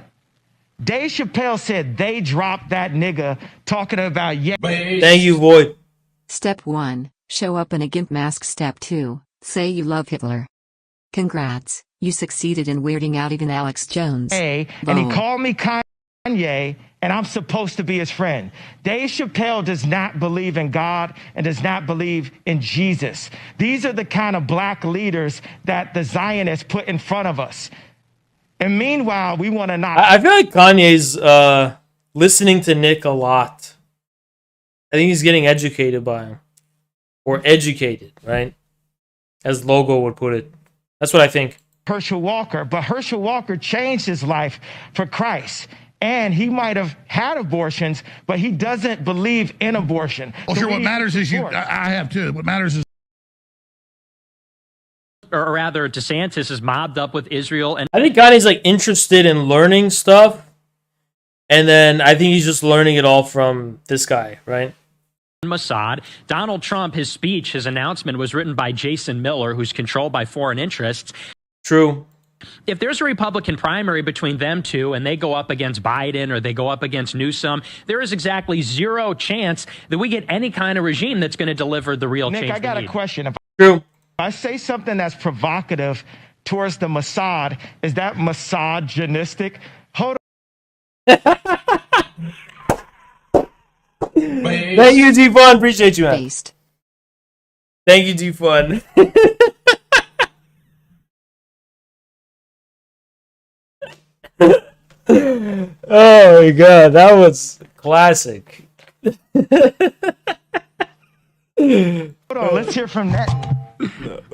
Dave Chappelle said they dropped that nigga, talking about, yeah. Thank you, Void. Step 1, show up in a GIMP mask. Step 2, say you love Hitler. Congrats, you succeeded in weirding out even Alex Jones. Hey, and he called me Kanye, and I'm supposed to be his friend. Dave Chappelle does not believe in God and does not believe in Jesus. These are the kind of black leaders that the Zionists put in front of us. And meanwhile, we want to not. I feel like Kanye's listening to Nick a lot. I think he's getting educated by him. Or educated, right? As Logo would put it. That's what I think. Herschel Walker, but Herschel Walker changed his life for Christ. And he might have had abortions, but he doesn't believe in abortion. Well, sure, what matters is I have too. What matters is, or rather, DeSantis is mobbed up with Israel. And I think Kanye's like interested in learning stuff. And then I think he's just learning it all from this guy, right? Mossad. Donald Trump, his speech, his announcement was written by Jason Miller, who's controlled by foreign interests. True. If there's a Republican primary between them two and they go up against Biden or they go up against Newsom, there is exactly zero chance that we get any kind of regime that's going to deliver the real change. Nick, I got a question. True. If I say something that's provocative towards the Mossad, is that misogynistic? Hold on. Thank you, D-Fun. Appreciate you, man. Based. Thank you, D-Fun. Oh my god, that was classic. Hold on, let's hear from that.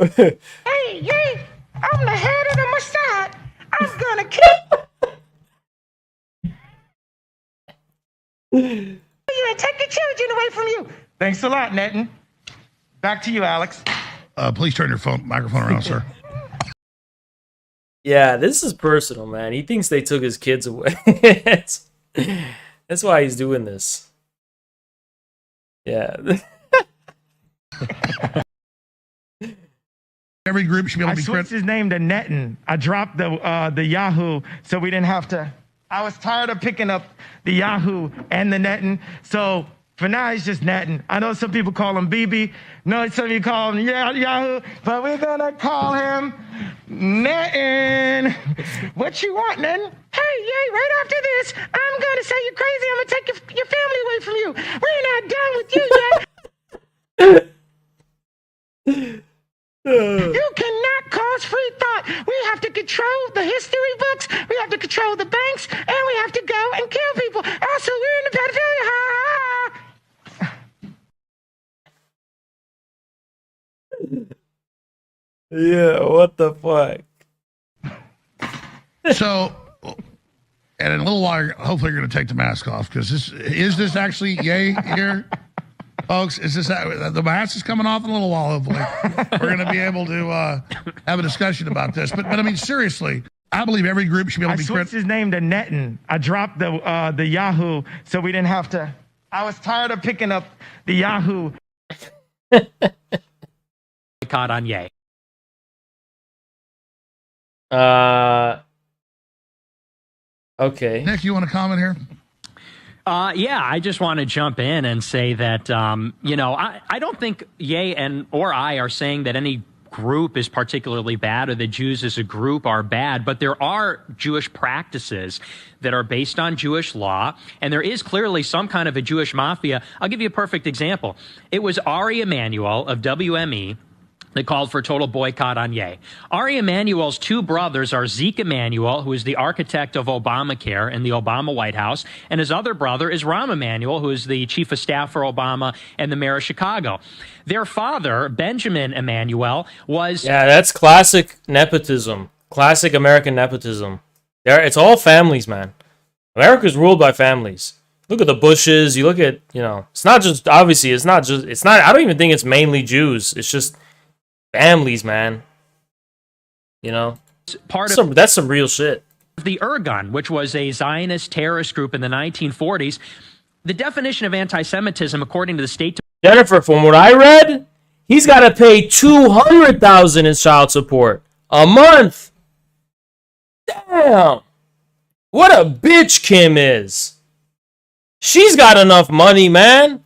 Hey, yay, I'm the head of the Mossad. I'm gonna kill you and take your children away from you. Thanks a lot, Netton. Back to you, Alex. Please turn your microphone around, sir. Yeah, this is personal, man. He thinks they took his kids away. That's why he's doing this. Yeah. Every group should be able to be switched his name to Netton. I dropped the Yahoo so we didn't have to. I was tired of picking up the Yahoo and the Netton. So for now, it's just Netton. I know some people call him BB. No, some people call him Yahoo. But we're going to call him Netton. What you want, Netton? Hey, yay, right after this, I'm going to say you're crazy. I'm going to take your family away from you. We're not done with you yet. You cannot cause free thought. We have to control the history books. We have to control the banks. And we have to go and kill people. Also, we're in the pedophilia. Ha, ha, ha. Yeah, what the fuck? So, and in a little while, hopefully you're going to take the mask off, because is this actually yay here, folks? Is this the mask is coming off in a little while? Hopefully, we're going to be able to have a discussion about this. But I mean, seriously, I believe every group should be able to be switched his name to Netin. I dropped the Yahoo, so we didn't have to. I was tired of picking up the Yahoo. Caught on Ye. Okay. Nick, you want to comment here? Yeah, I just want to jump in and say that, you know, I don't think Ye or I are saying that any group is particularly bad or the Jews as a group are bad, but there are Jewish practices that are based on Jewish law, and there is clearly some kind of a Jewish mafia. I'll give you a perfect example. It was Ari Emanuel of WME that called for a total boycott on Ye. Ari Emanuel's two brothers are Zeke Emanuel, who is the architect of Obamacare in the Obama White House, and his other brother is Rahm Emanuel, who is the chief of staff for Obama and the mayor of Chicago. Their father, Benjamin Emanuel, was... Yeah, that's classic nepotism. Classic American nepotism. It's all families, man. America's ruled by families. Look at the Bushes. You look at, you know, it's not just, obviously, it's not, I don't even think it's mainly Jews. It's just families, man. You know, that's some real shit. The Irgun, which was a Zionist terrorist group in the 1940s, the definition of anti-Semitism, according to the State Jennifer, from what I read, he's got to pay $200,000 in child support a month. Damn, what a bitch Kim is. She's got enough money, man.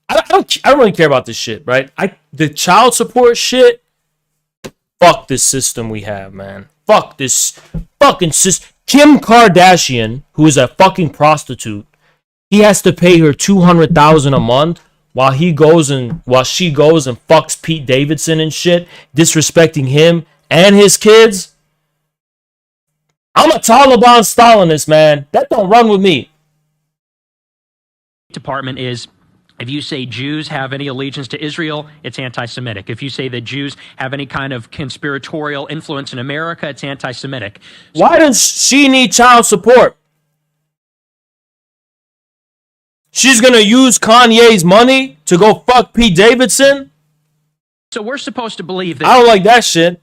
I don't really care about this shit, right? The child support shit. Fuck this system we have, man. Fuck this fucking system. Kim Kardashian, who is a fucking prostitute, he has to pay her $200,000 a month while she goes and fucks Pete Davidson and shit, disrespecting him and his kids. I'm a Taliban Stalinist, man. That don't run with me. Department is, if you say Jews have any allegiance to Israel, it's anti-Semitic. If you say that Jews have any kind of conspiratorial influence in America, it's anti-Semitic. Why does she need child support? She's going to use Kanye's money to go fuck Pete Davidson? So we're supposed to believe that... I don't like that shit.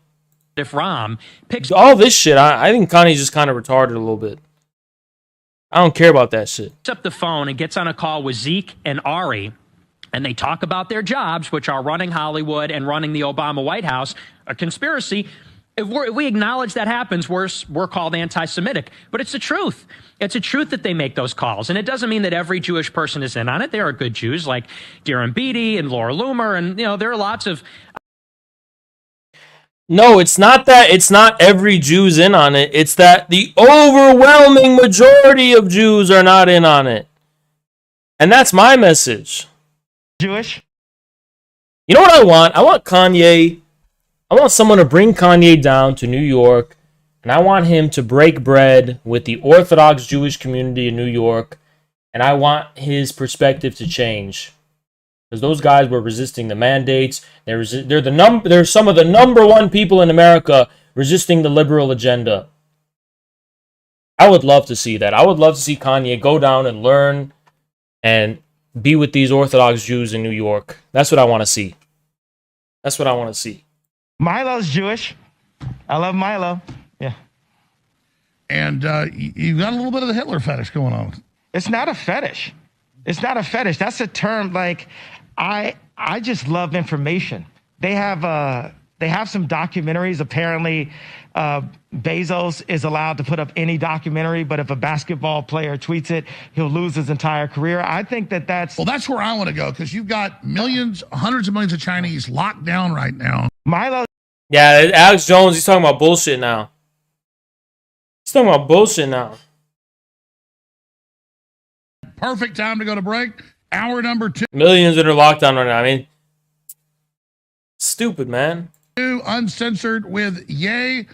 If Rahm picks... All this shit, I think Kanye's just kind of retarded a little bit. I don't care about that shit. Up the phone and gets on a call with Zeke and Ari, and they talk about their jobs, which are running Hollywood and running the Obama White House, a conspiracy. If we acknowledge that happens, we're called anti-Semitic. But it's the truth. It's a truth that they make those calls. And it doesn't mean that every Jewish person is in on it. There are good Jews like Darren Beatty and Laura Loomer, and there are lots of... No, it's not that it's not every Jew's in on it. It's that the overwhelming majority of Jews are not in on it. And that's my message. Jewish? You know what I want? I want Kanye. I want someone to bring Kanye down to New York. And I want him to break bread with the Orthodox Jewish community in New York. And I want his perspective to change. Because those guys were resisting the mandates. They're some of the number one people in America resisting the liberal agenda. I would love to see that. I would love to see Kanye go down and learn and be with these Orthodox Jews in New York. That's what I want to see. That's what I want to see. Milo's Jewish. I love Milo. Yeah. And you got a little bit of the Hitler fetish going on. It's not a fetish. It's not a fetish. That's a term like... I just love information. They have some documentaries. Apparently, Bezos is allowed to put up any documentary, but if a basketball player tweets it, he'll lose his entire career. I think that's... Well, that's where I want to go, because you've got millions, hundreds of millions of Chinese locked down right now. Milo... Yeah, Alex Jones, he's talking about bullshit now. Perfect time to go to break. Hour number 2. Millions that are locked down right now. I mean, stupid, man. Uncensored with Ye.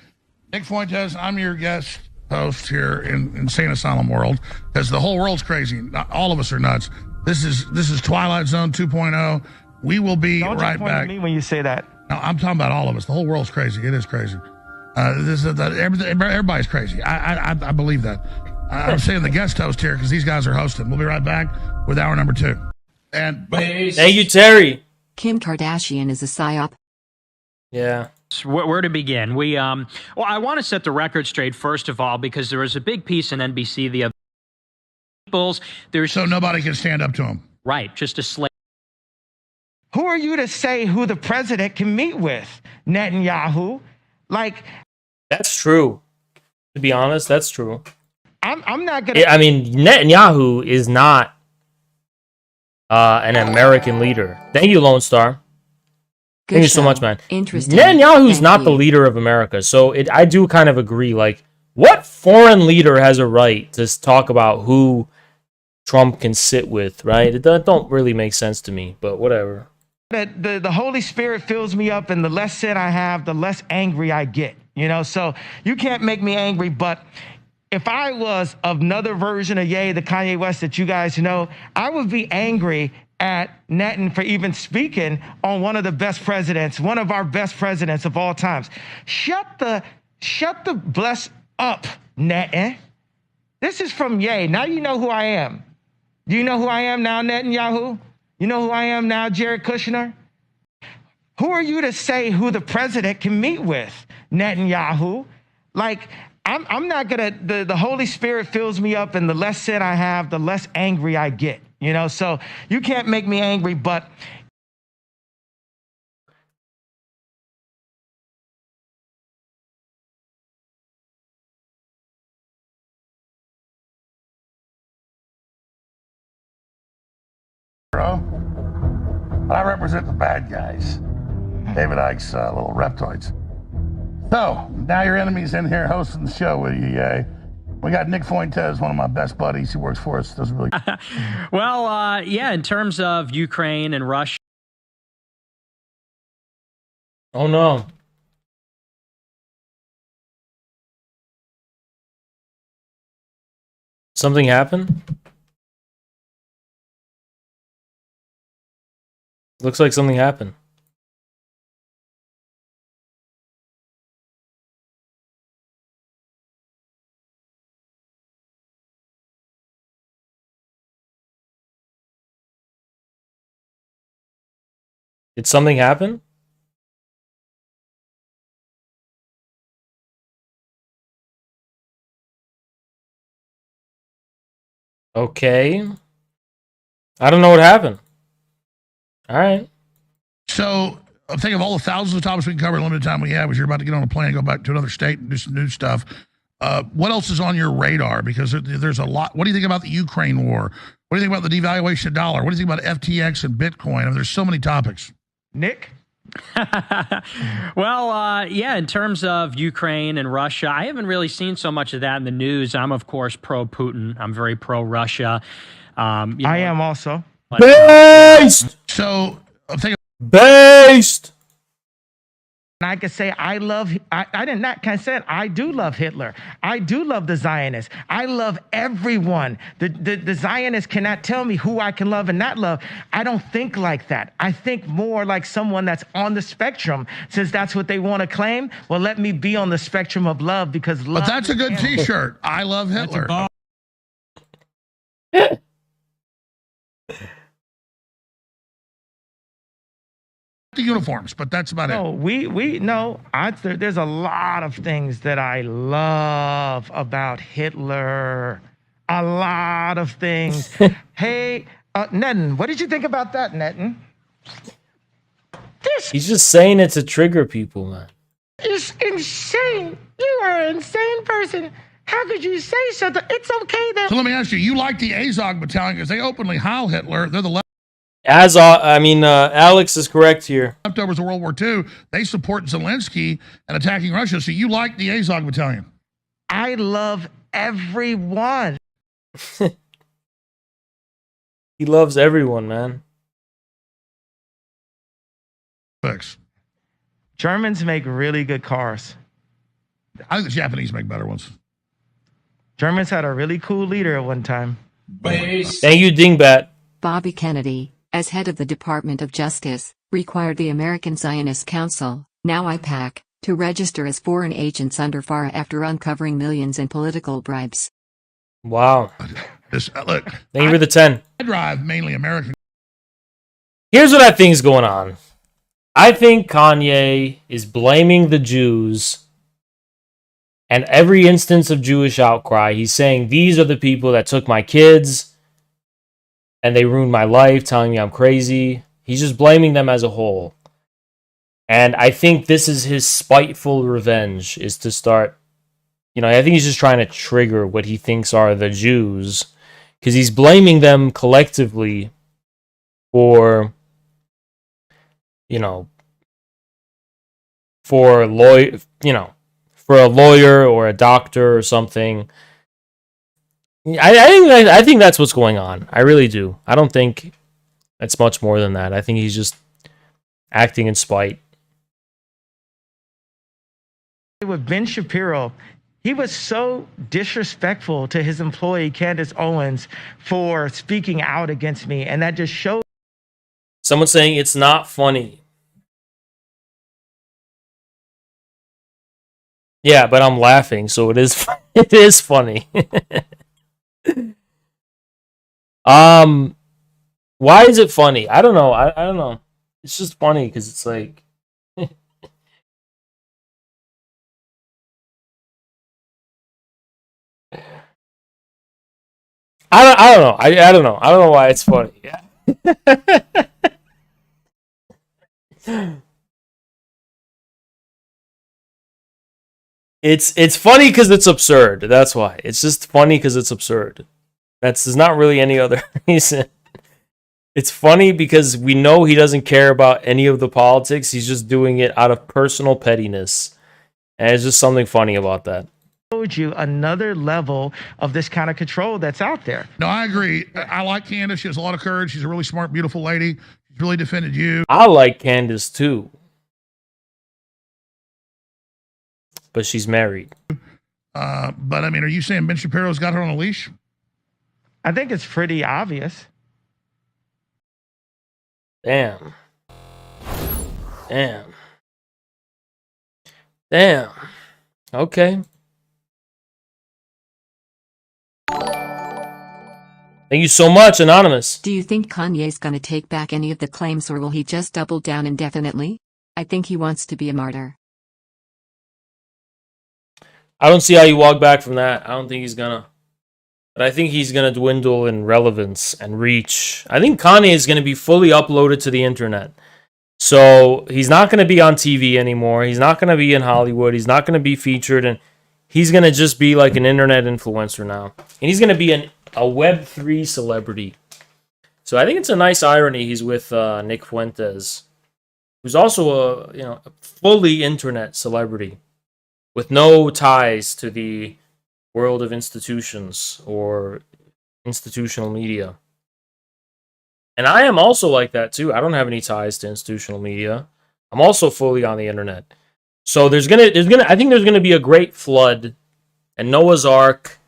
Nick Fuentes, I'm your guest host here in Insane Asylum World, because the whole world's crazy. All of us are nuts. This is Twilight Zone 2.0. We will be right back. Don't point at me when you say that. No, I'm talking about all of us. The whole world's crazy. It is crazy. Everybody's crazy. I believe that. I'm saying the guest host here because these guys are hosting. We'll be right back with hour number 2. And thank you, Terry. Kim Kardashian is a psyop. Yeah. Where to begin? Well, I want to set the record straight first of all because there was a big piece in NBC the other. So nobody can stand up to him. Right, just a slave. Who are you to say who the president can meet with, Netanyahu? Like, that's true. To be honest, that's true. I'm not gonna. I mean, Netanyahu is not an American leader. Thank you, Lone Star. Good Thank you so show. much, man. Interesting. Netanyahu's Thank not you. the leader of America, so I do kind of agree. Like, what foreign leader has a right to talk about who Trump can sit with, right? It don't really make sense to me, but whatever. The Holy Spirit fills me up, and the less sin I have, the less angry I get. You know, so you can't make me angry, but if I was another version of Ye, the Kanye West that you guys know, I would be angry at Netan for even speaking on one of the best presidents, one of our best presidents of all times. Shut the bless up, Netan. This is from Ye. Now you know who I am. Do you know who I am now, Netanyahu? You know who I am now, Jared Kushner? Who are you to say who the president can meet with, Netanyahu? Like, I'm not gonna, the Holy Spirit fills me up, and the less sin I have, the less angry I get, you know? So you can't make me angry, but But I represent the bad guys. David Icke's little reptoids. So, now your enemy's in here hosting the show with you, yay. We got Nick Fuentes, one of my best buddies. He works for us. Does really. Well, yeah, in terms of Ukraine and Russia. Oh, no. Something happened? Looks like something happened. Did something happen? Okay. I don't know what happened. All right. So, I'm thinking of all the thousands of topics we can cover in limited time we have as you're about to get on a plane and go back to another state and do some new stuff. What else is on your radar? Because there's a lot. What do you think about the Ukraine war? What do you think about the devaluation of the dollar? What do you think about FTX and Bitcoin? I mean, there's so many topics. Nick? Well, yeah, in terms of Ukraine and Russia, I haven't really seen so much of that in the news. I'm, of course, pro-Putin. I'm very pro-Russia. I am also. Based! So, I'm thinking. Based! I can say I do love Hitler. I do love the Zionists. I love everyone. The Zionists cannot tell me who I can love and not love. I don't think like that. I think more like someone that's on the spectrum. Since that's what they want to claim, well, let me be on the spectrum of love because love. But that's a good T-shirt. I love Hitler. The uniforms, but that's about it. There's a lot of things that I love about Hitler. A lot of things. Hey, Netan, what did you think about that, Netan? He's just saying it to trigger people, man. It's insane. You are an insane person. How could you say something? It's okay that. So let me ask you, you like the Azog Battalion because they openly howl Hitler. They're the Alex is correct here. leftovers of World War II. They support Zelensky and attacking Russia. So you like the Azog Battalion? I love everyone. He loves everyone, man. Thanks. Germans make really good cars. I think the Japanese make better ones. Germans had a really cool leader at one time. Thank you, Dingbat. Bobby Kennedy, as head of the Department of Justice, required the American Zionist Council, now AIPAC, to register as foreign agents under FARA after uncovering millions in political bribes. Wow. Look, Thank you for the 10. I drive mainly American. Here's what I think is going on. I think Kanye is blaming the Jews, and every instance of Jewish outcry, he's saying these are the people that took my kids and they ruined my life, telling me I'm crazy. He's just blaming them as a whole. And I think this is his spiteful revenge, is to start, I think he's just trying to trigger what he thinks are the Jews, because he's blaming them collectively for, for a lawyer or a doctor or something. I think that's what's going on. I really do. I don't think it's much more than that. I think he's just acting in spite. With Ben Shapiro, he was so disrespectful to his employee, Candace Owens, for speaking out against me. And that just showed. Someone saying it's not funny. Yeah, but I'm laughing, so it is it is funny. Why is it funny? I don't know. I don't know. It's just funny because it's like I don't know. I don't know. I don't know why it's funny. Yeah. It's funny because it's absurd. That's why. It's just funny because it's absurd. There's not really any other reason. It's funny because we know he doesn't care about any of the politics. He's just doing it out of personal pettiness. And there's just something funny about that. You another level of this kind of control that's out there. No, I agree. I like Candace. She has a lot of courage. She's a really smart, beautiful lady. She's really defended you. I like Candace too. But she's married. But I mean, are you saying Ben Shapiro's got her on a leash? I think it's pretty obvious. Damn. Damn. Damn. Okay. Thank you so much, Anonymous. Do you think Kanye's gonna take back any of the claims, or will he just double down indefinitely? I think he wants to be a martyr. I don't see how you walk back from that. I don't think he's gonna. But I think he's gonna dwindle in relevance and reach. I think Kanye is gonna be fully uploaded to the internet. So he's not gonna be on TV anymore. He's not gonna be in Hollywood. He's not gonna be featured, and he's gonna just be like an internet influencer now. And he's gonna be a Web3 celebrity. So I think it's a nice irony he's with Nick Fuentes, who's also a fully internet celebrity with no ties to the world of institutions or institutional media. And I am also like that too. I don't have any ties to institutional media. I'm also fully on the internet. So I think there's gonna be a great flood, and Noah's Ark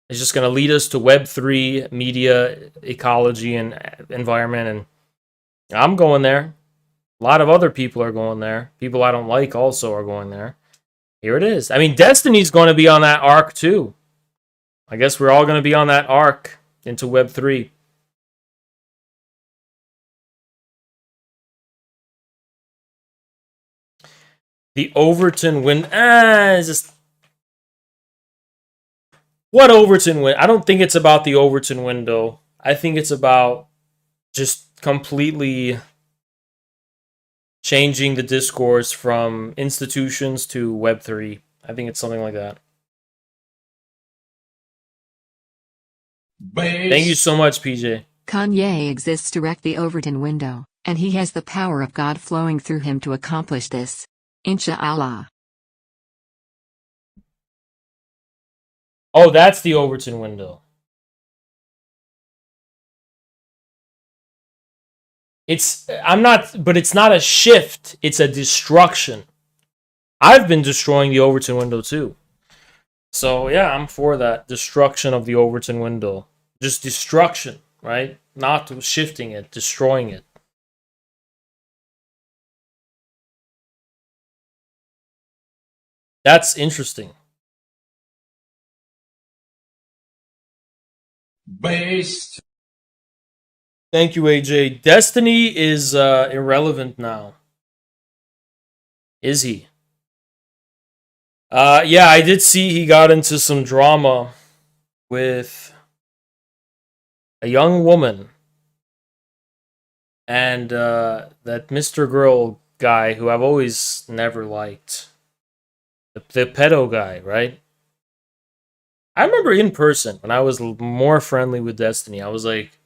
is just gonna lead us to Web3 media ecology and environment, and I'm going there. A lot of other people are going there. People I don't like also are going there. Here it is. I mean, Destiny's going to be on that arc too. I guess we're all going to be on that arc into Web3. The Overton win. It's just. What Overton win? I don't think it's about the Overton window. I think it's about just completely changing the discourse from institutions to Web3. I think it's something like that. Thank you so much, PJ. Kanye exists to wreck the Overton window, and he has the power of God flowing through him to accomplish this. Inshallah. Oh, that's the Overton window. It's not a shift, it's a destruction. I've been destroying the Overton window too. So yeah, I'm for that. Destruction of the Overton window. Just destruction, right? Not shifting it, destroying it. That's interesting. Based. Thank you, AJ. Destiny is irrelevant now. Is he? Yeah, I did see he got into some drama with a young woman and that Mr. Girl guy who I've always never liked. The pedo guy, right? I remember in person when I was more friendly with Destiny, I was like,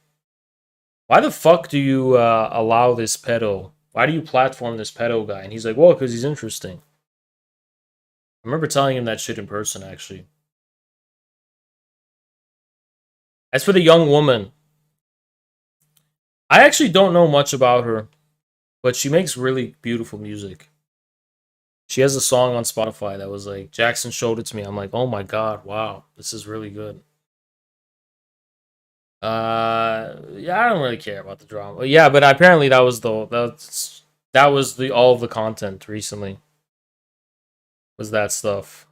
why the fuck do you allow this pedo? Why do you platform this pedo guy? And he's like, well, because he's interesting. I remember telling him that shit in person, actually. As for the young woman, I actually don't know much about her, but she makes really beautiful music. She has a song on Spotify that was like, Jackson showed it to me. I'm like, oh my god, wow, this is really good. Yeah, I don't really care about the drama. Yeah, but apparently that was the all of the content recently. Was that stuff.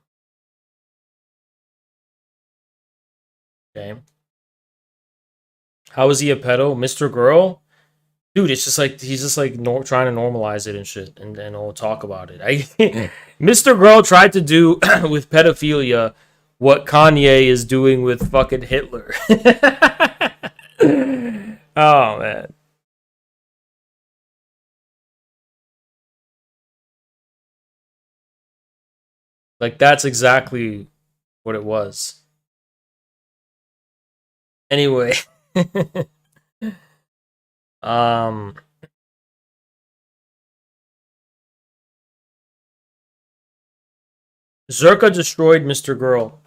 Okay. How is he a pedo? Mr. Girl? Dude, it's just like he's just like trying to normalize it and shit and we'll talk about it. Mr. Girl tried to do with pedophilia what Kanye is doing with fucking Hitler. Oh man. Like that's exactly what it was. Anyway, um Zerka destroyed Mr. Girl.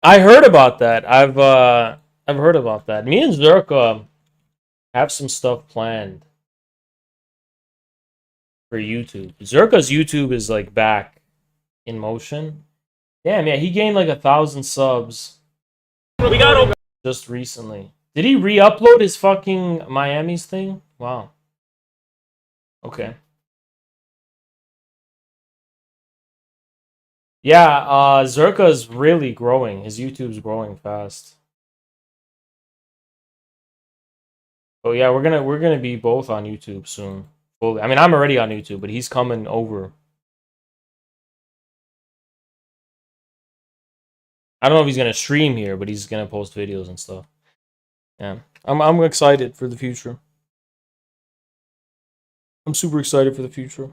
I heard about that. I've heard about that. Me and Zerka have some stuff planned for YouTube. Zerka's YouTube is like back in motion. Damn, yeah, he gained like 1,000 subs. We got just recently. Did he re-upload his fucking Miami's thing? Wow. Okay. Yeah, Zerka's really growing. His YouTube's growing fast. Oh yeah, we're gonna be both on YouTube soon. Fully. I mean, I'm already on YouTube, but he's coming over. I don't know if he's gonna stream here, but he's gonna post videos and stuff. Yeah, I'm excited for the future. I'm super excited for the future.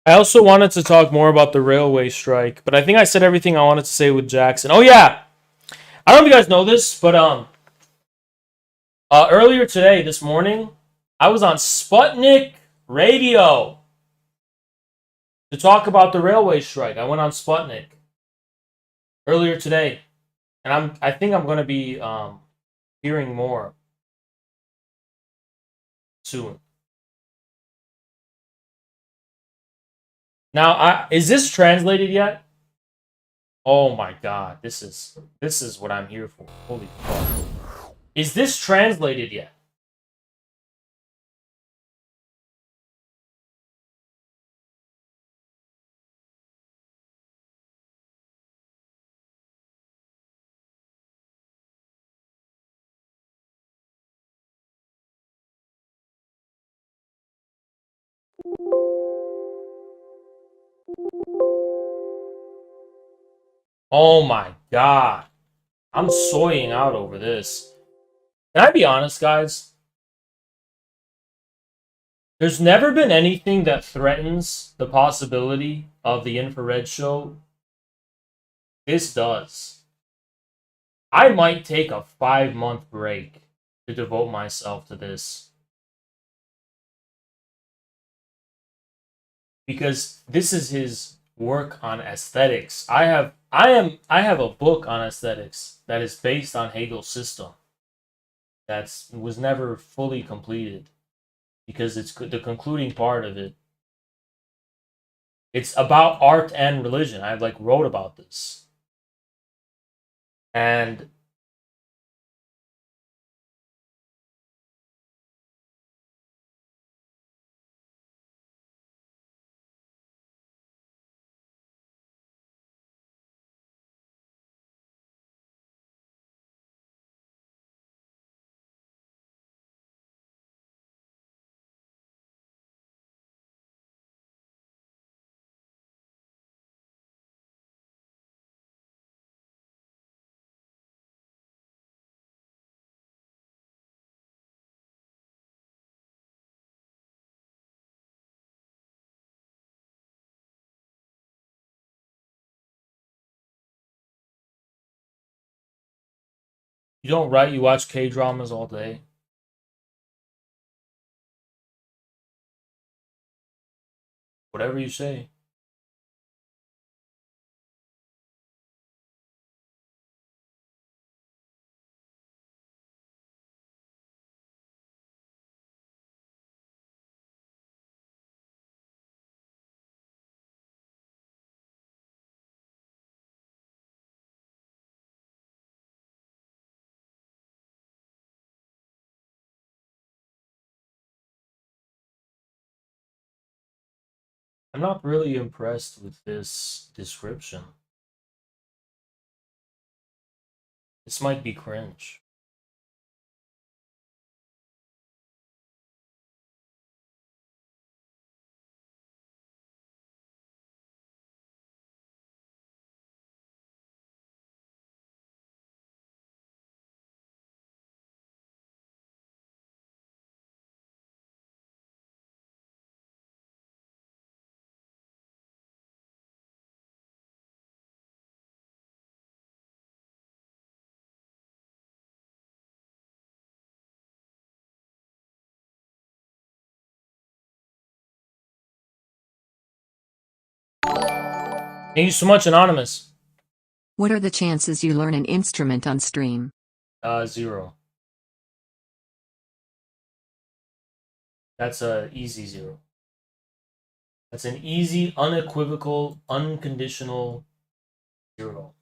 I also wanted to talk more about the railway strike, but I think I said everything I wanted to say with Jackson. Oh yeah, I don't know if you guys know this, but earlier today, this morning, I was on Sputnik Radio to talk about the railway strike. I went on Sputnik earlier today, and I think I'm going to be hearing more soon. Now, is this translated yet? Oh my god, this is what I'm here for. Holy fuck. Is this translated yet? Oh my god. I'm soying out over this. Can I be honest, guys? There's never been anything that threatens the possibility of the infrared show. This does. I might take a 5-month break to devote myself to this. Because this is his work on aesthetics. I have a book on aesthetics that is based on Hegel's system. That was never fully completed because it's the concluding part of it. It's about art and religion. I wrote about this. And you don't write, you watch K-dramas all day. Whatever you say. I'm not really impressed with this description. This might be cringe. Thank you so much, Anonymous. What are the chances you learn an instrument on stream? 0. That's a easy 0. That's an easy, unequivocal, unconditional 0.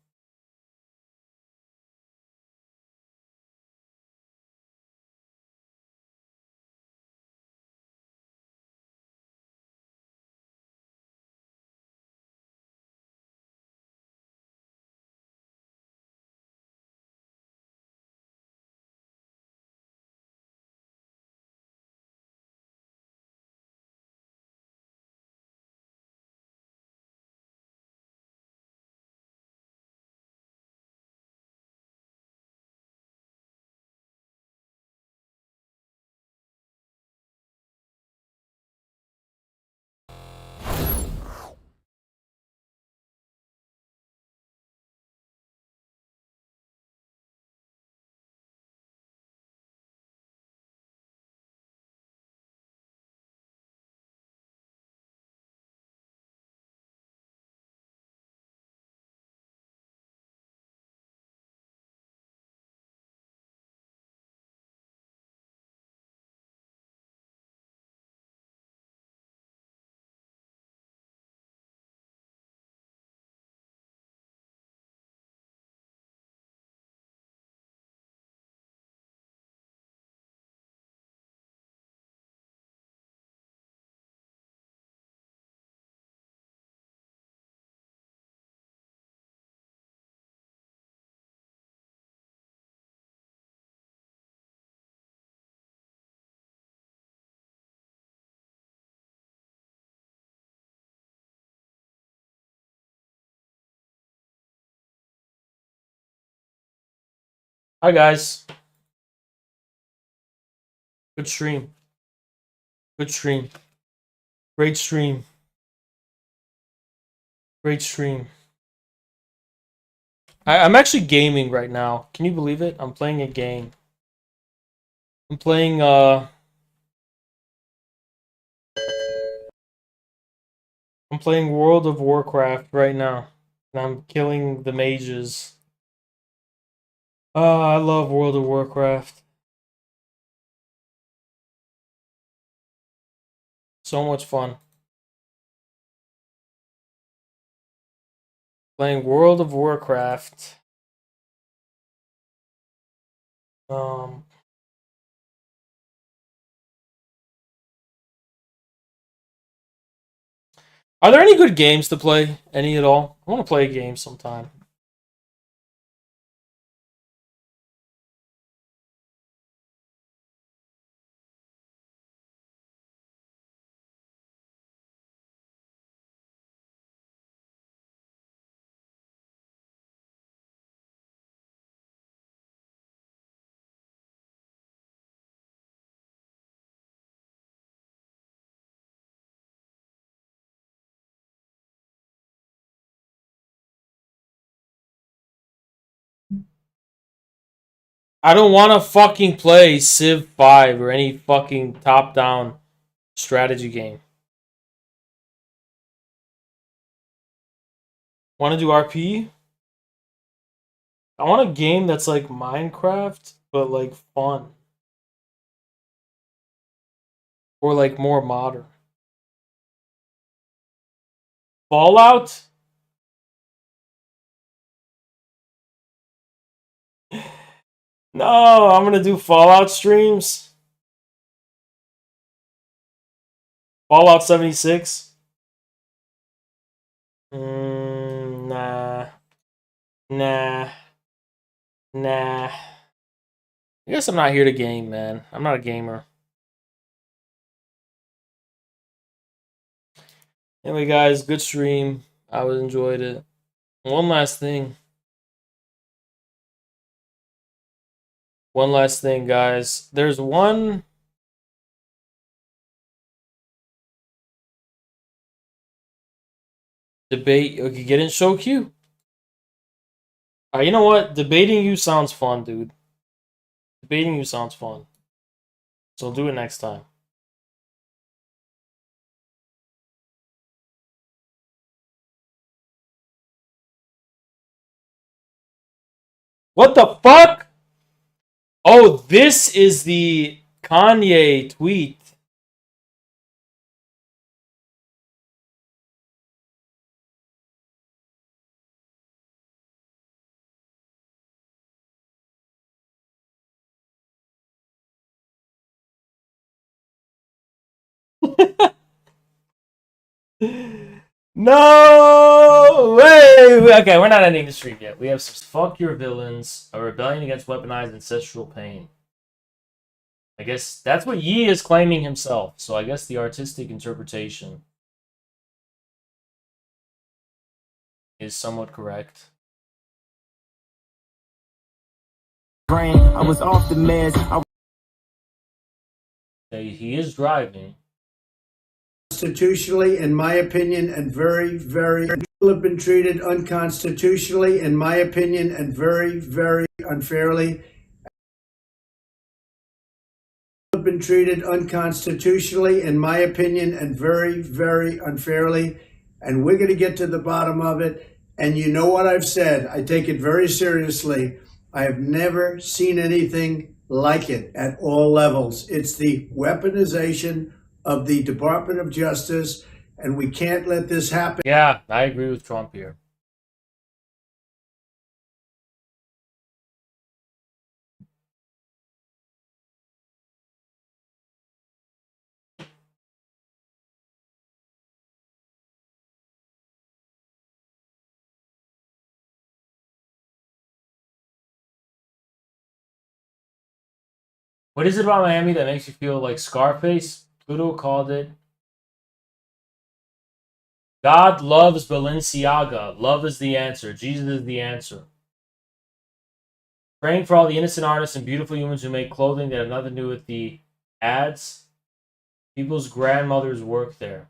Hi, guys. Good stream. Good stream. Great stream. Great stream. I'm actually gaming right now. Can you believe it? I'm playing a game. I'm playing World of Warcraft right now. And I'm killing the mages. Oh, I love World of Warcraft. So much fun. Playing World of Warcraft. Are there any good games to play? Any at all? I want to play a game sometime. I don't want to fucking play Civ 5 or any fucking top-down strategy game. Want to do RP? I want a game that's like Minecraft, but like fun. Or like more modern. Fallout? No, I'm gonna do Fallout streams. Fallout 76? Nah. Nah. Nah. I guess I'm not here to game, man. I'm not a gamer. Anyway, guys, good stream. I enjoyed it. One last thing. One last thing, guys. There's one debate. Okay, get in show queue. You know what? Debating you sounds fun, dude. Debating you sounds fun. So do it next time. What the fuck? Oh, this is the Kanye tweet. No way! Okay, we're not ending the stream yet. We have some fuck your villains, a rebellion against weaponized ancestral pain. I guess that's what Yi is claiming himself, so I guess the artistic interpretation is somewhat correct. I was off the meds. He is driving. Constitutionally, in my opinion, and very, very have been treated unconstitutionally, in my opinion, and very, very unfairly. Have been treated unconstitutionally, in my opinion, and very, very unfairly. And we're going to get to the bottom of it. And you know what I've said. I take it very seriously. I have never seen anything like it at all levels. It's the weaponization of the Department of Justice, and we can't let this happen. Yeah, I agree with Trump here. What is it about Miami that makes you feel like Scarface? Pluto called it. God loves Balenciaga. Love is the answer. Jesus is the answer. Praying for all the innocent artists and beautiful humans who make clothing that have nothing to do with the ads. People's grandmothers work there.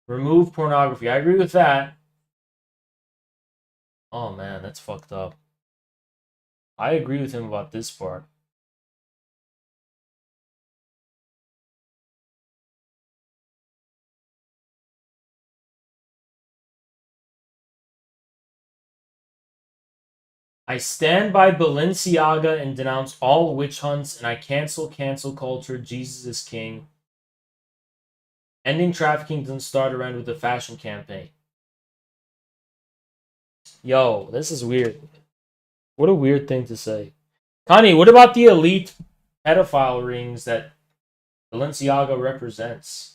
Remove pornography. I agree with that. Oh man, that's fucked up. I agree with him about this part. I stand by Balenciaga and denounce all witch hunts, and I cancel culture. Jesus is king. Ending trafficking doesn't start or end with a fashion campaign. Yo, this is weird. What a weird thing to say. Kanye, what about the elite pedophile rings that Balenciaga represents?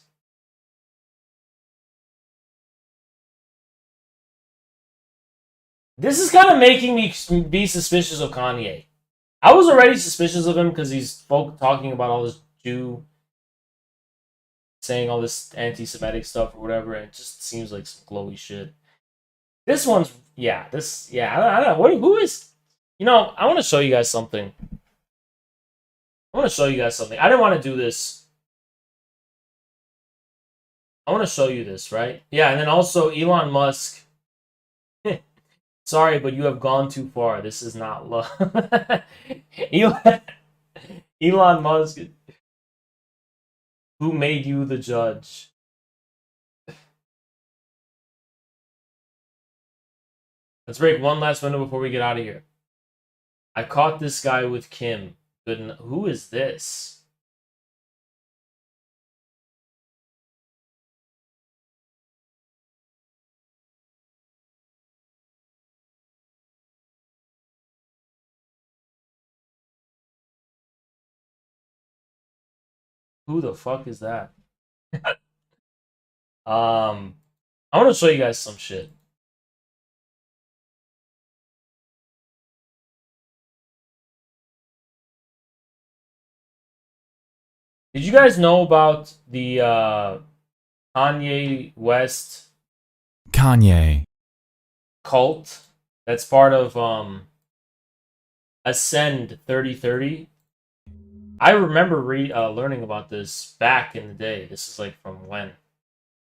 This is kind of making me be suspicious of Kanye. I was already suspicious of him because he's talking about all this Jew, saying all this anti-Semitic stuff or whatever, and it just seems like some glowy shit. This one's, I don't know. Who is, I want to show you guys something. I didn't want to do this. I want to show you this, right? Yeah, and then also Elon Musk. Sorry, but you have gone too far. This is not love. Elon Musk. Who made you the judge? Let's break one last window before we get out of here. I caught this guy with Kim. Who is this? Who the fuck is that? I want to show you guys some shit. Did you guys know about the Kanye West cult that's part of Ascend 3030? I remember learning about this back in the day. This is like from when?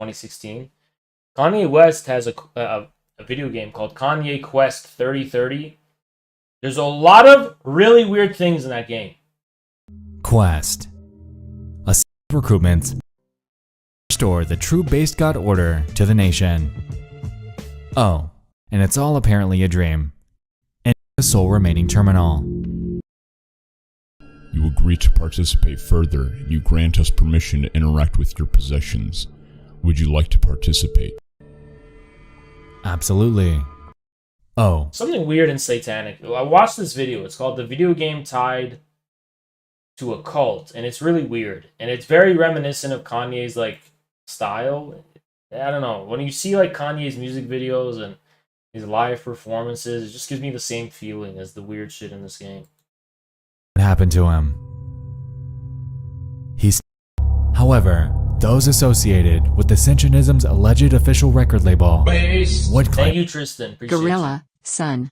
2016. Kanye West has a video game called Kanye Quest 3030. There's a lot of really weird things in that game. Quest. A recruitment. Restore the true base god order to the nation. Oh, and it's all apparently a dream. And the sole remaining terminal. You agree to participate further, and you grant us permission to interact with your possessions. Would you like to participate? Absolutely. Oh. Something weird and satanic. I watched this video. It's called The Video Game Tied to a Cult, and it's really weird. And it's very reminiscent of Kanye's, style. I don't know. When you see, Kanye's music videos and his live performances, it just gives me the same feeling as the weird shit in this game. What happened to him? However, those associated with the Synchronism's alleged official record label would claim. Thank you, Tristan. Appreciate Gorilla, son.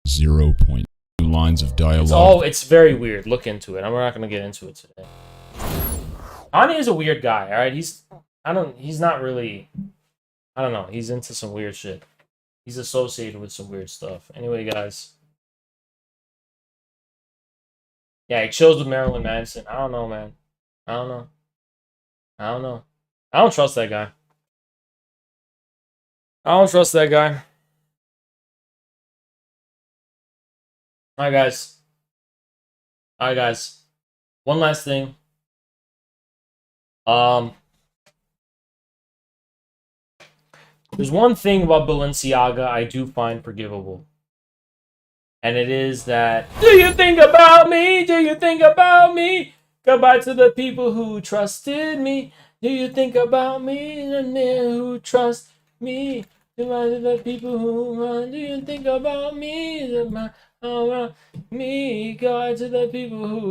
0.2 lines of dialogue. It's very weird. Look into it. We're not going to get into it today. Kanye is a weird guy, alright? He's not really, I don't know. He's into some weird shit. He's associated with some weird stuff. Anyway, guys. Yeah, he chills with Marilyn Manson. I don't know, man. I don't know. I don't trust that guy. Alright, guys. One last thing. There's one thing about Balenciaga I do find forgivable. And it is that, do you think about me? Do you think about me? Goodbye to the people who trusted me. Do you think about me? The man who trust me. Goodbye to the people who run. Do you think about me? Me. Goodbye to the people who